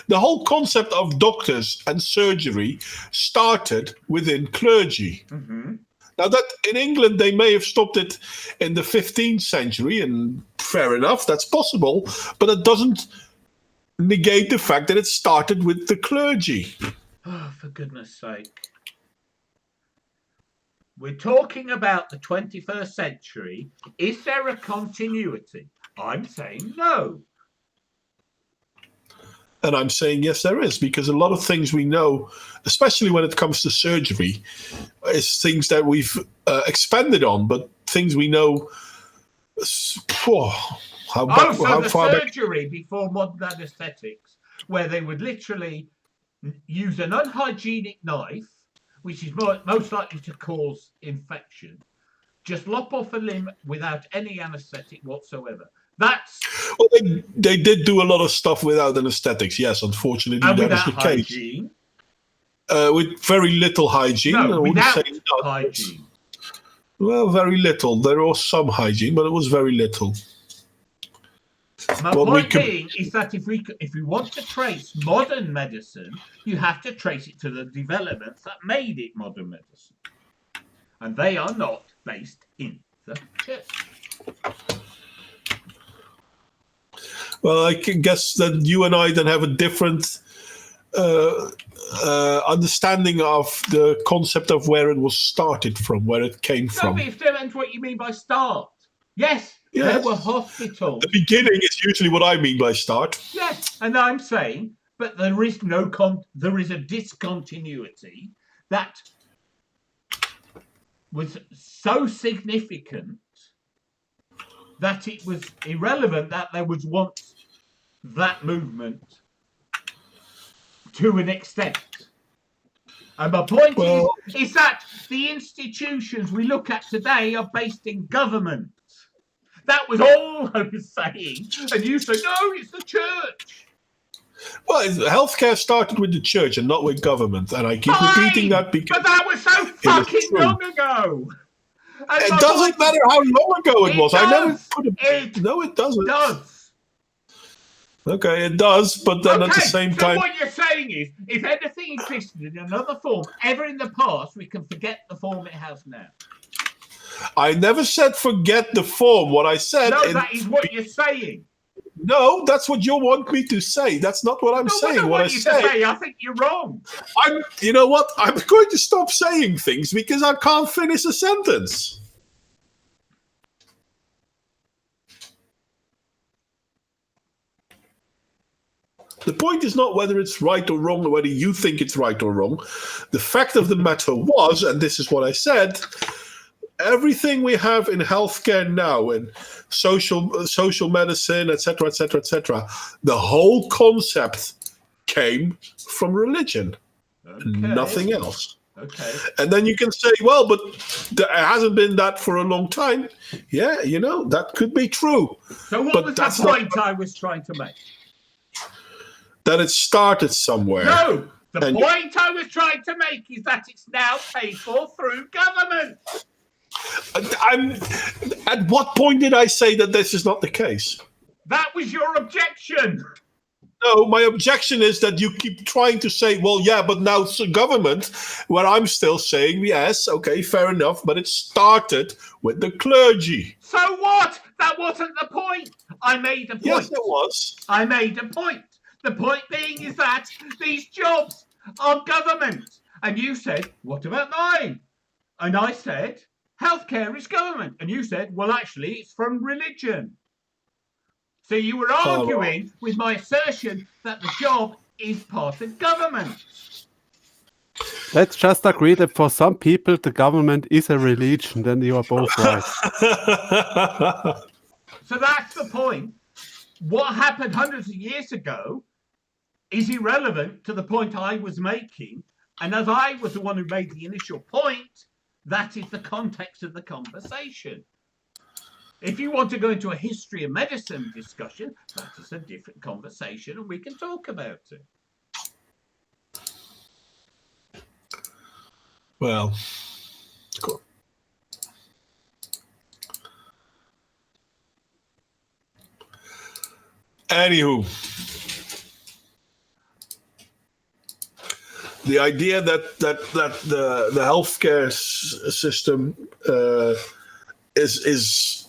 Speaker 2: The whole concept of doctors and surgery started within clergy.
Speaker 1: Mm-hmm.
Speaker 2: Now, that in England, they may have stopped it in the 15th century, and fair enough, that's possible, but it doesn't negate the fact that it started with the clergy.
Speaker 1: Oh, for goodness sake. We're talking about the 21st century. Is there a continuity? I'm saying no.
Speaker 2: And I'm saying, yes, there is, because a lot of things we know, especially when it comes to surgery, is things that we've expanded on, but things we know. How
Speaker 1: the
Speaker 2: far back?
Speaker 1: surgery before modern anaesthetics, where they would literally use an unhygienic knife, which is most likely to cause infection, just lop off a limb without any anaesthetic whatsoever.
Speaker 2: Well, they did do a lot of stuff without anesthetics. Yes, unfortunately, that was the
Speaker 1: hygiene.
Speaker 2: Case. With very little hygiene.
Speaker 1: No, without hygiene.
Speaker 2: Well, very little. There was some hygiene, but it was very little.
Speaker 1: My point being is that if we want to trace modern medicine, you have to trace it to the developments that made it modern medicine. And they are not based in the church.
Speaker 2: Well, I can guess that you and I then have a different understanding of the concept of where it was started from, where it came from.
Speaker 1: No, but if depends what you mean by start. Yes, there were hospitals.
Speaker 2: The beginning is usually what I mean by start.
Speaker 1: Yes, and I'm saying, but there is there is a discontinuity that was so significant that it was irrelevant that there was once that movement to an extent. And my point is that the institutions we look at today are based in government. That was all I was saying. And you said, no, it's the church.
Speaker 2: Well, healthcare started with the church and not with government. And I keep repeating that because...
Speaker 1: But that was so fucking long ago. And
Speaker 2: it doesn't matter how long ago it was. I never put
Speaker 1: it.
Speaker 2: No, it doesn't.
Speaker 1: It does.
Speaker 2: Okay, it does, but then at the same time...
Speaker 1: So what you're saying is, if anything existed in another form ever in the past, we can forget the form it has now.
Speaker 2: I never said forget the form. What I said...
Speaker 1: No, that is what you're saying.
Speaker 2: No, that's what you want me to say. That's not what I'm saying. What I say,
Speaker 1: I think you're wrong.
Speaker 2: You know what? I'm going to stop saying things because I can't finish a sentence. The point is not whether it's right or wrong or whether you think it's right or wrong. The fact of the matter was, and this is what I said, everything we have in healthcare now, in social medicine, etc., etc., etc., the whole concept came from religion, nothing else.
Speaker 1: Okay.
Speaker 2: And then you can say, well, but it hasn't been that for a long time. Yeah, that could be true.
Speaker 1: So what was the point I was trying to make?
Speaker 2: That it started somewhere.
Speaker 1: No, the point I was trying to make is that it's now paid for through government.
Speaker 2: At what point did I say that this is not the case?
Speaker 1: That was your objection.
Speaker 2: No, my objection is that you keep trying to say, well, yeah, but now it's the government, where I'm still saying, yes, okay, fair enough, but it started with the clergy.
Speaker 1: So what? That wasn't the point. I made a point.
Speaker 2: Yes, it was.
Speaker 1: I made a point. The point being is that these jobs are government. And you said, what about mine? And I said, healthcare is government. And you said, well, actually, it's from religion. So you were arguing with my assertion that the job is part of government.
Speaker 3: Let's just agree that for some people, the government is a religion. Then you are both right.
Speaker 1: So that's the point. What happened hundreds of years ago is irrelevant to the point I was making. And as I was the one who made the initial point, that is the context of the conversation. If you want to go into a history of medicine discussion, that is a different conversation and we can talk about it.
Speaker 2: Well, cool. Anywho, the idea that the healthcare system is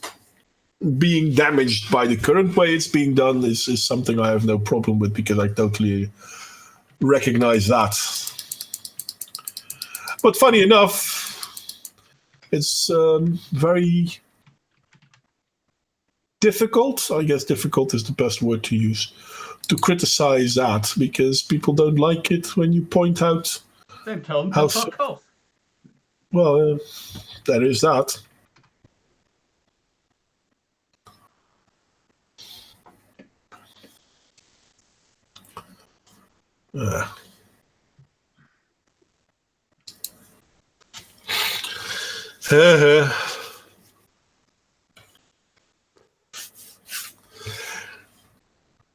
Speaker 2: being damaged by the current way it's being done is something I have no problem with, because I totally recognize that. But funny enough, it's very difficult. I guess difficult is the best word to use to criticize that, because people don't like it when you point out.
Speaker 1: Then tell them
Speaker 2: How
Speaker 1: to fuck off.
Speaker 2: Well, there is that.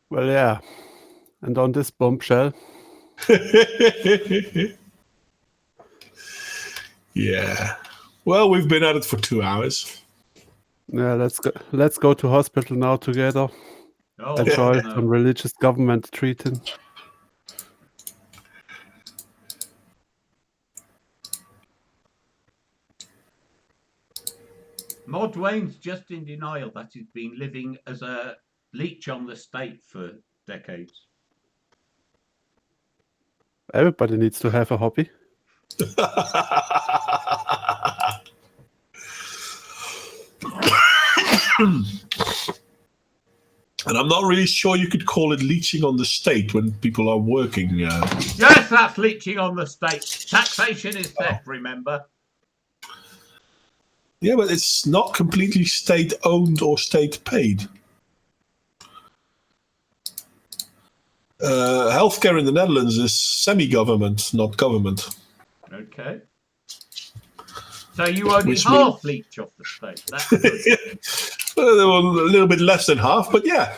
Speaker 3: Well, yeah. And on this bombshell,
Speaker 2: Yeah. Well, we've been at it for 2 hours.
Speaker 3: yeah, let's go to hospital now together.
Speaker 1: Oh,
Speaker 3: Enjoy
Speaker 1: no.
Speaker 3: some religious government treating.
Speaker 1: Mod Wayne's just in denial that he's been living as a leech on the state for decades.
Speaker 3: Everybody needs to have a hobby.
Speaker 2: And I'm not really sure you could call it leeching on the state when people are working.
Speaker 1: Yes, that's leeching on the state. Taxation is theft, remember?
Speaker 2: Yeah, but it's not completely state-owned or state-paid. Healthcare in the Netherlands is semi-government, not government.
Speaker 1: Okay. So you only
Speaker 2: Which
Speaker 1: half leech off the state. That's good.
Speaker 2: Well, they were a little bit less than half, but yeah.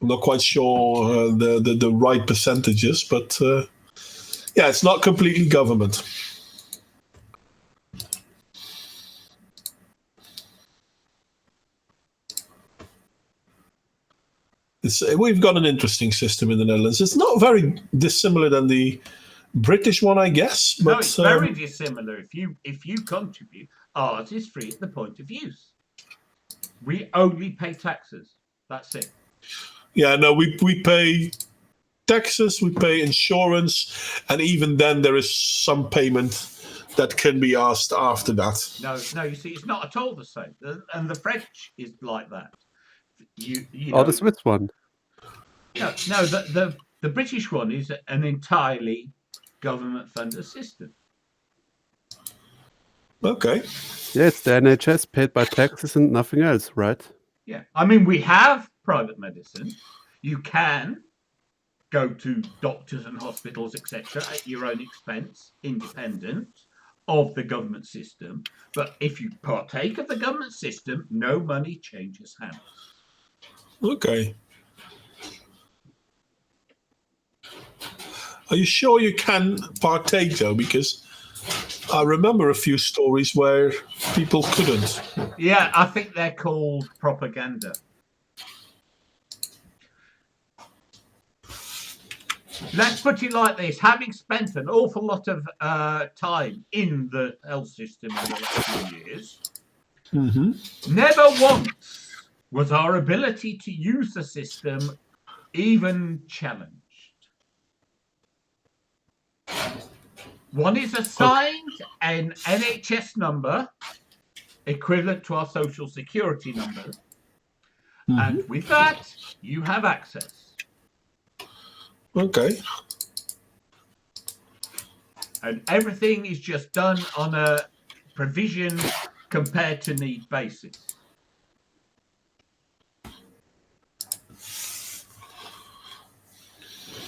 Speaker 2: I'm not quite sure the right percentages, but yeah, it's not completely government. We've got an interesting system in the Netherlands. It's not very dissimilar than the British one, I guess. But
Speaker 1: No, it's very dissimilar. If you contribute, ours is free at the point of use. We only pay taxes. That's it.
Speaker 2: Yeah, no, we pay taxes, we pay insurance, and even then there is some payment that can be asked after that.
Speaker 1: No, you see, it's not at all the same. And the French is like that. You
Speaker 3: Or
Speaker 1: know,
Speaker 3: the Swiss one.
Speaker 1: no, the British one is an entirely government-funded system.
Speaker 2: Okay.
Speaker 3: Yeah, it's the NHS paid by taxes and nothing else, right?
Speaker 1: Yeah, I mean, we have private medicine. You can go to doctors and hospitals, etc., at your own expense, independent of the government system. But if you partake of the government system, no money changes hands.
Speaker 2: Okay. Are you sure you can partake, though? Because I remember a few stories where people couldn't.
Speaker 1: Yeah, I think they're called propaganda. Let's put it like this. Having spent an awful lot of time in the health system in the last few years, never once was our ability to use the system even challenged. One is assigned an NHS number equivalent to our social security number. And with that, you have access.
Speaker 2: Okay.
Speaker 1: And everything is just done on a provision compared to need basis.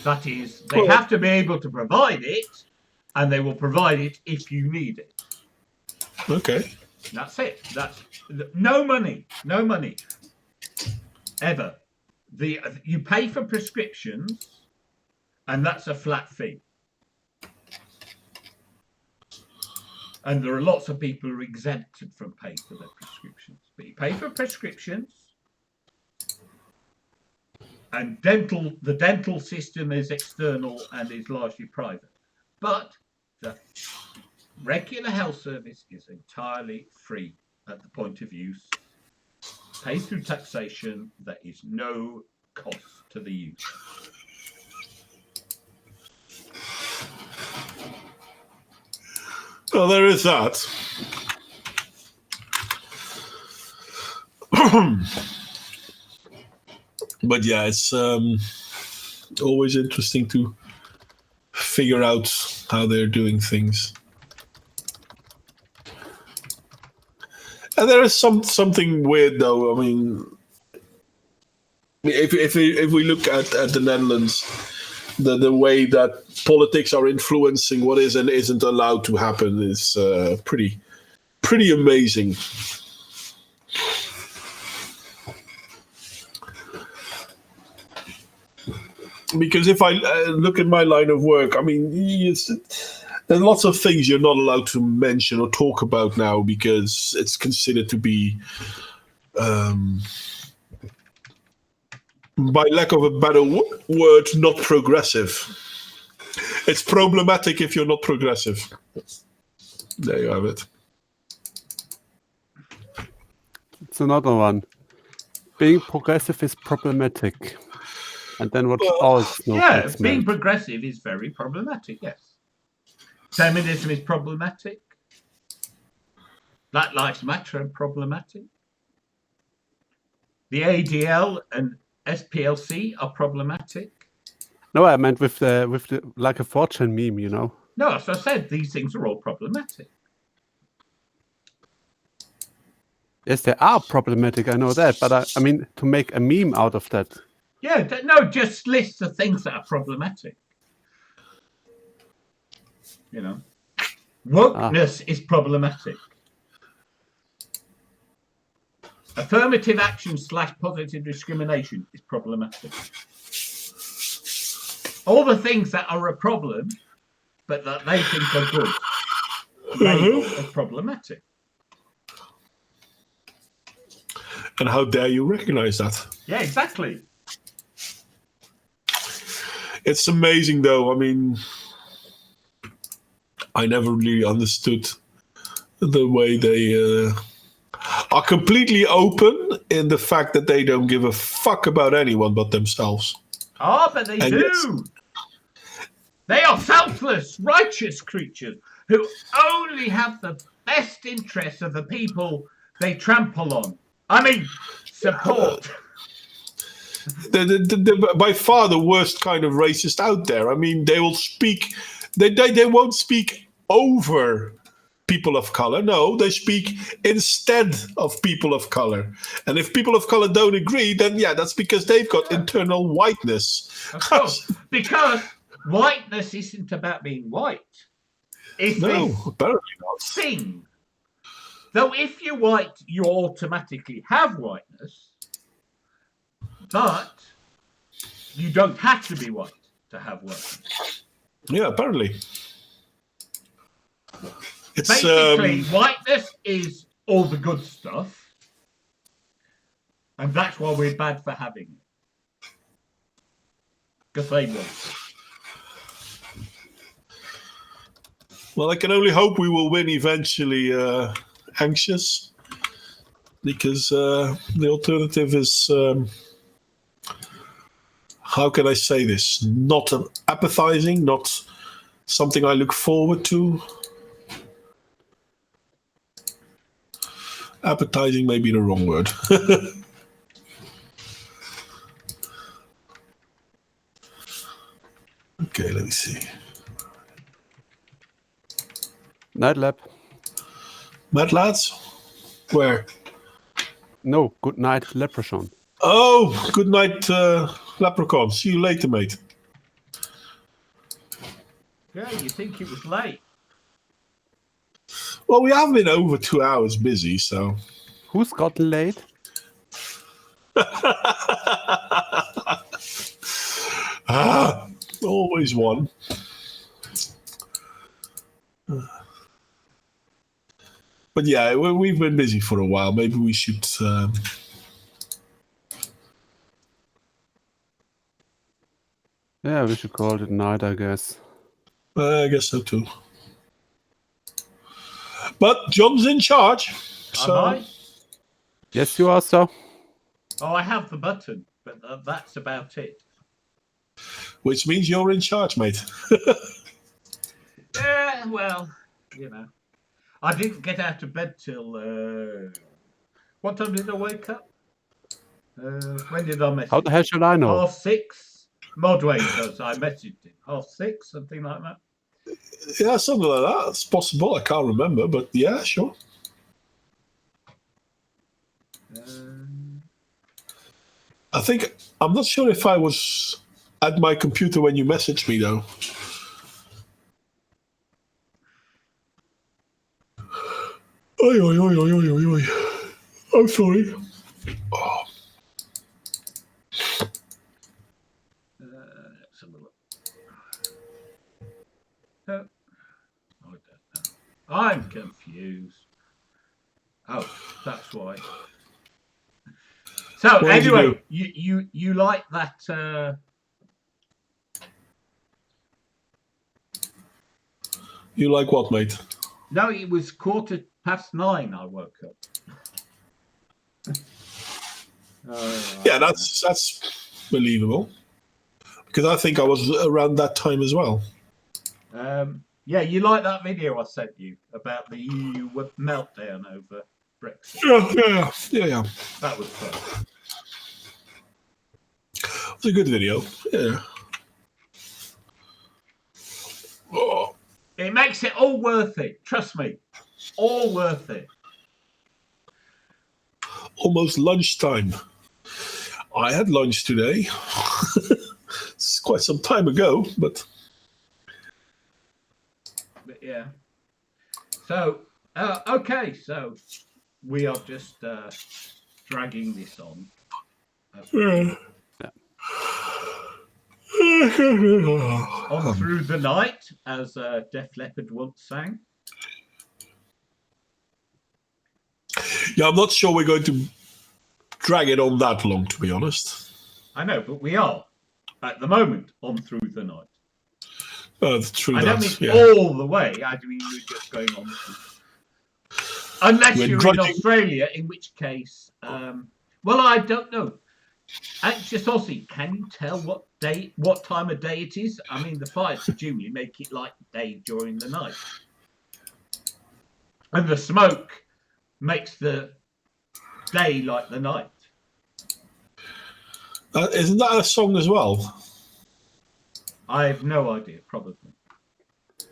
Speaker 1: That is, they have to be able to provide it, and they will provide it if you need it.
Speaker 2: Okay.
Speaker 1: That's it. That's no money, ever. You pay for prescriptions, and that's a flat fee. And there are lots of people who are exempted from paying for their prescriptions. But you pay for prescriptions, and the dental system is external and is largely private. But the regular health service is entirely free at the point of use, paid through taxation. There is no cost to the user.
Speaker 2: Well, there is that. But yeah, it's always interesting to figure out how they're doing things. And there is something weird though. I mean, if we look at the Netherlands, the way that politics are influencing what is and isn't allowed to happen is pretty amazing. Because if I look at my line of work, I mean, there's lots of things you're not allowed to mention or talk about now because it's considered to be, by lack of a better word, not progressive. It's problematic if you're not progressive. There you have it.
Speaker 3: It's another one. Being progressive is problematic. And then what else?
Speaker 1: Yeah, being progressive is very problematic, yes. Feminism is problematic. Black Lives Matter are problematic. The ADL and SPLC are problematic.
Speaker 3: No, I meant with the like a 4chan meme, you know.
Speaker 1: No, as I said, these things are all problematic.
Speaker 3: Yes, they are problematic, I know that, but I mean, to make a meme out of that.
Speaker 1: Yeah, no, just list the things that are problematic. You know, wokeness is problematic. Affirmative action / positive discrimination is problematic. All the things that are a problem, but that they think are good, they are problematic.
Speaker 2: And how dare you recognize that?
Speaker 1: Yeah, exactly.
Speaker 2: It's amazing, though. I mean, I never really understood the way they are completely open in the fact that they don't give a fuck about anyone but themselves.
Speaker 1: Oh, but they do. Yes. They are selfless, righteous creatures who only have the best interests of the people they trample on. I mean, support.
Speaker 2: By far the worst kind of racist out there. I mean, they will speak. They won't speak over people of color. No, they speak instead of people of color. And if people of color don't agree, then yeah, that's because they've got internal whiteness.
Speaker 1: Of course, because whiteness isn't about being white. It's
Speaker 2: apparently not.
Speaker 1: Thing. Though if you're white, you automatically have whiteness. But you don't have to be white to have whiteness.
Speaker 2: Yeah, apparently. It's,
Speaker 1: basically, whiteness is all the good stuff. And that's why we're bad for having it. Because they want it.
Speaker 2: Well, I can only hope we will win eventually, Anxious. Because the alternative is... how can I say this? Not appetizing, not something I look forward to. Appetizing may be the wrong word. Okay, let me see.
Speaker 3: Night Lab.
Speaker 2: Mad Lads? Where?
Speaker 3: No, good night, Leprechaun.
Speaker 2: Oh, good night, Leprechaun. See you later, mate.
Speaker 1: Yeah, you think it was late?
Speaker 2: Well, we have been over 2 hours busy, so...
Speaker 3: Who's gotten late?
Speaker 2: Always one. But yeah, we've been busy for a while. Maybe we should...
Speaker 3: Yeah, we should call it night, I guess.
Speaker 2: I guess so too. But John's in charge. So.
Speaker 1: Am I?
Speaker 3: Yes, you are, sir.
Speaker 1: Oh, I have the button, but that's about it.
Speaker 2: Which means you're in charge, mate.
Speaker 1: Yeah, well, you know. I didn't get out of bed till what time did I wake up? When did I message?
Speaker 3: How the hell should I know?
Speaker 1: 6:30. Modway does. I messaged him 6:30, something like that.
Speaker 2: Yeah, something like that. It's possible. I can't remember, but yeah, sure. I think I'm not sure if I was at my computer when you messaged me though. Oi, oi, oi, oi, oi, oi, oi. I'm sorry. Oh.
Speaker 1: Let's have a look. I don't know. I'm confused. Oh, that's why. So
Speaker 2: What did you
Speaker 1: anyway, you like that?
Speaker 2: You like what, mate?
Speaker 1: No, it was 9:15. I woke up.
Speaker 2: Yeah, that's believable. Because I think I was around that time as well.
Speaker 1: Yeah, you like that video I sent you about the EU meltdown over Brexit?
Speaker 2: Yeah.
Speaker 1: That was fun.
Speaker 2: It's a good video. Yeah. Oh.
Speaker 1: It makes it all worth it. Trust me, all worth it.
Speaker 2: Almost lunchtime. I had lunch today. It's quite some time ago, but
Speaker 1: yeah. So, okay. So we are just dragging this on. On through the night, as Def Leppard once sang.
Speaker 2: Yeah, I'm not sure we're going to drag it on that long, to be honest.
Speaker 1: I know, but we are at the moment on through the night.
Speaker 2: True.
Speaker 1: I don't mean all the way. I mean we're just going on. Unless you're in Australia, in which case, well, I don't know. Anxious Aussie, can you tell what time of day it is? I mean, the fires presumably make it like day during the night, and the smoke makes the day like the night.
Speaker 2: Isn't that a song as well?
Speaker 1: I have no idea. Probably.
Speaker 2: I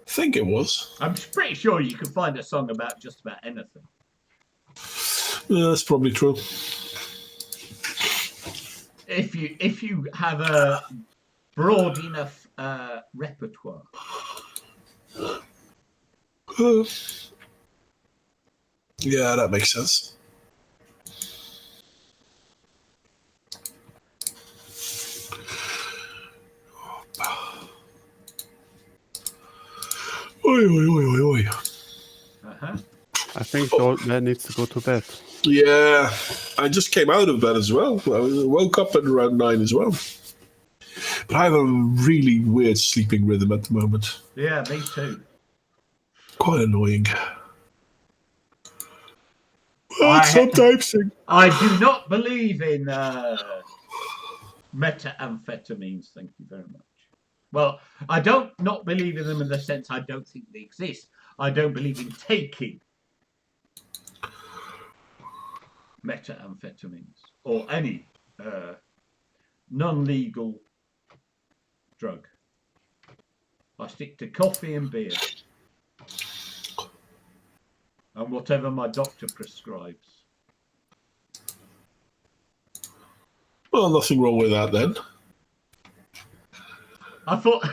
Speaker 2: think it was.
Speaker 1: I'm pretty sure you can find a song about just about anything.
Speaker 2: Yeah, that's probably true.
Speaker 1: If you have a broad enough repertoire.
Speaker 2: Yeah, that makes sense. Oi, oi, oi, oi, oi.
Speaker 3: I think the old man needs to go to bed.
Speaker 2: Yeah, I just came out of bed as well. I woke up at around 9 as well. But I have a really weird sleeping rhythm at the moment.
Speaker 1: Yeah, me too.
Speaker 2: Quite annoying. Sometimes.
Speaker 1: I do not believe in methamphetamines. Thank you very much. Well, I don't not believe in them in the sense I don't think they exist. I don't believe in taking methamphetamines or any non-legal drug. I stick to coffee and beer and whatever my doctor prescribes.
Speaker 2: Well, nothing wrong with that then.
Speaker 1: I thought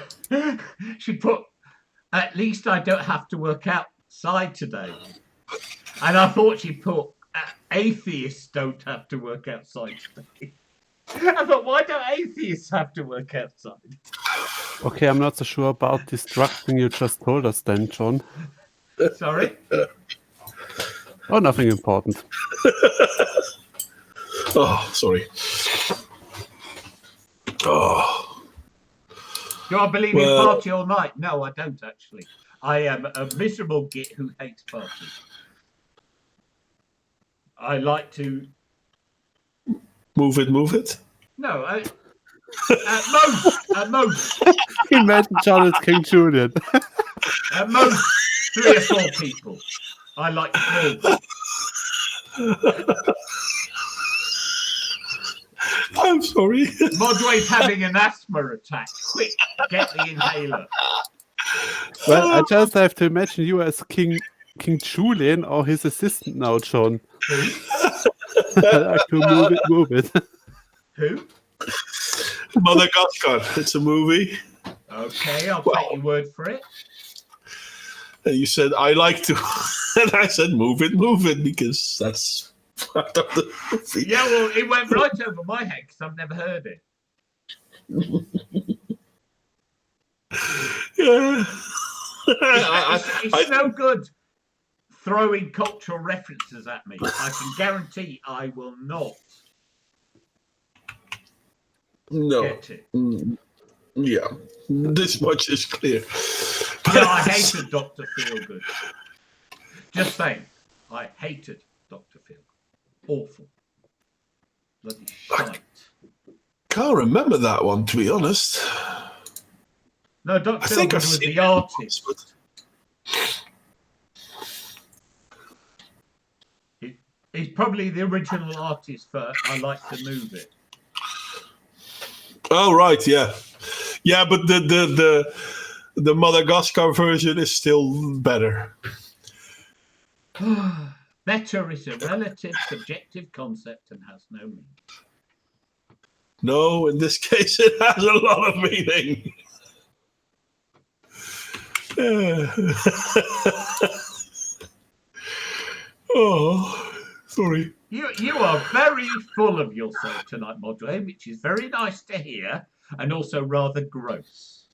Speaker 1: she'd put, at least I don't have to work outside today. And I thought she'd put, atheists don't have to work outside today. I thought, why don't atheists have to work outside?
Speaker 3: Okay, I'm not so sure about this drug thing you just told us then, John.
Speaker 1: Sorry?
Speaker 3: Oh, nothing important.
Speaker 2: Oh, sorry. Oh.
Speaker 1: Do I believe in party all night? No, I don't actually. I am a miserable git who hates parties. I like to...
Speaker 2: Move it?
Speaker 1: No, at most.
Speaker 3: Imagine John as King Julian.
Speaker 1: At most 3 or 4 people. I like small.
Speaker 2: I'm sorry.
Speaker 1: Modway's having an asthma attack. Quick, get the inhaler.
Speaker 3: Well, I just have to imagine you as King Julian or his assistant now, John.
Speaker 1: Who?
Speaker 3: I like to move it.
Speaker 1: Who?
Speaker 2: Madagascar. It's a movie.
Speaker 1: Okay, I'll take your word for it.
Speaker 2: And you said, I like to. And I said, move it, because that's part of the movie.
Speaker 1: Yeah, well, it went right over my head because I've never heard it.
Speaker 2: Yeah.
Speaker 1: It's no good throwing cultural references at me. I can guarantee I will not
Speaker 2: No.
Speaker 1: get it.
Speaker 2: Yeah. This much is clear.
Speaker 1: Yeah, I hated Dr. Feelgood. Just saying, I hated Dr. Feelgood. Awful. Bloody shite.
Speaker 2: Can't remember that one, to be honest.
Speaker 1: No, Dr.
Speaker 2: I think
Speaker 1: Feelgood
Speaker 2: I've
Speaker 1: was
Speaker 2: seen
Speaker 1: the
Speaker 2: it
Speaker 1: artist.
Speaker 2: once,
Speaker 1: He's probably the original artist for I Like to Move It.
Speaker 2: Oh, right, yeah. Yeah, but the Madagascar version is still better.
Speaker 1: Better is a relative, subjective concept and has no meaning.
Speaker 2: No, in this case, it has a lot of meaning. Oh, sorry.
Speaker 1: You are very full of yourself tonight, Modway, which is very nice to hear and also rather gross.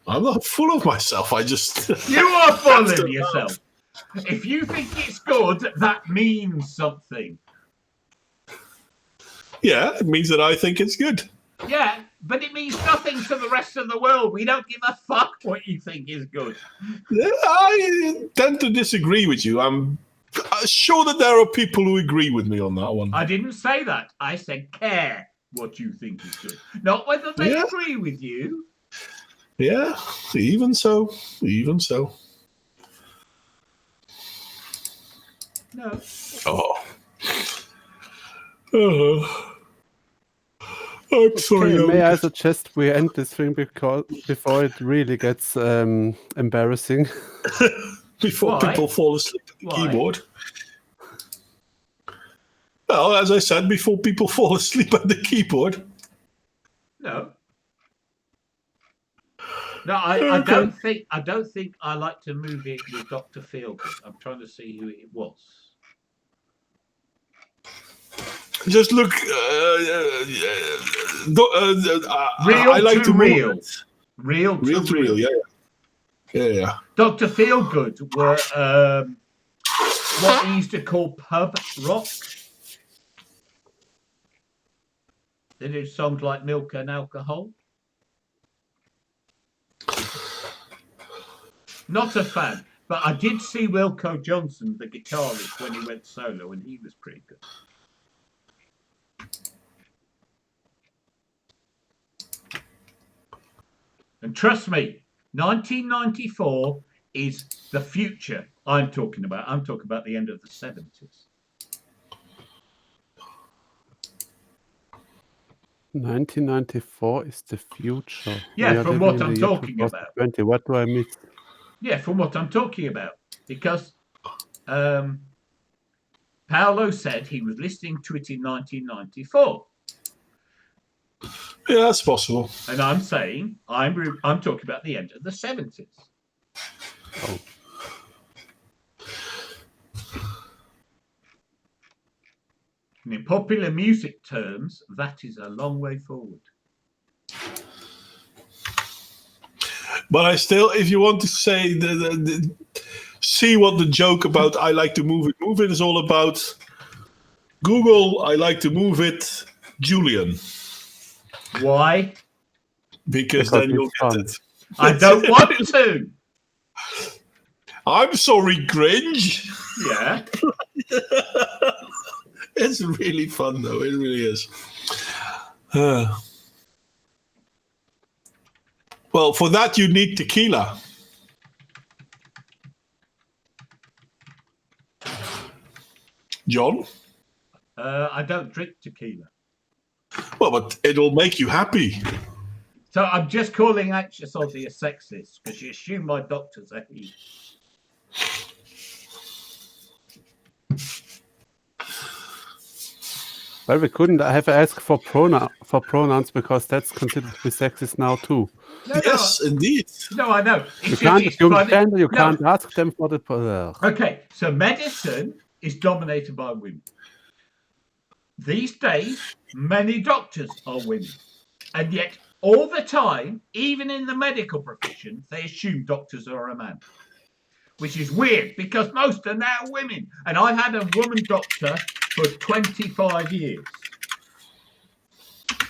Speaker 2: I'm not full of myself. I just.
Speaker 1: You are full of yourself. If you think it's good, that means something.
Speaker 2: Yeah, it means that I think it's good.
Speaker 1: Yeah, but it means nothing to the rest of the world. We don't give a fuck what you think is good.
Speaker 2: I tend to disagree with you. I'm sure that there are people who agree with me on that one.
Speaker 1: I didn't say that. I said care what you think is good. Not whether they agree with you.
Speaker 2: Yeah, even so. Even so.
Speaker 1: No.
Speaker 2: Oh. I'm sorry.
Speaker 3: Okay, may I suggest we end this thing before it really gets embarrassing?
Speaker 2: Before
Speaker 1: Why?
Speaker 2: people fall asleep at the
Speaker 1: Why?
Speaker 2: keyboard. Well, as I said, before people fall asleep at the keyboard.
Speaker 1: No. No, I don't think I like to move it with Dr. Feelgood. I'm trying to see who it was.
Speaker 2: Just look.
Speaker 1: Real
Speaker 2: I like
Speaker 1: to
Speaker 2: to
Speaker 1: real.
Speaker 2: move.
Speaker 1: Real
Speaker 2: Real to real, yeah.
Speaker 1: Dr. Feelgood were what we used to call pub rock. They do songs like Milk and Alcohol. Not a fan, but I did see Wilco Johnson, the guitarist, when he went solo, and he was pretty good. And trust me, 1994 is the future I'm talking about. I'm talking about the end of the 70s.
Speaker 3: 1994 is the future.
Speaker 1: Yeah,
Speaker 3: We are
Speaker 1: from
Speaker 3: living
Speaker 1: what
Speaker 3: in
Speaker 1: I'm
Speaker 3: the year
Speaker 1: talking about.
Speaker 3: 2020. What do I miss?
Speaker 1: Yeah, from what I'm talking about. Because Paolo said he was listening to it in 1994.
Speaker 2: Yeah, that's possible.
Speaker 1: And I'm saying I'm talking about the end of the 70s.
Speaker 3: Oh.
Speaker 1: And in popular music terms, that is a long way forward.
Speaker 2: But I still, if you want to say see what the joke about I like to move it is all about. Google I like to move it, Julian.
Speaker 1: Why?
Speaker 2: Because
Speaker 3: Because
Speaker 2: then you'll
Speaker 3: it's
Speaker 2: get
Speaker 3: fun.
Speaker 2: it.
Speaker 1: I don't want to.
Speaker 2: I'm sorry, cringe.
Speaker 1: Yeah.
Speaker 2: It's really fun though. It really is. Well, for that you need tequila. John?
Speaker 1: I don't drink tequila.
Speaker 2: Well, but it'll make you happy.
Speaker 1: So I'm just calling Anxious Aussie a sexist because you assume my doctor's a he.
Speaker 3: Well, we couldn't have asked for pronouns because that's considered to be sexist now too.
Speaker 1: No,
Speaker 2: Yes, indeed.
Speaker 1: no, I know.
Speaker 3: You
Speaker 1: It's
Speaker 3: can't,
Speaker 1: just,
Speaker 3: you
Speaker 1: funny.
Speaker 3: can't, you
Speaker 1: No.
Speaker 3: can't ask them for the.
Speaker 1: Okay, so medicine is dominated by women. These days, many doctors are women. And yet, all the time, even in the medical profession, they assume doctors are a man. Which is weird because most are now women. And I've had a woman doctor for 25 years.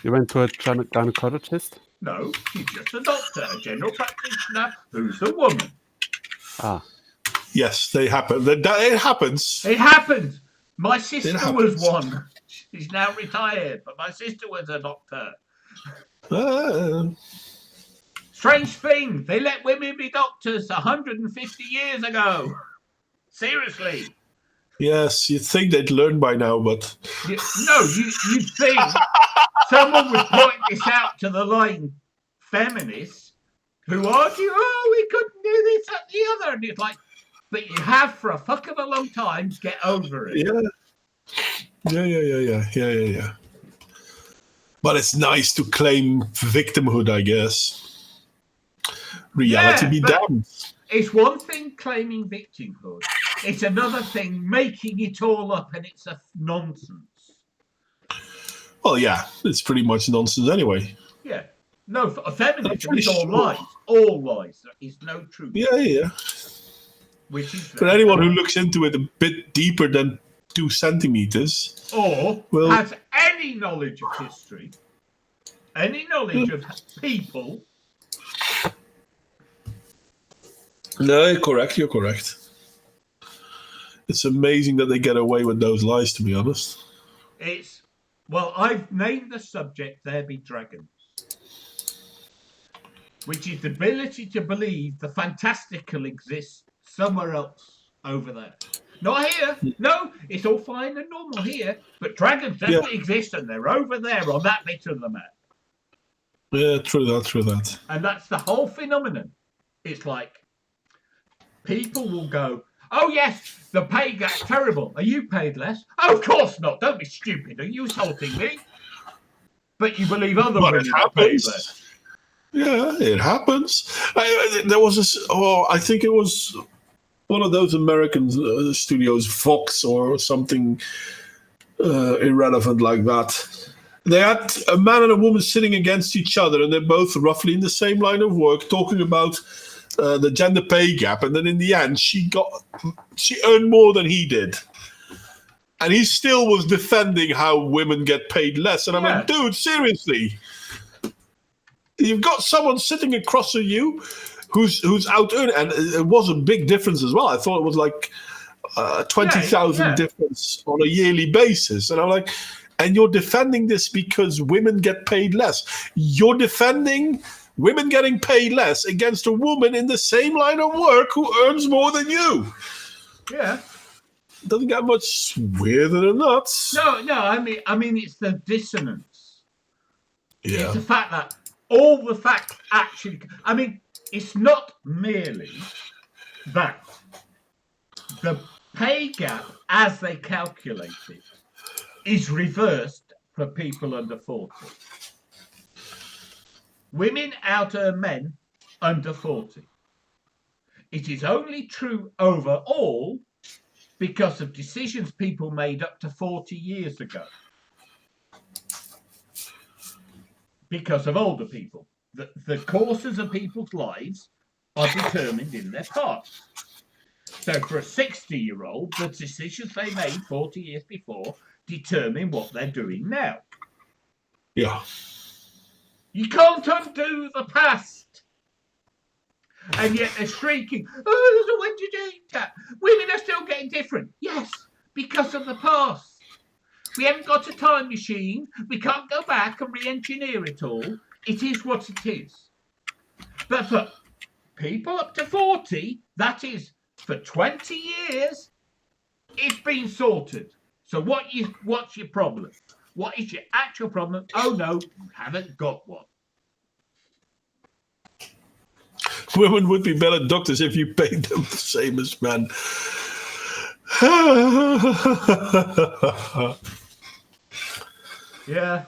Speaker 3: You went to a gynecologist?
Speaker 1: No, she's just a doctor, a general practitioner who's a woman.
Speaker 3: Ah.
Speaker 2: Yes, they happen. It happens.
Speaker 1: It happened. My sister was
Speaker 2: happens.
Speaker 1: one. She's now retired, but my sister was a doctor. Strange thing, they let women be doctors 150 years ago. Seriously.
Speaker 2: Yes, you'd think they'd learn by now, but
Speaker 1: You'd think someone would point this out to the lying feminists who argue, oh, we couldn't do this, that, the other. And it's like, but you have for a fuck of a long time, get over it.
Speaker 2: Yeah. But it's nice to claim victimhood, I guess. Reality be
Speaker 1: but
Speaker 2: damned.
Speaker 1: It's one thing claiming victimhood. It's another thing making it all up, and it's a nonsense.
Speaker 2: Well, yeah, it's pretty much nonsense anyway.
Speaker 1: Yeah. No, feminism
Speaker 2: pretty
Speaker 1: is all
Speaker 2: sure.
Speaker 1: lies. All lies. There is no truth.
Speaker 2: Yeah.
Speaker 1: Which is
Speaker 2: But anyone who looks into it a bit deeper than 2 centimeters,
Speaker 1: or
Speaker 2: Well-
Speaker 1: has any knowledge of history, any knowledge of people.
Speaker 2: No, you're correct. It's amazing that they get away with those lies, to be honest.
Speaker 1: It's, well, I've named the subject There Be Dragons, which is the ability to believe the fantastical exists somewhere else over there. Not here. No, it's all fine and normal here, but dragons definitely exist, and they're over there on that bit of the map.
Speaker 2: Yeah, true that.
Speaker 1: And that's the whole phenomenon. It's like people will go, oh, yes, the pay gap's terrible. Are you paid less? Oh, of course not. Don't be stupid. Are you insulting me? But you believe other
Speaker 2: But
Speaker 1: women
Speaker 2: it
Speaker 1: are paid
Speaker 2: happens.
Speaker 1: less.
Speaker 2: Yeah, it happens. There was this. Oh, I think it was one of those American studios, Fox or something irrelevant like that. They had a man and a woman sitting against each other, and they're both roughly in the same line of work, talking about the gender pay gap. And then in the end, she earned more than he did. And he still was defending how women get paid less. And I'm like, dude, seriously. You've got someone sitting across from you who's out earning, and it was a big difference as well. I thought it was like 20,000 difference on a yearly basis. And I'm like, and you're defending this because women get paid less. You're defending women getting paid less against a woman in the same line of work who earns more than you.
Speaker 1: Yeah.
Speaker 2: Doesn't get much weirder than that.
Speaker 1: No, I mean, it's the dissonance.
Speaker 2: Yeah.
Speaker 1: It's the fact that all the facts actually, I mean, it's not merely that the pay gap as they calculate it is reversed for people under 40. Women out-earn men under 40. It is only true overall because of decisions people made up to 40 years ago. Because of older people. The courses of people's lives are determined in their past. So for a 60-year-old, the decisions they made 40 years before determine what they're doing now.
Speaker 2: Yeah.
Speaker 1: You can't undo the past. And yet they're shrieking, oh, when did you do that? Women are still getting different. Yes, because of the past. We haven't got a time machine. We can't go back and re-engineer it all. It is what it is. But for people up to 40, that is, for 20 years, it's been sorted. So what's your problem? What is your actual problem? Oh no, you haven't got one.
Speaker 2: Women would be better doctors if you paid them the same as men.
Speaker 1: Yeah.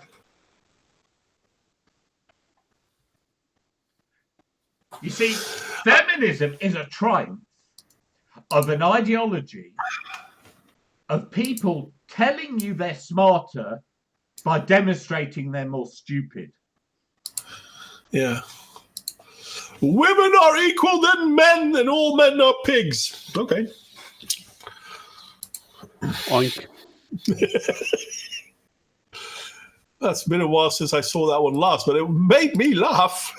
Speaker 1: You see, feminism is a triumph of an ideology of people telling you they're smarter by demonstrating they're more stupid.
Speaker 2: Yeah. Women are equal than men, and all men are pigs. Okay.
Speaker 3: Oink.
Speaker 2: That's been a while since I saw that one last, but it made me laugh.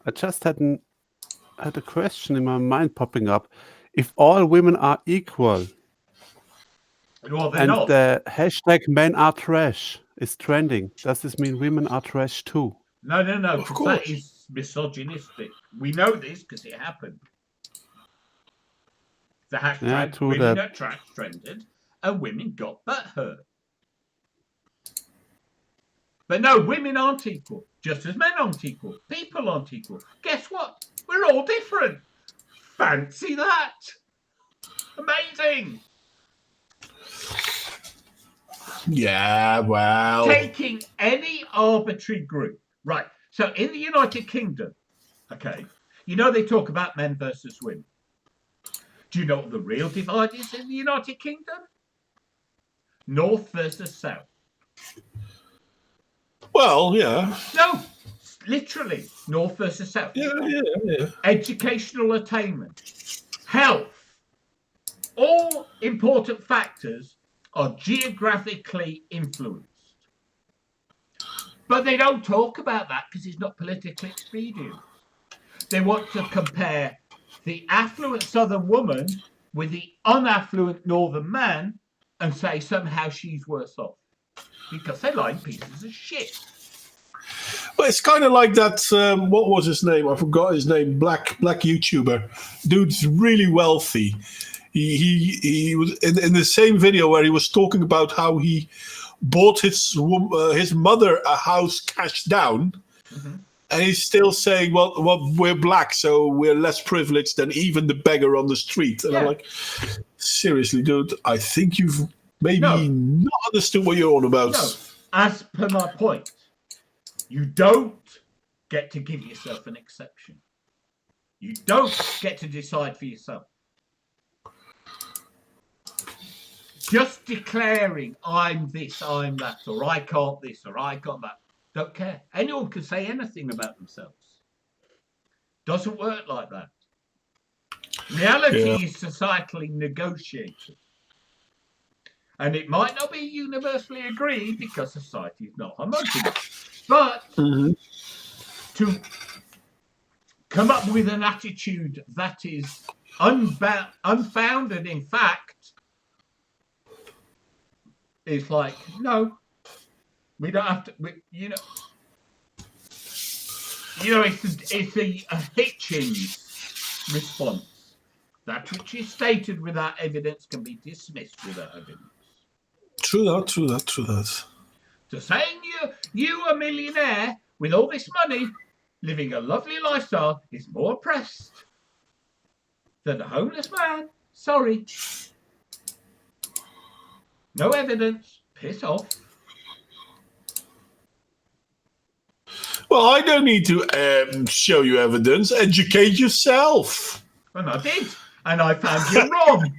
Speaker 3: I just had a question in my mind popping up. If all women are equal
Speaker 1: Well, they're
Speaker 3: and
Speaker 1: not.
Speaker 3: the hashtag men are trash is trending, does this mean women are trash too?
Speaker 1: No,
Speaker 2: Of
Speaker 1: 'cause
Speaker 2: course.
Speaker 1: that is misogynistic. We know this because it happened. The hashtag
Speaker 3: Yeah, true
Speaker 1: women
Speaker 3: that.
Speaker 1: are trash trended and women got butthurt. But no, women aren't equal, just as men aren't equal. People aren't equal. Guess what? We're all different. Fancy that. Amazing.
Speaker 2: Yeah, well.
Speaker 1: Taking any arbitrary group. Right. So in the United Kingdom, okay, you know they talk about men versus women. Do you know what the real divide is in the United Kingdom? North versus South.
Speaker 2: Well, yeah.
Speaker 1: No, literally, North versus South.
Speaker 2: Yeah.
Speaker 1: Educational attainment, health, all important factors are geographically influenced. But they don't talk about that because it's not politically expedient. They want to compare the affluent southern woman with the unaffluent northern man and say somehow she's worse off because they're like pieces of shit.
Speaker 2: Well, it's kind of like that. What was his name? I forgot his name. Black YouTuber. Dude's really wealthy. He was in the same video where he was talking about how he bought his mother a house cash down, and he's still saying, well, we're black, so we're less privileged than even the beggar on the street. And I'm like, seriously, dude, I think you've maybe not understood what you're on about.
Speaker 1: No, as per my point, you don't get to give yourself an exception. You don't get to decide for yourself. Just declaring I'm this, I'm that, or I can't this, or I can't that. Don't care. Anyone can say anything about themselves. Doesn't work like that. Reality is societally negotiated. And it might not be universally agreed because society is not homogeneous. But to come up with an attitude that is unfounded in fact is like, no, we don't have to, it's a Hitchens response. That which is stated without evidence can be dismissed without evidence.
Speaker 2: True that.
Speaker 1: So saying you a millionaire with all this money, living a lovely lifestyle, is more oppressed than a homeless man. Sorry. No evidence. Piss off.
Speaker 2: Well, I don't need to show you evidence. Educate yourself.
Speaker 1: And I did. And I found you wrong.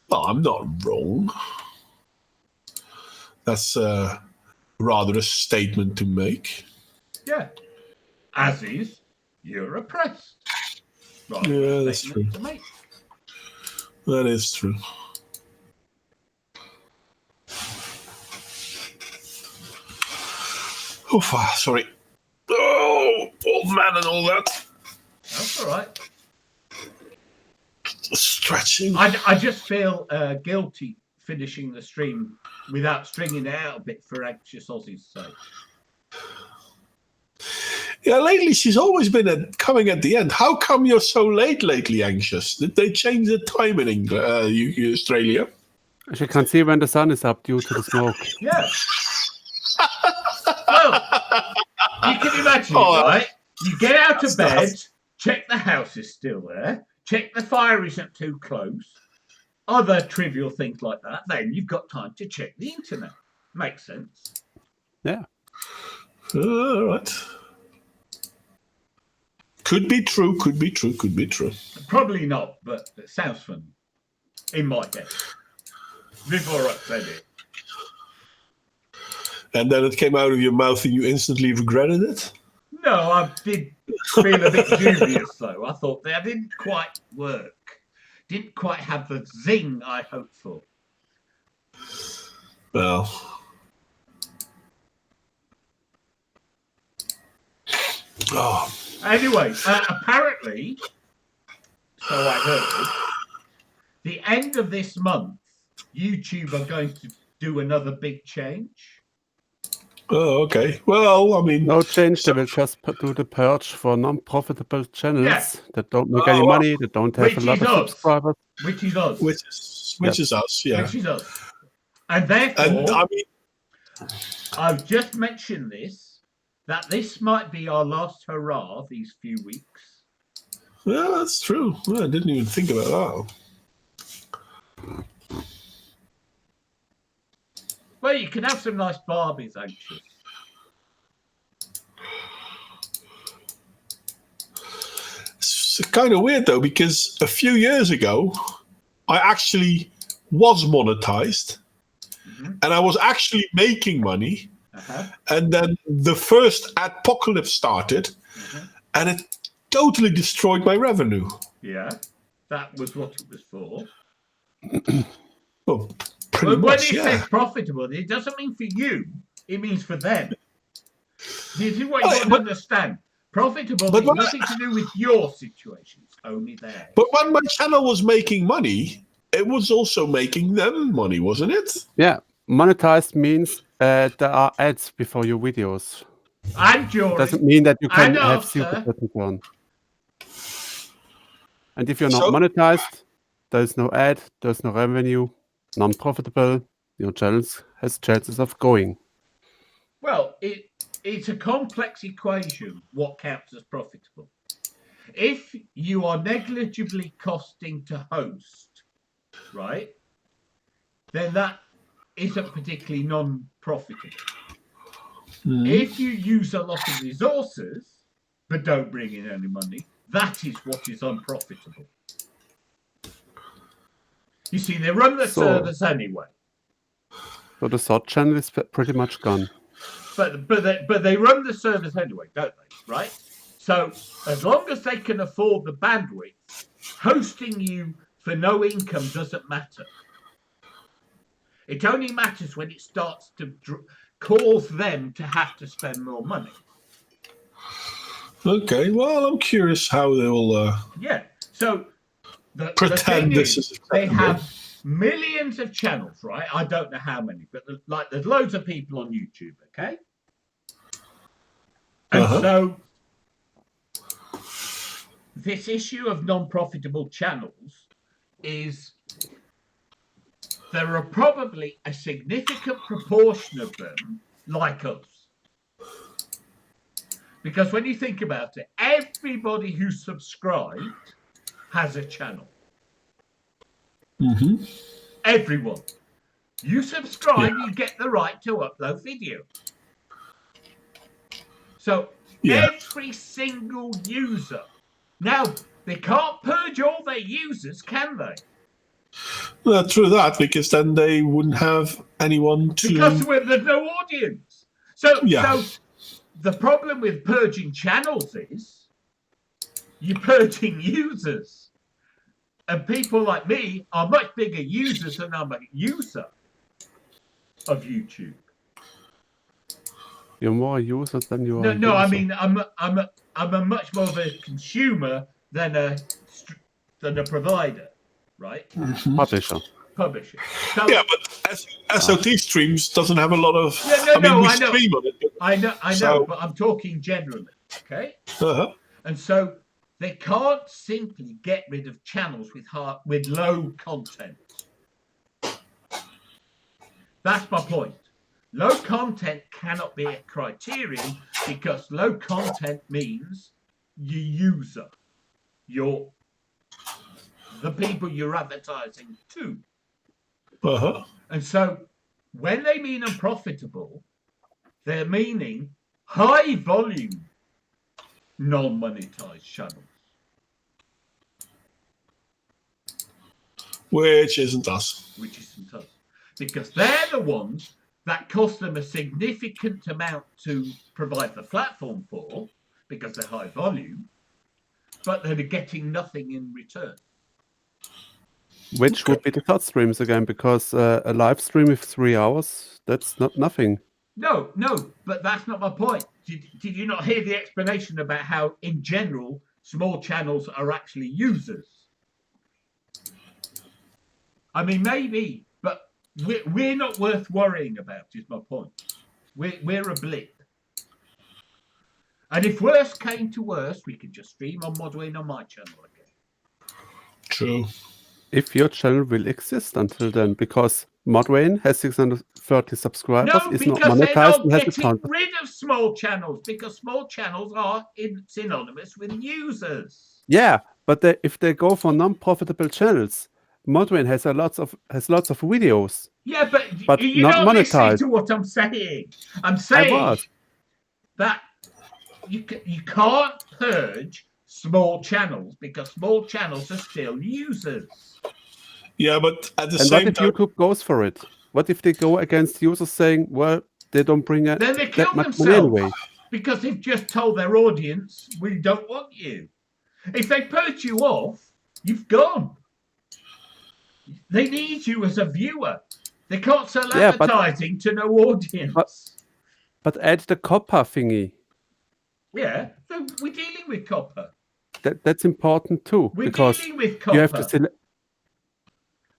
Speaker 2: Well, I'm not wrong. That's rather a statement to make.
Speaker 1: Yeah. As is, you're oppressed.
Speaker 2: Yeah, that's true. That is true. Oh, sorry. Oh, old man and all that.
Speaker 1: That's all right.
Speaker 2: Stretching.
Speaker 1: I just feel guilty finishing the stream without stringing it out a bit for Anxious Aussie's sake.
Speaker 2: Yeah, lately she's always been coming at the end. How come you're so late lately, Anxious? Did they change the time in Australia?
Speaker 3: As you can see when the sun is up due to the smoke.
Speaker 1: Yeah. Well, you can imagine, right? You get out of bed, check the house is still there, check the fire isn't too close, other trivial things like that. Then you've got time to check the internet. Makes sense.
Speaker 3: Yeah.
Speaker 2: All right. Could be true, could be true, could be true.
Speaker 1: Probably not, but it sounds funny. In my head. Before I said it.
Speaker 2: And then it came out of your mouth and you instantly regretted it?
Speaker 1: No, I did feel a bit dubious, though. I thought that didn't quite work. Didn't quite have the zing I hoped for.
Speaker 2: Well. Oh.
Speaker 1: Anyway, apparently, so I heard, the end of this month, YouTube are going to do another big change.
Speaker 2: Oh, okay. Well, I mean...
Speaker 3: No change, they will just do the purge for non-profitable channels that don't make any money, that don't have a lot of subscribers.
Speaker 1: Which is us.
Speaker 2: Which is us, yeah.
Speaker 1: Which is us. And therefore, I've just mentioned this, that this might be our last hurrah these few weeks.
Speaker 2: Yeah, that's true. Well, I didn't even think about that.
Speaker 1: Well, you can have some nice Barbies, Anxious.
Speaker 2: It's kind of weird, though, because a few years ago, I actually was monetized. Mm-hmm. And I was actually making money. Uh-huh. And then the first apocalypse started, and it totally destroyed my revenue.
Speaker 1: Yeah, that was what it was for.
Speaker 2: Well,
Speaker 1: when it says profitable, it doesn't mean for you, it means for them. This is what you got to understand. Profitable has nothing to do with your situation, it's only theirs.
Speaker 2: But when my channel was making money, it was also making them money, wasn't it?
Speaker 3: Yeah, monetized means there are ads before your videos.
Speaker 1: And yours.
Speaker 3: Doesn't mean that you can have 0% on. And if you're not monetized, there's no ad, there's no revenue, non-profitable, your channel has chances of going.
Speaker 1: Well, it's a complex equation, what counts as profitable. If you are negligibly costing to host, right, then that isn't particularly non-profitable. If you use a lot of resources but don't bring in any money, that is what is unprofitable. You see, they run the servers anyway.
Speaker 3: So the SOT channel is pretty much gone.
Speaker 1: But they run the servers anyway, don't they? Right? So as long as they can afford the bandwidth, hosting you for no income doesn't matter. It only matters when it starts to cause them to have to spend more money.
Speaker 2: Okay, well, I'm curious how they will...
Speaker 1: Yeah, so
Speaker 2: pretend this is...
Speaker 1: They have millions of channels, right? I don't know how many, but there's loads of people on YouTube, okay? And so this issue of non-profitable channels is there are probably a significant proportion of them like us. Because when you think about it, everybody who's subscribed has a channel.
Speaker 2: Mm-hmm.
Speaker 1: Everyone. You subscribe, you get the right to upload video. So every single user. Now, they can't purge all their users, can they?
Speaker 2: Well, true that, because then they wouldn't have anyone to...
Speaker 1: Because there's no audience. So the problem with purging channels is you're purging users. And people like me are much bigger users than I'm a user of YouTube.
Speaker 3: You're more a user than you are.
Speaker 1: No, I mean I'm a much more of a consumer than a So the provider, right?
Speaker 3: Publisher.
Speaker 1: Publisher. So,
Speaker 2: Yeah, but SOT streams doesn't have a lot of.
Speaker 1: Yeah, no,
Speaker 2: we
Speaker 1: I know.
Speaker 2: stream on it.
Speaker 1: I know,
Speaker 2: So-
Speaker 1: but I'm talking generally, okay?
Speaker 2: Uh-huh.
Speaker 1: And so they can't simply get rid of channels with low content. That's my point. Low content cannot be a criterion because low content means your user, the people you're advertising to.
Speaker 2: Uh-huh.
Speaker 1: And so when they mean unprofitable, they're meaning high volume non-monetized channels.
Speaker 2: Which isn't us.
Speaker 1: Which isn't us. Because they're the ones that cost them a significant amount to provide the platform for, because they're high volume, but they're getting nothing in return.
Speaker 3: Which would be the third streams again, because a live stream of 3 hours, that's not nothing.
Speaker 1: No, but that's not my point. Did you not hear the explanation about how, in general, small channels are actually users? I mean, maybe, but we're not worth worrying about, is my point. We're a blip. And if worse came to worse, we could just stream on Modwin on my channel again.
Speaker 2: True.
Speaker 3: If your channel will exist until then, because Modwayne has 630 subscribers,
Speaker 1: No,
Speaker 3: is not
Speaker 1: because they're
Speaker 3: monetized,
Speaker 1: not
Speaker 3: and has a
Speaker 1: getting
Speaker 3: ton.
Speaker 1: rid of small channels, because small channels are synonymous with users.
Speaker 3: Yeah, but if they go for non-profitable channels, Modwayne has lots of videos.
Speaker 1: Yeah, but you're
Speaker 3: not
Speaker 1: not listening
Speaker 3: monetized.
Speaker 1: to what I'm saying. I'm saying
Speaker 3: was.
Speaker 1: that you can't purge small channels because small channels are still users.
Speaker 2: Yeah, but at the
Speaker 3: And
Speaker 2: same
Speaker 3: what if
Speaker 2: time,
Speaker 3: YouTube goes for it? What if they go against users saying, well, they don't bring
Speaker 1: Then they
Speaker 3: that
Speaker 1: kill
Speaker 3: much money
Speaker 1: themselves
Speaker 3: anyway?
Speaker 1: because they've just told their audience, we don't want you. If they purge you off, you've gone. They need you as a viewer. They can't sell
Speaker 3: Yeah, but-
Speaker 1: advertising to no audience.
Speaker 3: But add the copper thingy.
Speaker 1: Yeah, so we're dealing with copper.
Speaker 3: That's important too,
Speaker 1: We're
Speaker 3: because
Speaker 1: dealing with copper.
Speaker 3: you have to select.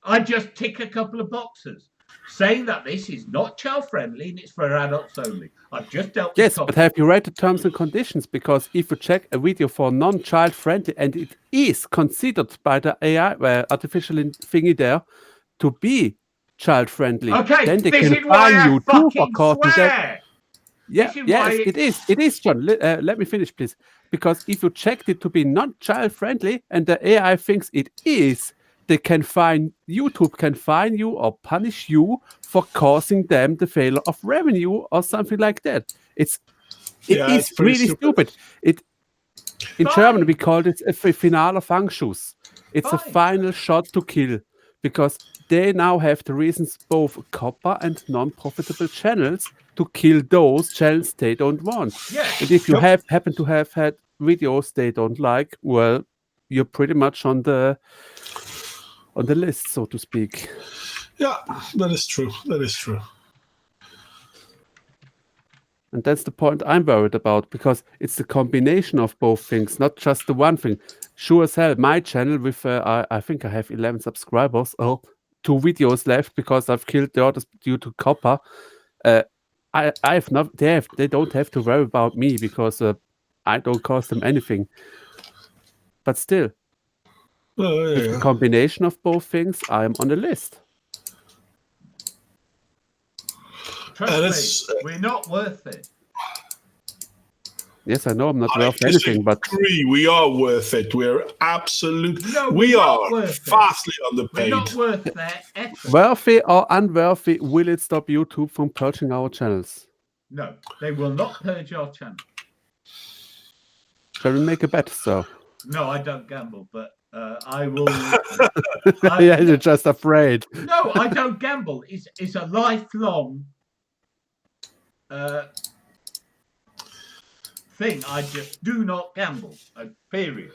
Speaker 1: I just tick a couple of boxes saying that this is not child friendly and it's for adults only. I've just dealt
Speaker 3: Yes,
Speaker 1: with
Speaker 3: but
Speaker 1: copper.
Speaker 3: have you read the terms and conditions? Because if you check a video for non-child friendly and it is considered by the AI, artificial thingy there, to be child friendly,
Speaker 1: Okay,
Speaker 3: then they
Speaker 1: this
Speaker 3: can
Speaker 1: is why
Speaker 3: fine
Speaker 1: I
Speaker 3: you too for
Speaker 1: fucking
Speaker 3: causing that.
Speaker 1: swear.
Speaker 3: Yeah,
Speaker 1: This is
Speaker 3: yes,
Speaker 1: why
Speaker 3: it is. It is, John. Let me finish, please. Because if you checked it to be not child friendly and the AI thinks it is, they can fine YouTube can fine you or punish you for causing them the failure of revenue or something like that. It
Speaker 2: Yeah,
Speaker 3: is
Speaker 2: it's pretty
Speaker 3: really
Speaker 2: stupid.
Speaker 3: stupid. In
Speaker 1: Fine.
Speaker 3: German we call it a finale Fangschuss. It's a
Speaker 1: Fine.
Speaker 3: final shot to kill, because they now have the reasons, both copper and non-profitable channels, to kill those channels they don't want.
Speaker 1: Yeah.
Speaker 3: And if you
Speaker 2: Yep.
Speaker 3: happen to have had videos they don't like, well, you're pretty much on the list, so to speak.
Speaker 2: yeah, that is true. That is true.
Speaker 3: And that's the point I'm worried about, because it's the combination of both things, not just the one thing. Sure as hell, my channel with, I think I have 11 subscribers, 2 videos left because I've killed the others due to copper. I have not, they don't have to worry about me because I don't cost them anything. But still, with the
Speaker 2: Yeah.
Speaker 3: combination of both things, I'm on the list.
Speaker 1: Trust
Speaker 2: And
Speaker 1: me,
Speaker 2: it's,
Speaker 1: we're not worth it.
Speaker 3: Yes, I know I'm not
Speaker 2: I
Speaker 3: worth anything, but
Speaker 2: disagree. We are worth it. We're absolute.
Speaker 1: No,
Speaker 2: we
Speaker 1: we're not
Speaker 2: are
Speaker 1: worth it.
Speaker 2: vastly
Speaker 1: We're
Speaker 2: underpaid.
Speaker 1: not worth their effort.
Speaker 3: worthy or unworthy, will it stop YouTube from purging our channels?
Speaker 1: No, they will not purge our channel.
Speaker 3: Shall we make a bet, sir?
Speaker 1: No, I don't gamble, but I will.
Speaker 3: Yeah, you're just afraid.
Speaker 1: No, I don't gamble. It's a lifelong thing. I just do not gamble. Period.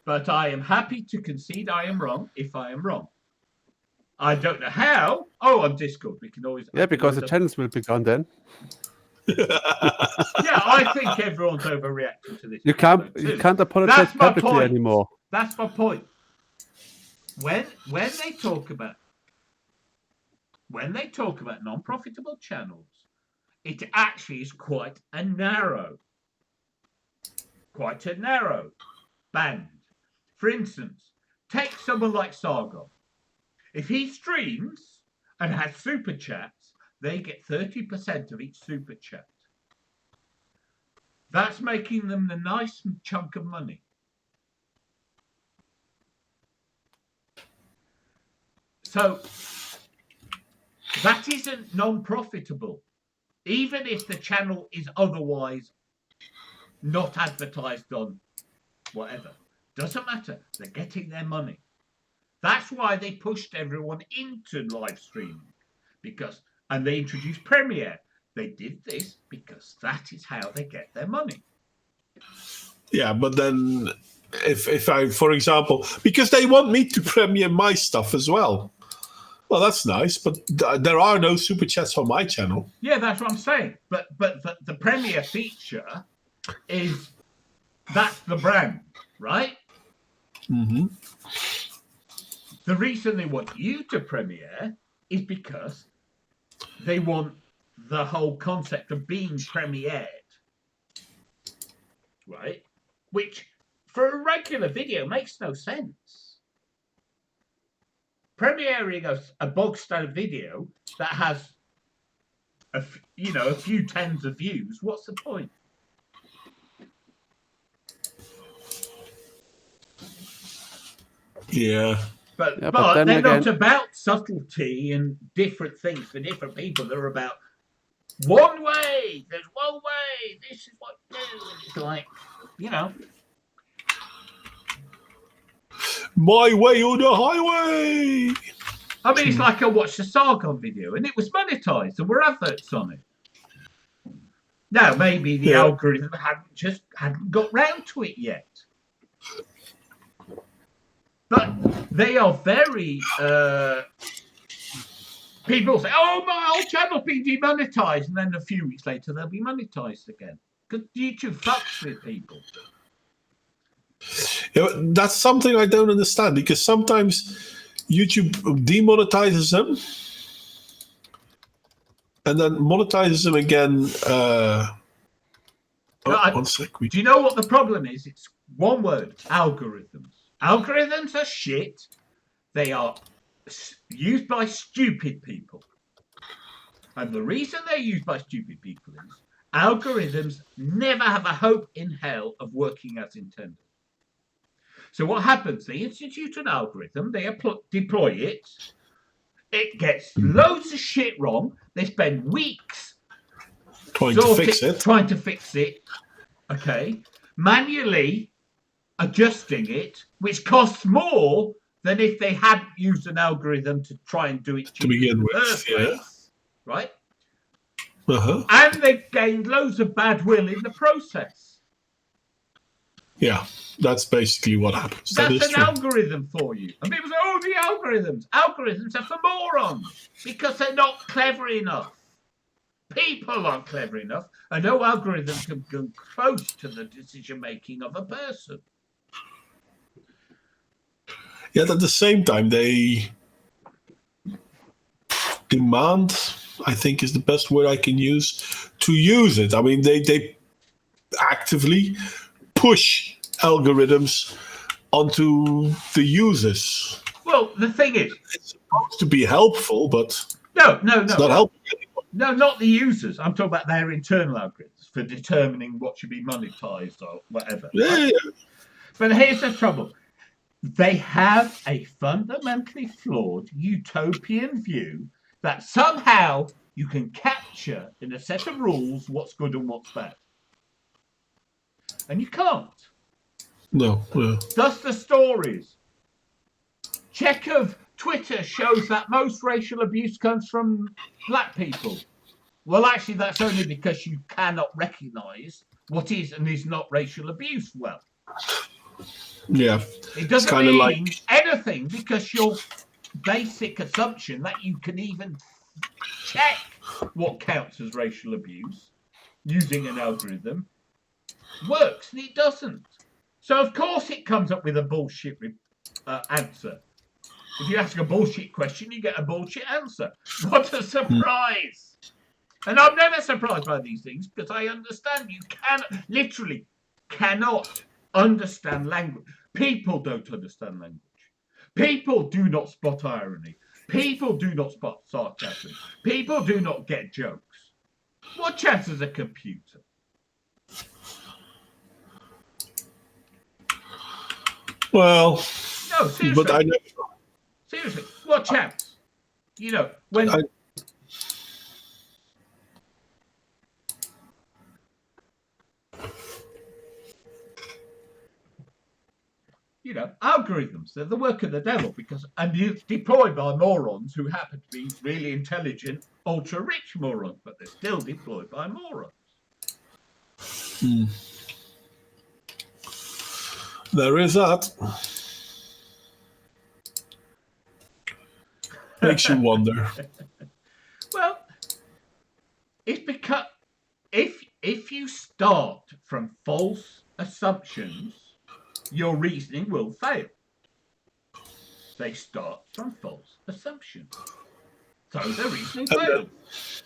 Speaker 1: But I am happy to concede I am wrong if I am wrong. I don't know how. Oh, on Discord, we can always.
Speaker 3: Yeah, because the channels will be gone then.
Speaker 1: Yeah, I think everyone's overreacting to this.
Speaker 3: You can't apologize
Speaker 1: That's my
Speaker 3: publicly
Speaker 1: point.
Speaker 3: anymore.
Speaker 1: That's my point. When they talk about non-profitable channels, it actually is quite a narrow band. For instance, take someone like Sargon. If he streams and has super chats, they get 30% of each super chat. That's making them a nice chunk of money. So that isn't non-profitable, even if the channel is otherwise not advertised on whatever. Doesn't matter. They're getting their money. That's why they pushed everyone into live streaming, and they introduced Premiere. They did this because that is how they get their money.
Speaker 2: Yeah, but then if I, for example, because they want me to premiere my stuff as well. Well, that's nice, but there are no super chats on my channel.
Speaker 1: Yeah, that's what I'm saying. But the Premiere feature that's the brand, right?
Speaker 2: Mm-hmm.
Speaker 1: The reason they want you to premiere is because they want the whole concept of being premiered, right? Which, for a regular video, makes no sense. Premiering a bog standard video that has a few tens of views, what's the point?
Speaker 2: Yeah.
Speaker 1: But
Speaker 3: then
Speaker 1: they're
Speaker 3: again,
Speaker 1: not about subtlety and different things for different people. They're about one way. There's one way. This is what you do. And it's like,
Speaker 2: My way or the highway.
Speaker 1: I mean, it's like I watched a Sargon video and it was monetized. There were adverts on it. Now, maybe the algorithm hadn't got round to it yet. But they are very... people say, oh, my old channel's been demonetized. And then a few weeks later, they'll be monetized again. Because YouTube fucks with people.
Speaker 2: Yeah, that's something I don't understand, because sometimes YouTube demonetizes them and then monetizes them again. One sec.
Speaker 1: Do you know what the problem is? It's one word: algorithms. Algorithms are shit. They are used by stupid people. And the reason they're used by stupid people is algorithms never have a hope in hell of working as intended. So what happens? They institute an algorithm, they deploy it, it gets loads of shit wrong, they spend weeks
Speaker 2: trying to fix it,
Speaker 1: okay, manually adjusting it, which costs more than if they had used an algorithm to try and do it
Speaker 2: to begin with,
Speaker 1: right?
Speaker 2: Uh-huh.
Speaker 1: And they've gained loads of bad will in the process.
Speaker 2: Yeah, that's basically what happens.
Speaker 1: That's an algorithm for you. And people say, oh, the algorithms. Algorithms are for morons because they're not clever enough. People aren't clever enough, and no algorithm can go close to the decision-making of a person.
Speaker 2: Yet at the same time, they demand, I think is the best word I can use, to use it. I mean, they actively push algorithms onto the users.
Speaker 1: Well, the thing is,
Speaker 2: it's supposed to be helpful, but
Speaker 1: no,
Speaker 2: it's not helping anyone.
Speaker 1: No, not the users. I'm talking about their internal algorithms for determining what should be monetized or whatever.
Speaker 2: Yeah.
Speaker 1: But here's the trouble. They have a fundamentally flawed utopian view that somehow you can capture in a set of rules what's good and what's bad. And you can't.
Speaker 2: No.
Speaker 1: Thus the stories. Check of Twitter shows that most racial abuse comes from black people. Well, actually, that's only because you cannot recognise what is and is not racial abuse well.
Speaker 2: Yeah.
Speaker 1: It doesn't mean anything because your basic assumption that you can even check what counts as racial abuse using an algorithm works, and it doesn't. So of course it comes up with a bullshit answer. If you ask a bullshit question, you get a bullshit answer. What a surprise! And I'm never surprised by these things because I understand you literally cannot understand language. People don't understand language. People do not spot irony. People do not spot sarcasm. People do not get jokes. What chance has a computer?
Speaker 2: Well,
Speaker 1: No, seriously.
Speaker 2: but I never.
Speaker 1: Seriously, what chance? You know, when algorithms, they're the work of the devil and it's deployed by morons who happen to be really intelligent, ultra rich morons, but they're still deployed by morons.
Speaker 2: There is that. Makes you wonder.
Speaker 1: Well, it's because if you start from false assumptions, your reasoning will fail. They start from false assumptions. So their reasoning fails.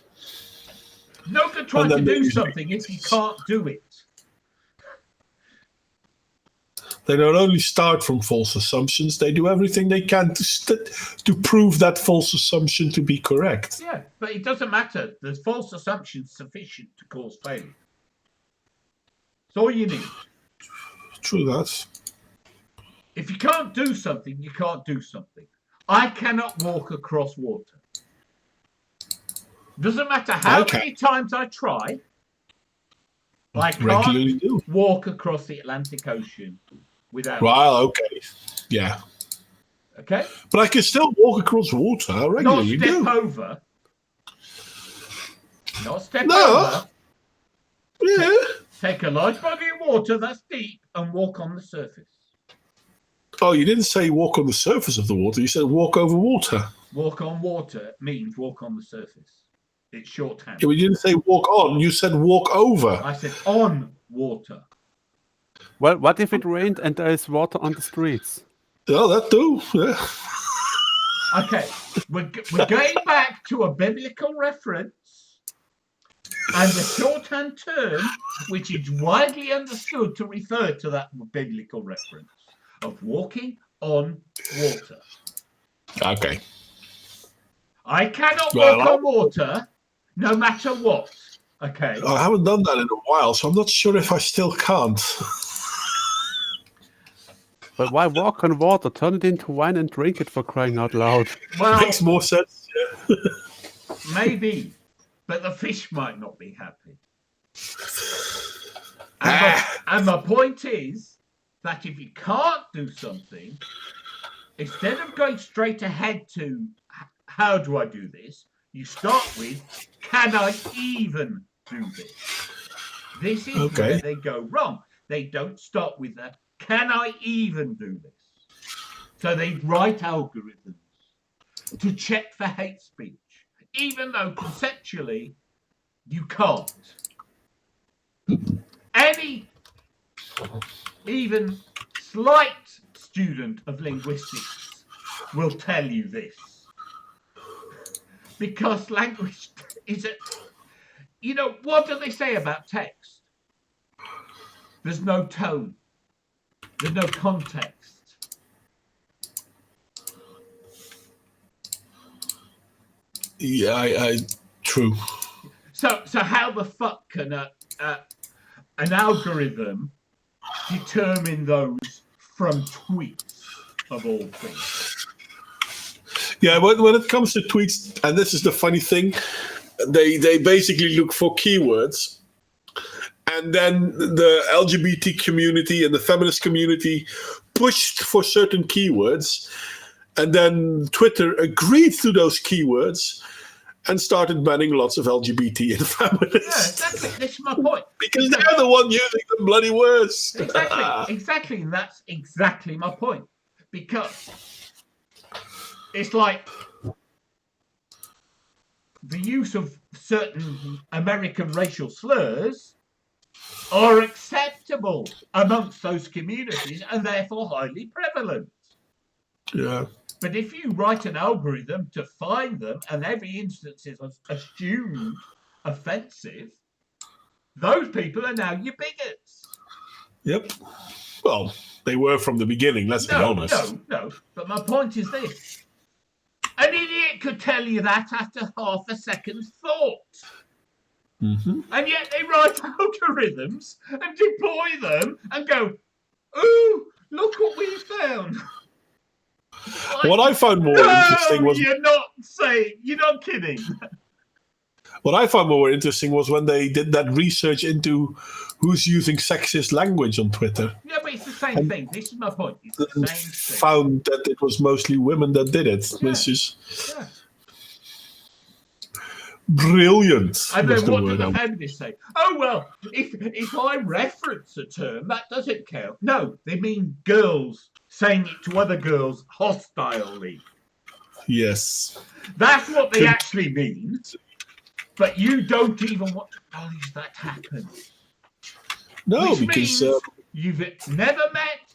Speaker 1: No good trying to do something if you can't do it.
Speaker 2: They don't only start from false assumptions, they do everything they can to prove that false assumption to be correct.
Speaker 1: Yeah, but it doesn't matter. The false assumption is sufficient to cause failure. That's all you need.
Speaker 2: True that.
Speaker 1: If you can't do something, you can't do something. I cannot walk across water. Doesn't matter how many times I try, I can't walk across the Atlantic Ocean without.
Speaker 2: Well, okay. Yeah.
Speaker 1: Okay?
Speaker 2: But I can still walk across water regularly.
Speaker 1: Not step over. Not step over.
Speaker 2: Yeah.
Speaker 1: Take a large body of water that's deep and walk on the surface.
Speaker 2: Oh, you didn't say walk on the surface of the water. You said walk over water.
Speaker 1: Walk on water means walk on the surface. It's shorthand.
Speaker 2: Yeah, but you didn't say walk on. You said walk over.
Speaker 1: I said on water.
Speaker 3: Well, what if it rained and there is water on the streets?
Speaker 2: Oh, that too. Yeah.
Speaker 1: Okay, we're going back to a biblical reference and the shorthand term, which is widely understood to refer to that biblical reference of walking on water.
Speaker 2: Okay.
Speaker 1: I cannot walk on water no matter what. Okay.
Speaker 2: I haven't done that in a while, so I'm not sure if I still can't.
Speaker 3: But why walk on water? Turn it into wine and drink it, for crying out loud.
Speaker 1: Well,
Speaker 2: makes more sense. Yeah.
Speaker 1: Maybe, but the fish might not be happy. And my point is that if you can't do something, instead of going straight ahead to how do I do this, you start with, can I even do this? This is where they go wrong. They don't start with that, can I even do this? So they write algorithms to check for hate speech, even though conceptually you can't. Any even slight student of linguistics will tell you this. Because language is what do they say about text? There's no tone. There's no context.
Speaker 2: Yeah, true.
Speaker 1: So how the fuck can an algorithm determine those from tweets of all things?
Speaker 2: Yeah, when it comes to tweets, and this is the funny thing, they basically look for keywords, and then the LGBT community and the feminist community pushed for certain keywords, and then Twitter agreed to those keywords and started banning lots of LGBT and feminists.
Speaker 1: Yeah, exactly. This is my point.
Speaker 2: Because they're the one using the bloody words.
Speaker 1: Exactly. And that's exactly my point. Because it's like the use of certain American racial slurs are acceptable amongst those communities and therefore highly prevalent.
Speaker 2: Yeah.
Speaker 1: But if you write an algorithm to find them and every instance is assumed offensive, those people are now your bigots.
Speaker 2: Yep. Well, they were from the beginning, let's be honest.
Speaker 1: No. But my point is this. An idiot could tell you that after half a second's thought.
Speaker 2: Mm-hmm.
Speaker 1: And yet they write algorithms and deploy them and go, ooh, look what we found.
Speaker 2: What I found more interesting was...
Speaker 1: You're not kidding.
Speaker 2: What I found more interesting was when they did that research into who's using sexist language on Twitter.
Speaker 1: Yeah, but it's the same thing. This is my point. It's the same thing.
Speaker 2: Found that it was mostly women that did it, which is brilliant.
Speaker 1: And then what did the feminists say? Oh, well, if I reference a term, that doesn't count. No, they mean girls saying it to other girls hostilely.
Speaker 2: Yes.
Speaker 1: That's what they actually mean. But you don't even want to acknowledge that happened.
Speaker 2: No,
Speaker 1: which
Speaker 2: because
Speaker 1: means you've never met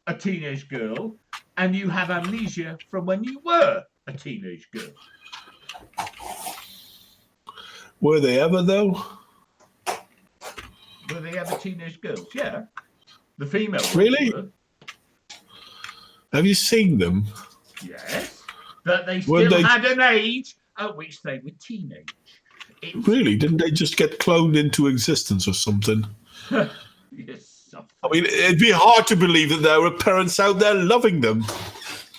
Speaker 1: a teenage girl and you have amnesia from when you were a teenage girl.
Speaker 2: Were they ever, though?
Speaker 1: Were they ever teenage girls? Yeah. The female ones
Speaker 2: Really?
Speaker 1: were.
Speaker 2: Have you seen them?
Speaker 1: Yes. But they still had an age at which they were teenage.
Speaker 2: Really? Didn't they just get cloned into existence or something?
Speaker 1: Yes.
Speaker 2: I mean, it'd be hard to believe that there were parents out there loving them.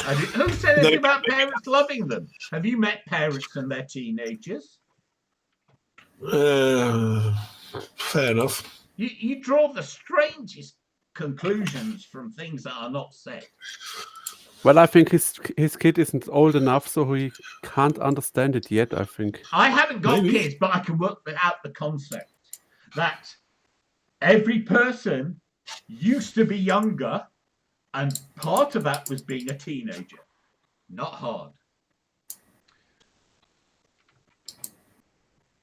Speaker 1: Who said anything about parents loving them? Have you met parents and their teenagers?
Speaker 2: Fair enough.
Speaker 1: You draw the strangest conclusions from things that are not said.
Speaker 3: Well, I think his kid isn't old enough, so he can't understand it yet, I think.
Speaker 1: I haven't got kids, but I can work out the concept that every person used to be younger, and part of that was being a teenager. Not hard.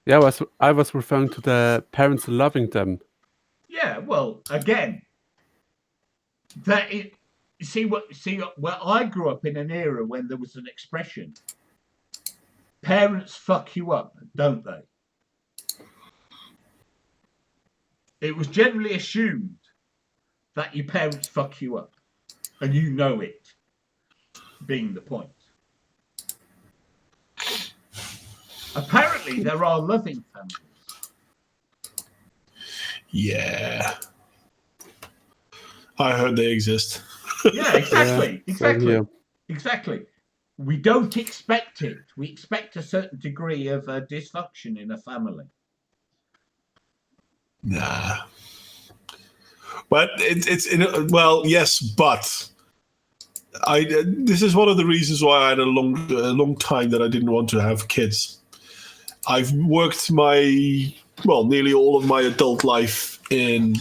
Speaker 3: Yeah, I was referring to the parents loving them.
Speaker 1: Yeah, well, again, where I grew up in an era when there was an expression, parents fuck you up, don't they? It was generally assumed that your parents fuck you up, and you know it, being the point. Apparently, there are loving families.
Speaker 2: Yeah. I heard they exist.
Speaker 1: Yeah, exactly.
Speaker 3: Yeah.
Speaker 1: Exactly. We don't expect it. We expect a certain degree of dysfunction in a family.
Speaker 2: Nah. But well, yes, but this is one of the reasons why I had a long time that I didn't want to have kids. I've worked nearly all of my adult life in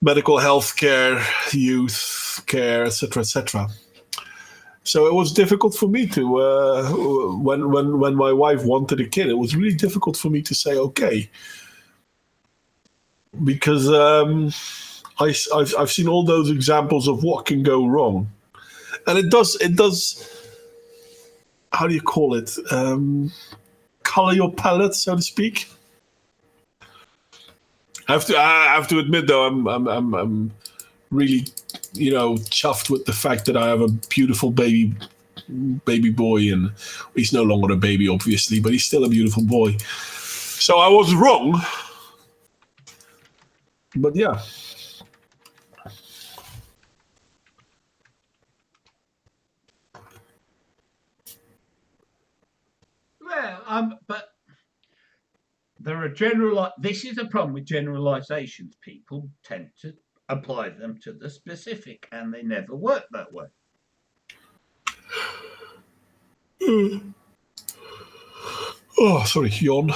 Speaker 2: medical health care, youth care, etc., etc. So it was difficult for me to, when my wife wanted a kid, it was really difficult for me to say okay, because I've seen all those examples of what can go wrong, and it does. How do you call it? Color your palette, so to speak. I have to admit, though, I'm really, chuffed with the fact that I have a beautiful baby boy, and he's no longer a baby, obviously, but he's still a beautiful boy. So I was wrong, but yeah.
Speaker 1: Well, but there are this is a problem with generalizations. People tend to apply them to the specific, and they never work that way.
Speaker 2: Oh, sorry, yawn.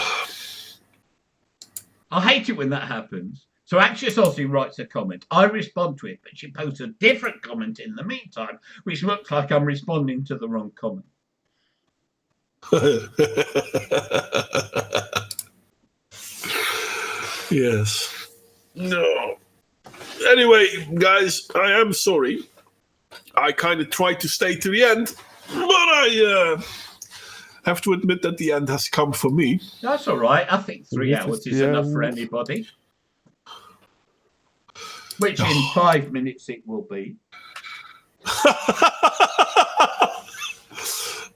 Speaker 1: I hate it when that happens. So Anxious Aussie writes a comment. I respond to it, but she posts a different comment in the meantime, which looks like I'm responding to the wrong comment.
Speaker 2: Yes. No. Anyway, guys, I am sorry. I kind of tried to stay to the end, but I have to admit that the end has come for me.
Speaker 1: That's all right. I think 3
Speaker 3: This is
Speaker 1: hours is
Speaker 3: the
Speaker 1: enough for
Speaker 3: end.
Speaker 1: anybody. Which in 5 minutes it will be.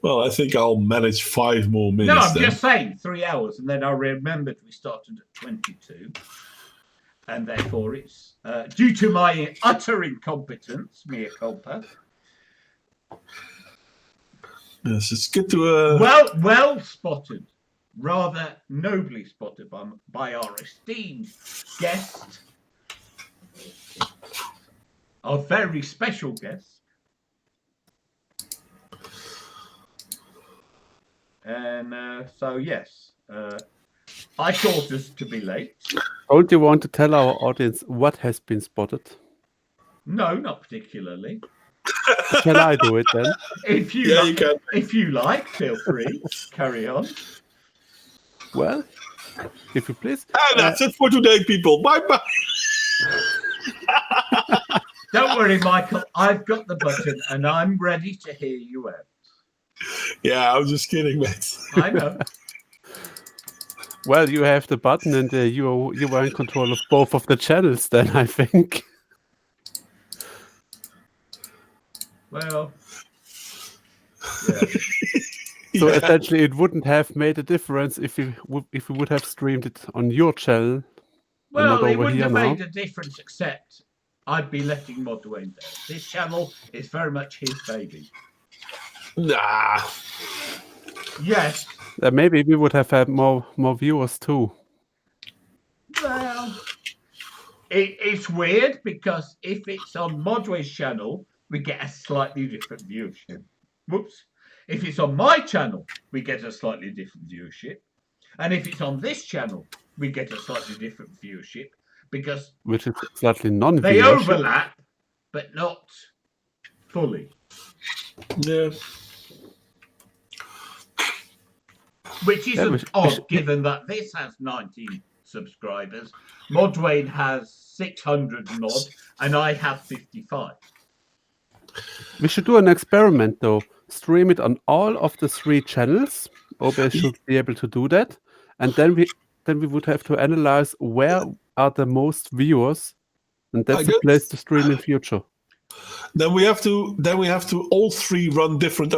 Speaker 2: Well, I think I'll manage 5 more minutes.
Speaker 1: No, I'm
Speaker 2: then.
Speaker 1: just saying 3 hours, and then I remembered we started at 22, and therefore it's due to my utter incompetence, mea culpa.
Speaker 2: Yes, it's good to.
Speaker 1: Well spotted, rather nobly spotted by our esteemed guest, our very special guest. And so, yes, I caused us to be late.
Speaker 3: Don't you want to tell our audience what has been spotted?
Speaker 1: No, not particularly.
Speaker 3: Shall I do it then?
Speaker 1: If you
Speaker 2: Yeah,
Speaker 1: like,
Speaker 2: you can.
Speaker 1: if you like, feel free. Carry on.
Speaker 3: Well, if you please.
Speaker 2: And that's it for today, people. Bye bye.
Speaker 1: Don't worry, Michael. I've got the button, and I'm ready to hear you out.
Speaker 2: Yeah, I was just kidding, mate.
Speaker 1: I know.
Speaker 3: Well, you have the button, and you were in control of both of the channels. Then I think.
Speaker 1: Well, yeah.
Speaker 3: So
Speaker 2: Yeah.
Speaker 3: essentially, it wouldn't have made a difference if we would have streamed it on your channel.
Speaker 1: Well,
Speaker 3: not
Speaker 1: it
Speaker 3: over
Speaker 1: wouldn't
Speaker 3: here
Speaker 1: have
Speaker 3: now.
Speaker 1: made a difference, except I'd be letting Modwayne down. This channel is very much his baby.
Speaker 2: Nah.
Speaker 1: Yes.
Speaker 3: Maybe we would have had more viewers too.
Speaker 1: Well, it's weird because if it's on Modway's channel, we get a slightly different viewership. Whoops. If it's on my channel, we get a slightly different viewership. And if it's on this channel, we get a slightly different viewership because
Speaker 3: Which is slightly non-viewership.
Speaker 1: they overlap, but not fully.
Speaker 2: Yeah.
Speaker 1: Which
Speaker 3: Yeah,
Speaker 1: isn't odd, given that this has 19 subscribers, Modwayne has 600 and odd, and I have 55.
Speaker 3: We should do an experiment though. Stream it on all of the 3 channels. OBS should be able to do that, and then we would have to analyze where are the most viewers, and that's the place to stream in future.
Speaker 2: Then we have to all 3 run different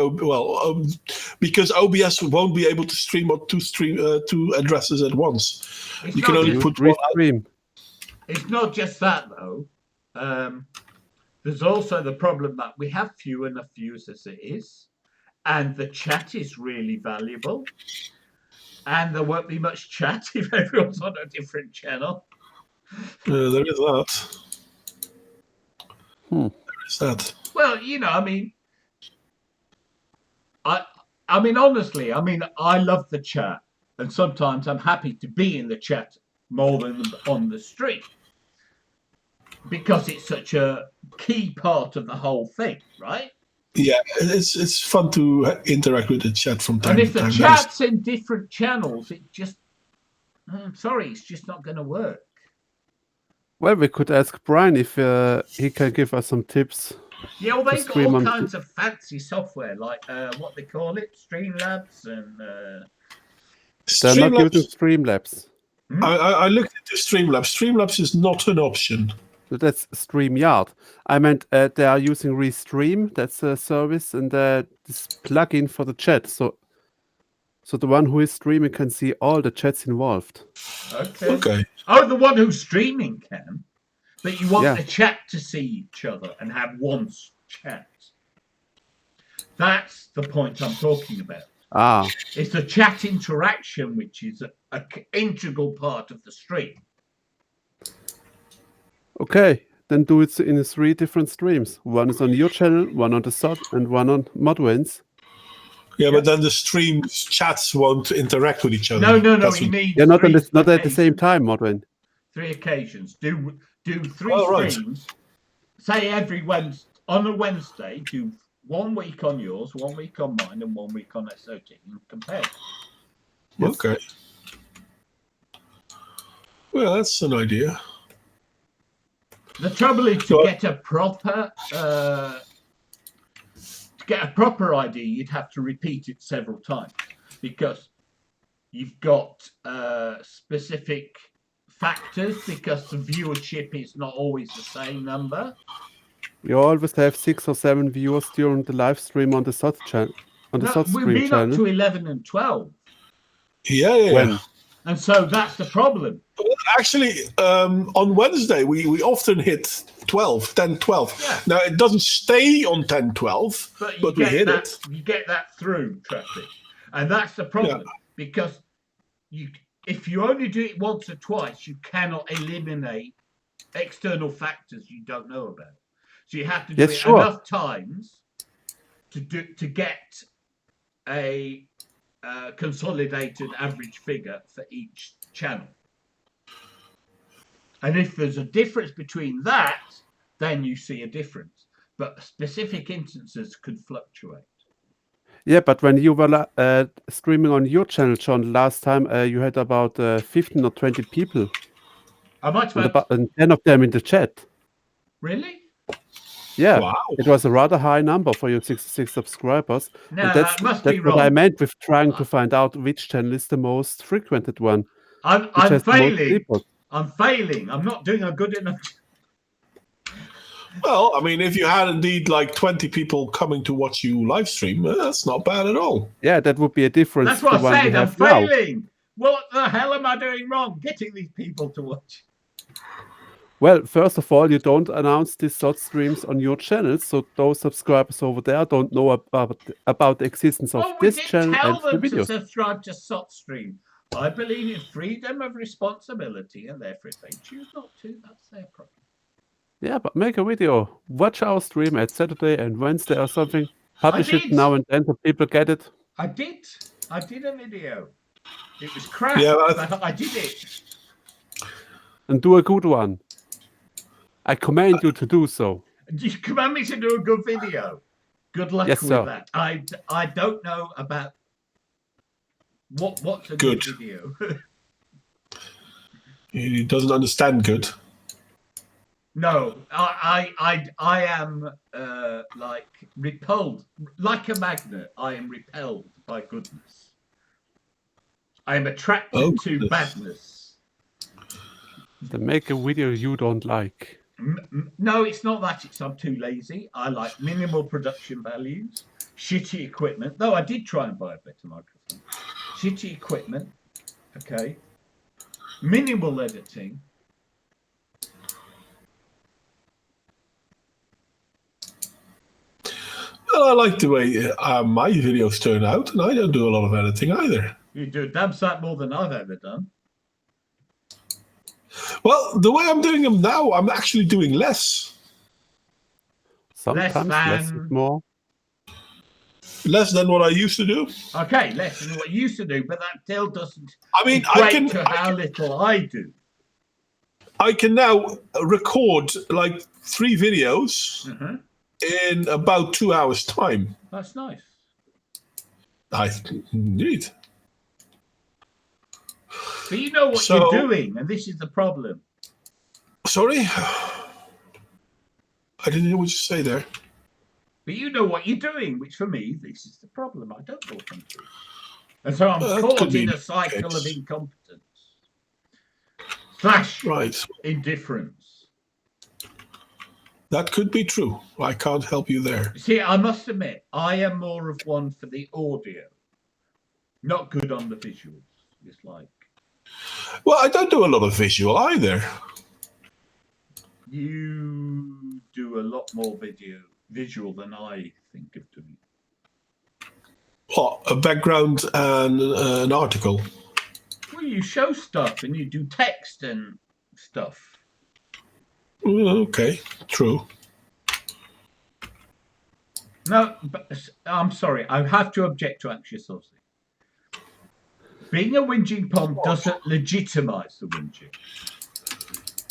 Speaker 2: because OBS won't be able to stream on 2 addresses at once.
Speaker 1: It's
Speaker 2: You can
Speaker 1: not
Speaker 2: only
Speaker 1: just-
Speaker 2: put one.
Speaker 3: Restream.
Speaker 1: It's not just that, though. There's also the problem that we have few enough views as it is, and the chat is really valuable. And there won't be much chat if everyone's on a different channel.
Speaker 2: There is that.
Speaker 3: Hmm.
Speaker 2: There is that.
Speaker 1: Well, you know, I mean, honestly, I love the chat, and sometimes I'm happy to be in the chat more than on the stream because it's such a key part of the whole thing, right?
Speaker 2: Yeah, it's fun to interact with the chat from time
Speaker 1: And
Speaker 2: to
Speaker 1: if the
Speaker 2: time.
Speaker 1: chat's in different channels, it just, I'm sorry, it's just not going to work.
Speaker 3: Well, we could ask Brian if he can give us some tips.
Speaker 1: Yeah, well, they've got
Speaker 3: stream
Speaker 1: all
Speaker 3: on-
Speaker 1: kinds of fancy software, like what they call it, Streamlabs, and
Speaker 3: They're not
Speaker 2: Streamlabs,
Speaker 3: using Streamlabs.
Speaker 2: I looked into Streamlabs. Streamlabs is not an option.
Speaker 3: So that's StreamYard. I meant they are using Restream. That's a service, and this plugin for the chat. So the one who is streaming can see all the chats involved.
Speaker 2: Okay.
Speaker 1: Oh, the one who's streaming can, but you want
Speaker 3: Yeah.
Speaker 1: the chat to see each other and have one chat. That's the point I'm talking about.
Speaker 3: Ah,
Speaker 1: It's the chat interaction, which is a integral part of the stream.
Speaker 3: okay. Then do it in 3 different streams. One is on your channel, one on the SOT, and one on Modwayne's.
Speaker 2: Yeah, but then the stream chats won't interact with each other.
Speaker 1: No,
Speaker 2: That's
Speaker 1: he
Speaker 2: what-
Speaker 1: needs
Speaker 3: Yeah, not
Speaker 1: three
Speaker 3: at the same
Speaker 1: occasions.
Speaker 3: time, Modwayne.
Speaker 1: 3 occasions. Do 3
Speaker 2: Oh, right.
Speaker 1: streams. Say every Wednesday, on a Wednesday, do 1 week on yours, 1 week on mine, and 1 week on SOT and compare.
Speaker 3: Yes.
Speaker 2: Okay. Well, that's an idea.
Speaker 1: The trouble is to get a proper ID, you'd have to repeat it several times because you've got specific factors because the viewership is not always the same number.
Speaker 3: You always have 6 or 7 viewers during the live stream on the SOT channel. On the SOT
Speaker 1: We've
Speaker 3: stream
Speaker 1: been
Speaker 3: channel.
Speaker 1: up to 11 and 12.
Speaker 2: Yeah.
Speaker 3: When?
Speaker 1: And so that's the problem.
Speaker 2: Actually, on Wednesday, we often hit 12, 10, 12.
Speaker 1: Yeah.
Speaker 2: Now, it doesn't stay on 10, 12,
Speaker 1: But
Speaker 2: we hit it.
Speaker 1: You get that through traffic. And that's the problem because if you only do it once or twice, you cannot eliminate external factors you don't know about. So you have to do it enough times to get a consolidated average figure for each channel. And if there's a difference between that, then you see a difference. But specific instances could fluctuate.
Speaker 3: Yeah, but when you were streaming on your channel, John, last time you had about 15 or 20 people.
Speaker 1: How much? And
Speaker 3: 10 of them in the chat.
Speaker 1: Really?
Speaker 3: Yeah,
Speaker 2: Wow.
Speaker 3: It was a rather high number for your 66 subscribers.
Speaker 1: No,
Speaker 3: and
Speaker 1: that must be
Speaker 3: what I
Speaker 1: wrong.
Speaker 3: meant with trying to find out which channel is the most frequented one.
Speaker 1: I'm failing. I'm failing. I'm not doing a good enough.
Speaker 2: Well, I mean, if you had indeed like 20 people coming to watch you live stream, that's not bad at all.
Speaker 3: Yeah, that would be a difference.
Speaker 1: That's what
Speaker 3: to
Speaker 1: I
Speaker 3: one we
Speaker 1: said. I'm
Speaker 3: have now.
Speaker 1: failing. What the hell am I doing wrong? Getting these people to watch.
Speaker 3: Well, first of all, you don't announce these SOT streams on your channel, so those subscribers over there don't know about the existence of this channel and
Speaker 1: Tell
Speaker 3: the
Speaker 1: them to
Speaker 3: videos.
Speaker 1: subscribe to SOT Stream. I believe in freedom of responsibility, and therefore, if they choose not to, that's their problem.
Speaker 3: Yeah, but make a video. Watch our stream at Saturday and Wednesday or something. Publish it
Speaker 1: did.
Speaker 3: now and then so people get it.
Speaker 1: I did a video. It was crap,
Speaker 2: Yeah,
Speaker 1: but I did it.
Speaker 3: And do a good one. I command you to do so.
Speaker 1: You command me to do a good video. Good luck
Speaker 3: Yes,
Speaker 1: with
Speaker 3: sir.
Speaker 1: that. I don't know about what's a good video.
Speaker 2: He doesn't understand good.
Speaker 1: No, I am like repelled, like a magnet. I am repelled by goodness. I am attracted to badness.
Speaker 3: Then make a video you don't like.
Speaker 1: No, it's not that. I'm too lazy. I like minimal production values, shitty equipment. Though I did try and buy a better microphone. Shitty equipment. Okay. Minimal editing.
Speaker 2: Well, I like the way my videos turn out, and I don't do a lot of editing either.
Speaker 1: You do a damn sight more than I've ever done.
Speaker 2: Well, the way I'm doing them now, I'm actually doing less.
Speaker 3: Sometimes less is more.
Speaker 2: Less than what I used to do.
Speaker 1: Okay, less than what you used to do, but that still doesn't
Speaker 2: I mean,
Speaker 1: equate to how little I do.
Speaker 2: I can now record like 3 videos in about 2 hours' time.
Speaker 1: That's nice.
Speaker 2: Indeed.
Speaker 1: But you know what you're doing, and this is the problem.
Speaker 2: Sorry? I didn't hear what you say there.
Speaker 1: But you know what you're doing, which for me, this is the problem. I don't know what I'm doing. And so I'm caught in a cycle of incompetence. / indifference.
Speaker 2: That could be true. I can't help you there.
Speaker 1: See, I must admit, I am more of one for the audio. Not good on the visuals. It's like...
Speaker 2: Well, I don't do a lot of visual either.
Speaker 1: You do a lot more visual than I think of doing.
Speaker 2: What, a background and an article?
Speaker 1: Well, you show stuff and you do text and stuff.
Speaker 2: Okay, true.
Speaker 1: No, but I'm sorry. I have to object to Anxious Aussie. Being a whinging pom doesn't legitimize the whinging.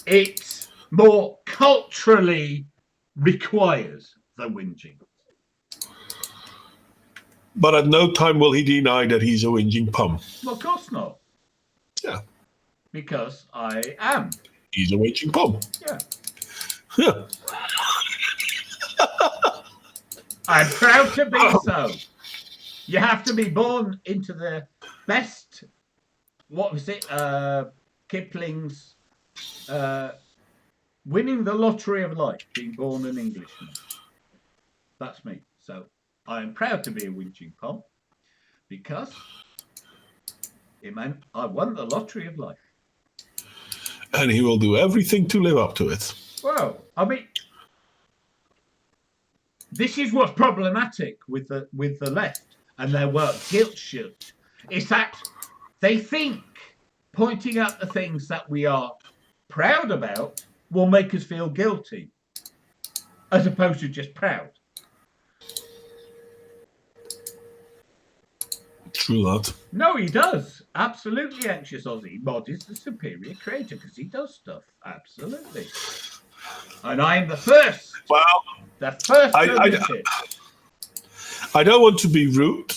Speaker 1: It more culturally requires the whinging.
Speaker 2: But at no time will he deny that he's a whinging pum.
Speaker 1: Well, of course not.
Speaker 2: Yeah.
Speaker 1: Because I am.
Speaker 2: He's a whinging pum.
Speaker 1: Yeah.
Speaker 2: Yeah.
Speaker 1: I'm proud to be so. You have to be born into the best. What was it? Kipling's winning the lottery of life, being born an Englishman. That's me. So I am proud to be a whinging pom because it meant I won the lottery of life.
Speaker 2: And he will do everything to live up to it.
Speaker 1: Well, I mean, this is what's problematic with the left and their work guilt shift. Is that they think pointing out the things that we are proud about will make us feel guilty, as opposed to just proud.
Speaker 2: True that.
Speaker 1: No, he does. Absolutely, Anxious Aussie. Mod is the superior creator because he does stuff. Absolutely. And I'm the first.
Speaker 2: Well,
Speaker 1: The first to admit it.
Speaker 2: I don't want to be rude,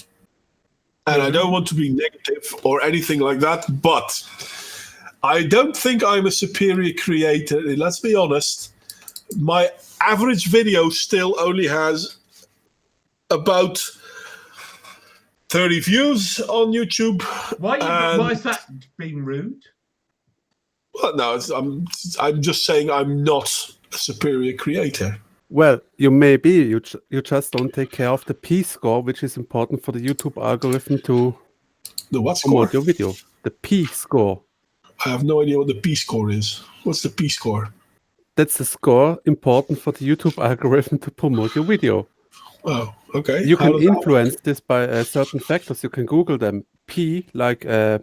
Speaker 2: and I don't want to be negative or anything like that, but I don't think I'm a superior creator. Let's be honest. My average video still only has about 30 views on YouTube.
Speaker 1: Why is that being rude?
Speaker 2: Well, no, I'm just saying I'm not a superior creator.
Speaker 3: Well, you may be. You just don't take care of the P-score, which is important for the YouTube algorithm to
Speaker 2: The what score?
Speaker 3: promote your video. The P-score.
Speaker 2: I have no idea what the P score is. What's the P score?
Speaker 3: That's the score important for the YouTube algorithm to promote your video.
Speaker 2: Oh, okay.
Speaker 3: You
Speaker 2: How
Speaker 3: can
Speaker 2: does that work?
Speaker 3: influence this by certain factors. You can Google them. P, like to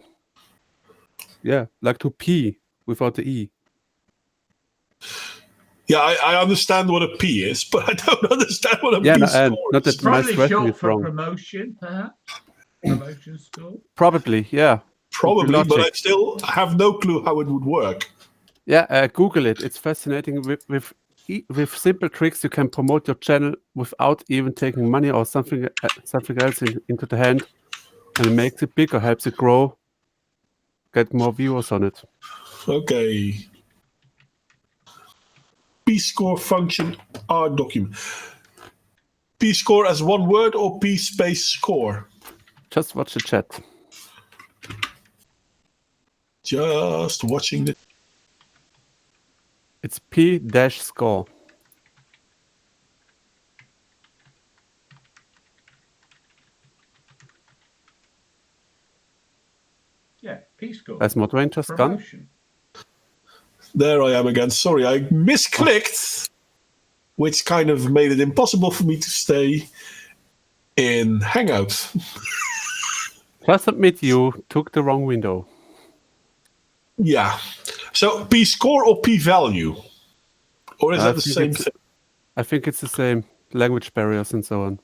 Speaker 3: pee without the E.
Speaker 2: Yeah, I understand what a P is, but I don't understand what a
Speaker 3: Yeah,
Speaker 2: P
Speaker 3: no,
Speaker 2: score
Speaker 3: not
Speaker 2: is.
Speaker 3: that my
Speaker 1: Probably
Speaker 3: expression
Speaker 1: short
Speaker 3: is
Speaker 1: for
Speaker 3: wrong.
Speaker 1: promotion, perhaps. Promotion score.
Speaker 3: Probably, yeah.
Speaker 2: Probably, but I
Speaker 3: logic.
Speaker 2: still have no clue how it would work.
Speaker 3: Yeah, Google it. It's fascinating. With simple tricks, you can promote your channel without even taking money or something else into the hand, and it makes it bigger, helps it grow, get more viewers on it.
Speaker 2: Okay. P score function R document. P score as one word or P space score?
Speaker 3: Just watch the chat.
Speaker 2: Just watching the.
Speaker 3: It's P-score.
Speaker 1: Yeah, P score.
Speaker 3: Has Moderator just gone?
Speaker 1: Promotion.
Speaker 2: There I am again. Sorry, I misclicked, which kind of made it impossible for me to stay in Hangout.
Speaker 3: Just admit you took the wrong window.
Speaker 2: Yeah. So P score or P value? Or is
Speaker 3: I
Speaker 2: that the
Speaker 3: think
Speaker 2: same
Speaker 3: it's-
Speaker 2: thing?
Speaker 3: I think it's the same. Language barriers and so on.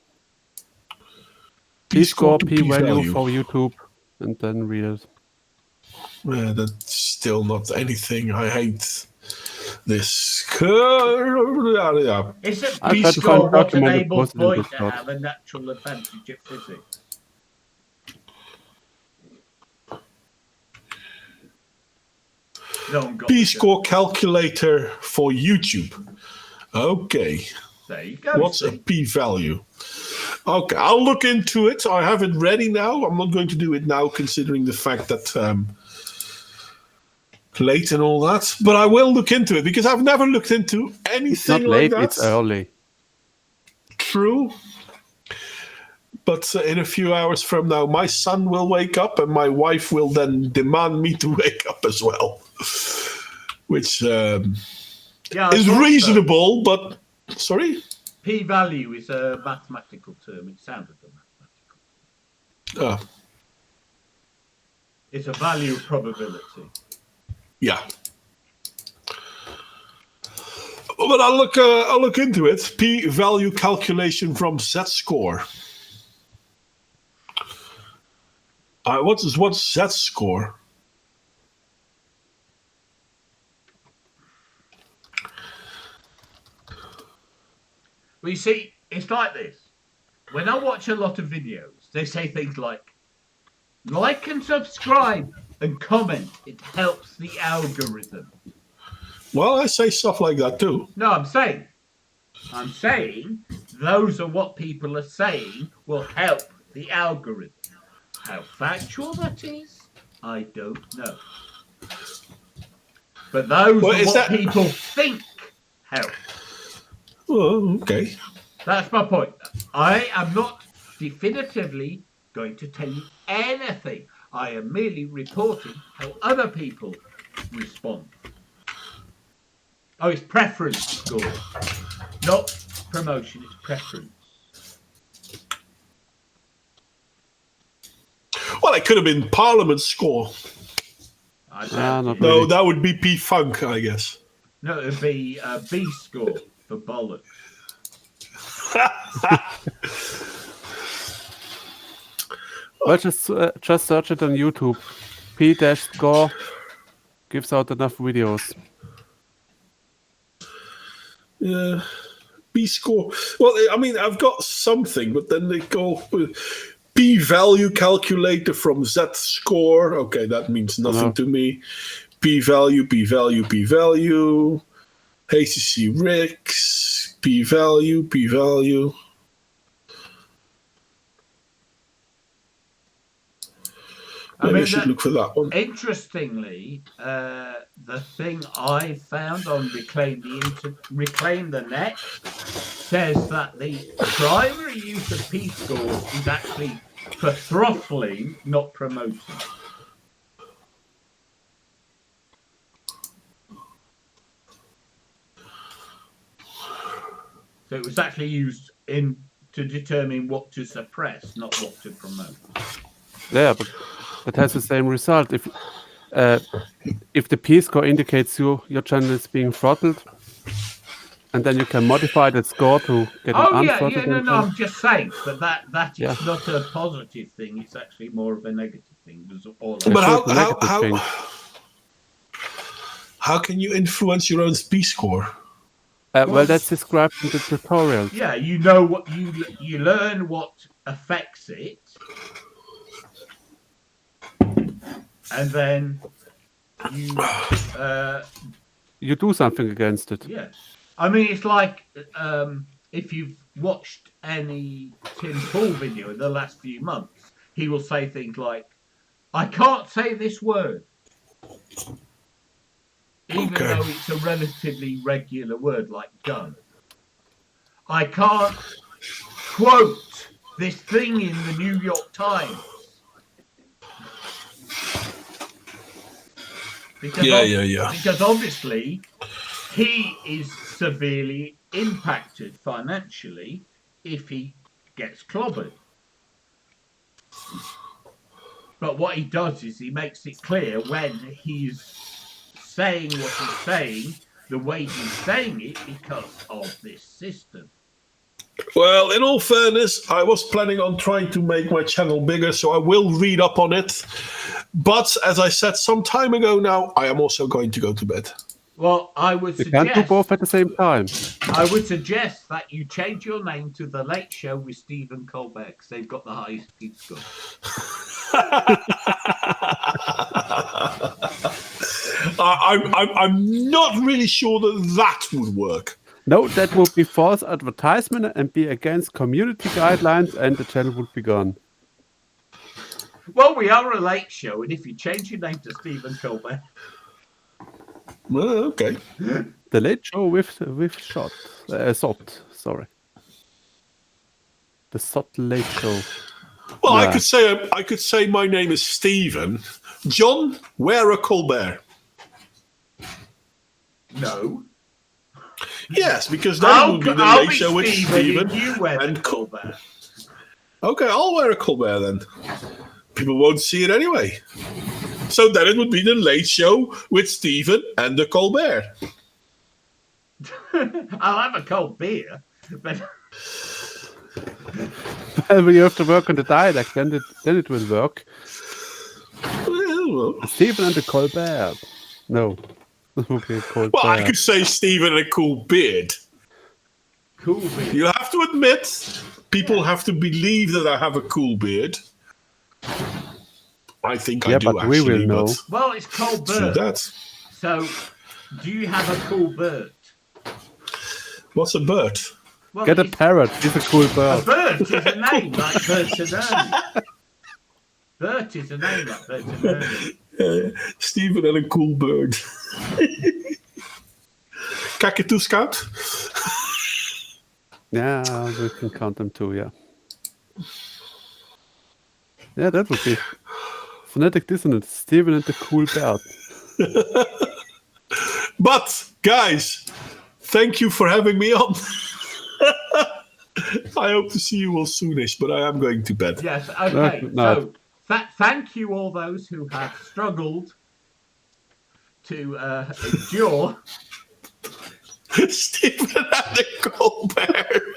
Speaker 2: P
Speaker 3: P-score,
Speaker 2: to
Speaker 3: P-value for YouTube, and then read it.
Speaker 2: Yeah, that's still not anything. I hate this. Yeah.
Speaker 1: Isn't
Speaker 3: I
Speaker 1: P
Speaker 3: tried to
Speaker 1: score
Speaker 3: find
Speaker 1: what
Speaker 3: documented
Speaker 1: enables
Speaker 3: post in the
Speaker 1: boys to
Speaker 3: Discord.
Speaker 1: have a natural advantage at physics? No one got
Speaker 2: P
Speaker 1: the
Speaker 2: score calculator for YouTube. Okay.
Speaker 1: joke. There you go.
Speaker 2: What's a
Speaker 1: see?
Speaker 2: P value? Okay, I'll look into it. I have it ready now. I'm not going to do it now, considering the fact that late and all that. But I will look into it because I've never looked into anything
Speaker 3: It's not
Speaker 2: like
Speaker 3: late,
Speaker 2: that.
Speaker 3: it's early.
Speaker 2: True. But in a few hours from now, my son will wake up and my wife will then demand me to wake up as well. Which
Speaker 1: Yeah, I
Speaker 2: is
Speaker 1: thought so.
Speaker 2: reasonable, but... Sorry?
Speaker 1: P value is a mathematical term. It sounded mathematical. It's a value of probability.
Speaker 2: Yeah. But I'll look into it. P value calculation from Z-score. What's Z-score?
Speaker 1: Well, you see, it's like this. When I watch a lot of videos, they say things like and subscribe and comment. It helps the algorithm.
Speaker 2: Well, I say stuff like that too.
Speaker 1: No, I'm saying those are what people are saying will help the algorithm. How factual that is, I don't know. But those are what people think help.
Speaker 2: Oh, okay.
Speaker 1: That's my point. I am not definitively going to tell you anything. I am merely reporting how other people respond. Oh, it's preference score. Not promotion, it's preference.
Speaker 2: Well, it could have been Parliament score. No, that would be P-Funk, I guess.
Speaker 1: No, it would be B score for bollocks.
Speaker 3: Well, just search it on YouTube. P-score gives out enough videos.
Speaker 2: Yeah, B-score. Well, I mean, I've got something, but then they go with P-value calculator from Z-score. Okay, that means nothing to me. P-value, P-value, P-value. HCC RIX, P-value, P-value. Maybe I should look for that one.
Speaker 1: Interestingly, the thing I found on Reclaim the Net says that the primary use of P-scores is actually for throttling, not promoting. So it was actually used to determine what to suppress, not what to promote.
Speaker 3: Yeah, but it has the same result. If the P-score indicates your channel is being throttled, and then you can modify that score to get an unthrottled.
Speaker 1: No, I'm just saying that is not a positive thing. It's actually more of a negative thing.
Speaker 2: But how can you influence your own P-score?
Speaker 3: Well, that's described in the tutorial.
Speaker 1: Yeah, you know what you learn what affects it. And then
Speaker 3: you do something against it.
Speaker 1: Yeah. I mean, it's like if you've watched any Tim Pool video in the last few months, he will say things like, I can't say this word. Even though it's a relatively regular word like gun. I can't quote this thing in the New York Times. Because obviously he is severely impacted financially if he gets clobbered. But what he does is he makes it clear when he's saying what he's saying, the way he's saying it because of this system.
Speaker 2: Well, in all fairness, I was planning on trying to make my channel bigger, so I will read up on it. But as I said some time ago now, I am also going to go to bed.
Speaker 1: Well, I would suggest...
Speaker 3: You can't do both at the same time.
Speaker 1: I would suggest that you change your name to The Late Show with Stephen Colbert, because they've got the highest P-score.
Speaker 2: I'm not really sure that would work.
Speaker 3: No, that would be false advertisement and be against community guidelines, and the channel would be gone.
Speaker 1: Well, we are a late show, and if you change your name to Stephen Colbert...
Speaker 2: Okay.
Speaker 3: The Late Show with Sot, sorry. The Sot Late Show.
Speaker 2: Well, yeah. I could say my name is Stephen. John, wear a Colbert.
Speaker 1: No.
Speaker 2: Yes, because that would be the Late Show with Stephen.
Speaker 1: You wear and Colbert.
Speaker 2: Okay, I'll wear a Colbert then. People won't see it anyway. So then it would be the Late Show with Stephen and the Colbert.
Speaker 1: I'll have a cold beer, but...
Speaker 3: Well, you have to work on the dialect, then it will work.
Speaker 2: Well.
Speaker 3: Stephen and the Colbert. No. Okay, Colbert.
Speaker 2: Well, I could say Stephen and a cool beard.
Speaker 1: Cool beard.
Speaker 2: You have to admit, People have to believe that I have a cool beard. I think I
Speaker 3: Yeah,
Speaker 2: do
Speaker 3: but
Speaker 2: actually.
Speaker 3: we will know.
Speaker 2: But
Speaker 1: Well, it's called
Speaker 2: through
Speaker 1: Bert.
Speaker 2: that,
Speaker 1: So, do you have a cool Bert?
Speaker 2: what's a bird?
Speaker 1: Well,
Speaker 3: Get a
Speaker 1: it's-
Speaker 3: parrot. He's a cool
Speaker 1: A
Speaker 3: bird.
Speaker 1: Bert is a name like Bert and Ernie. Bert is a name like Bert and Ernie.
Speaker 2: Steven and a cool bird. Kakatoe Scout?
Speaker 3: Yeah, we can count them too, yeah. Yeah, that would be phonetic dissonance. Steven and the cool bird.
Speaker 2: But, guys, thank you for having me on. I hope to see you all soonish, but I am going to bed.
Speaker 1: Yes, okay.
Speaker 3: No.
Speaker 1: So, thank you all those who have struggled to endure.
Speaker 2: Steven and the Colbert.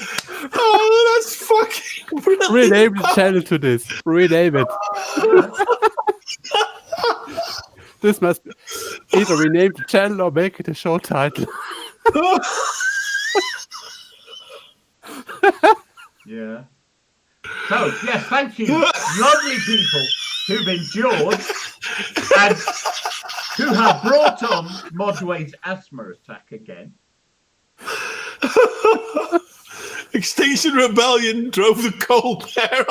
Speaker 2: Oh, that's fucking brilliant.
Speaker 3: Rename the channel to this. Rename it. This must either rename the channel or make it a show title.
Speaker 1: Yeah. So, yes, thank you, lovely people who've endured and who have brought on Modway's asthma attack again.
Speaker 2: Extinction Rebellion drove the Colbert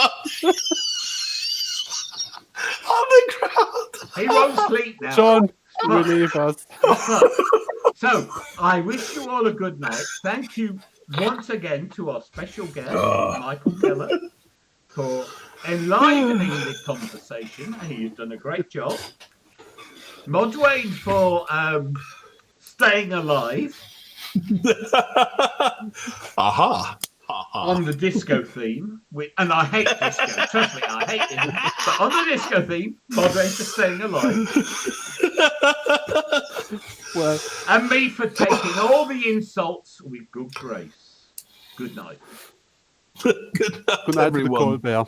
Speaker 2: on the ground.
Speaker 1: He won't sleep now.
Speaker 3: John, relieve us.
Speaker 1: So, I wish you all a good night. Thank you once again to our special guest, Michael Keller, for enlivening this conversation. He's done a great job. Modwayne for staying alive
Speaker 2: Aha.
Speaker 1: on the disco theme. And I hate disco. Trust me, I hate it. But on the disco theme, Modwayne for staying alive.
Speaker 3: Well,
Speaker 1: And me for taking all the insults with good grace. Good night.
Speaker 2: Good night,
Speaker 3: good night to the
Speaker 2: everyone.
Speaker 3: Colbert.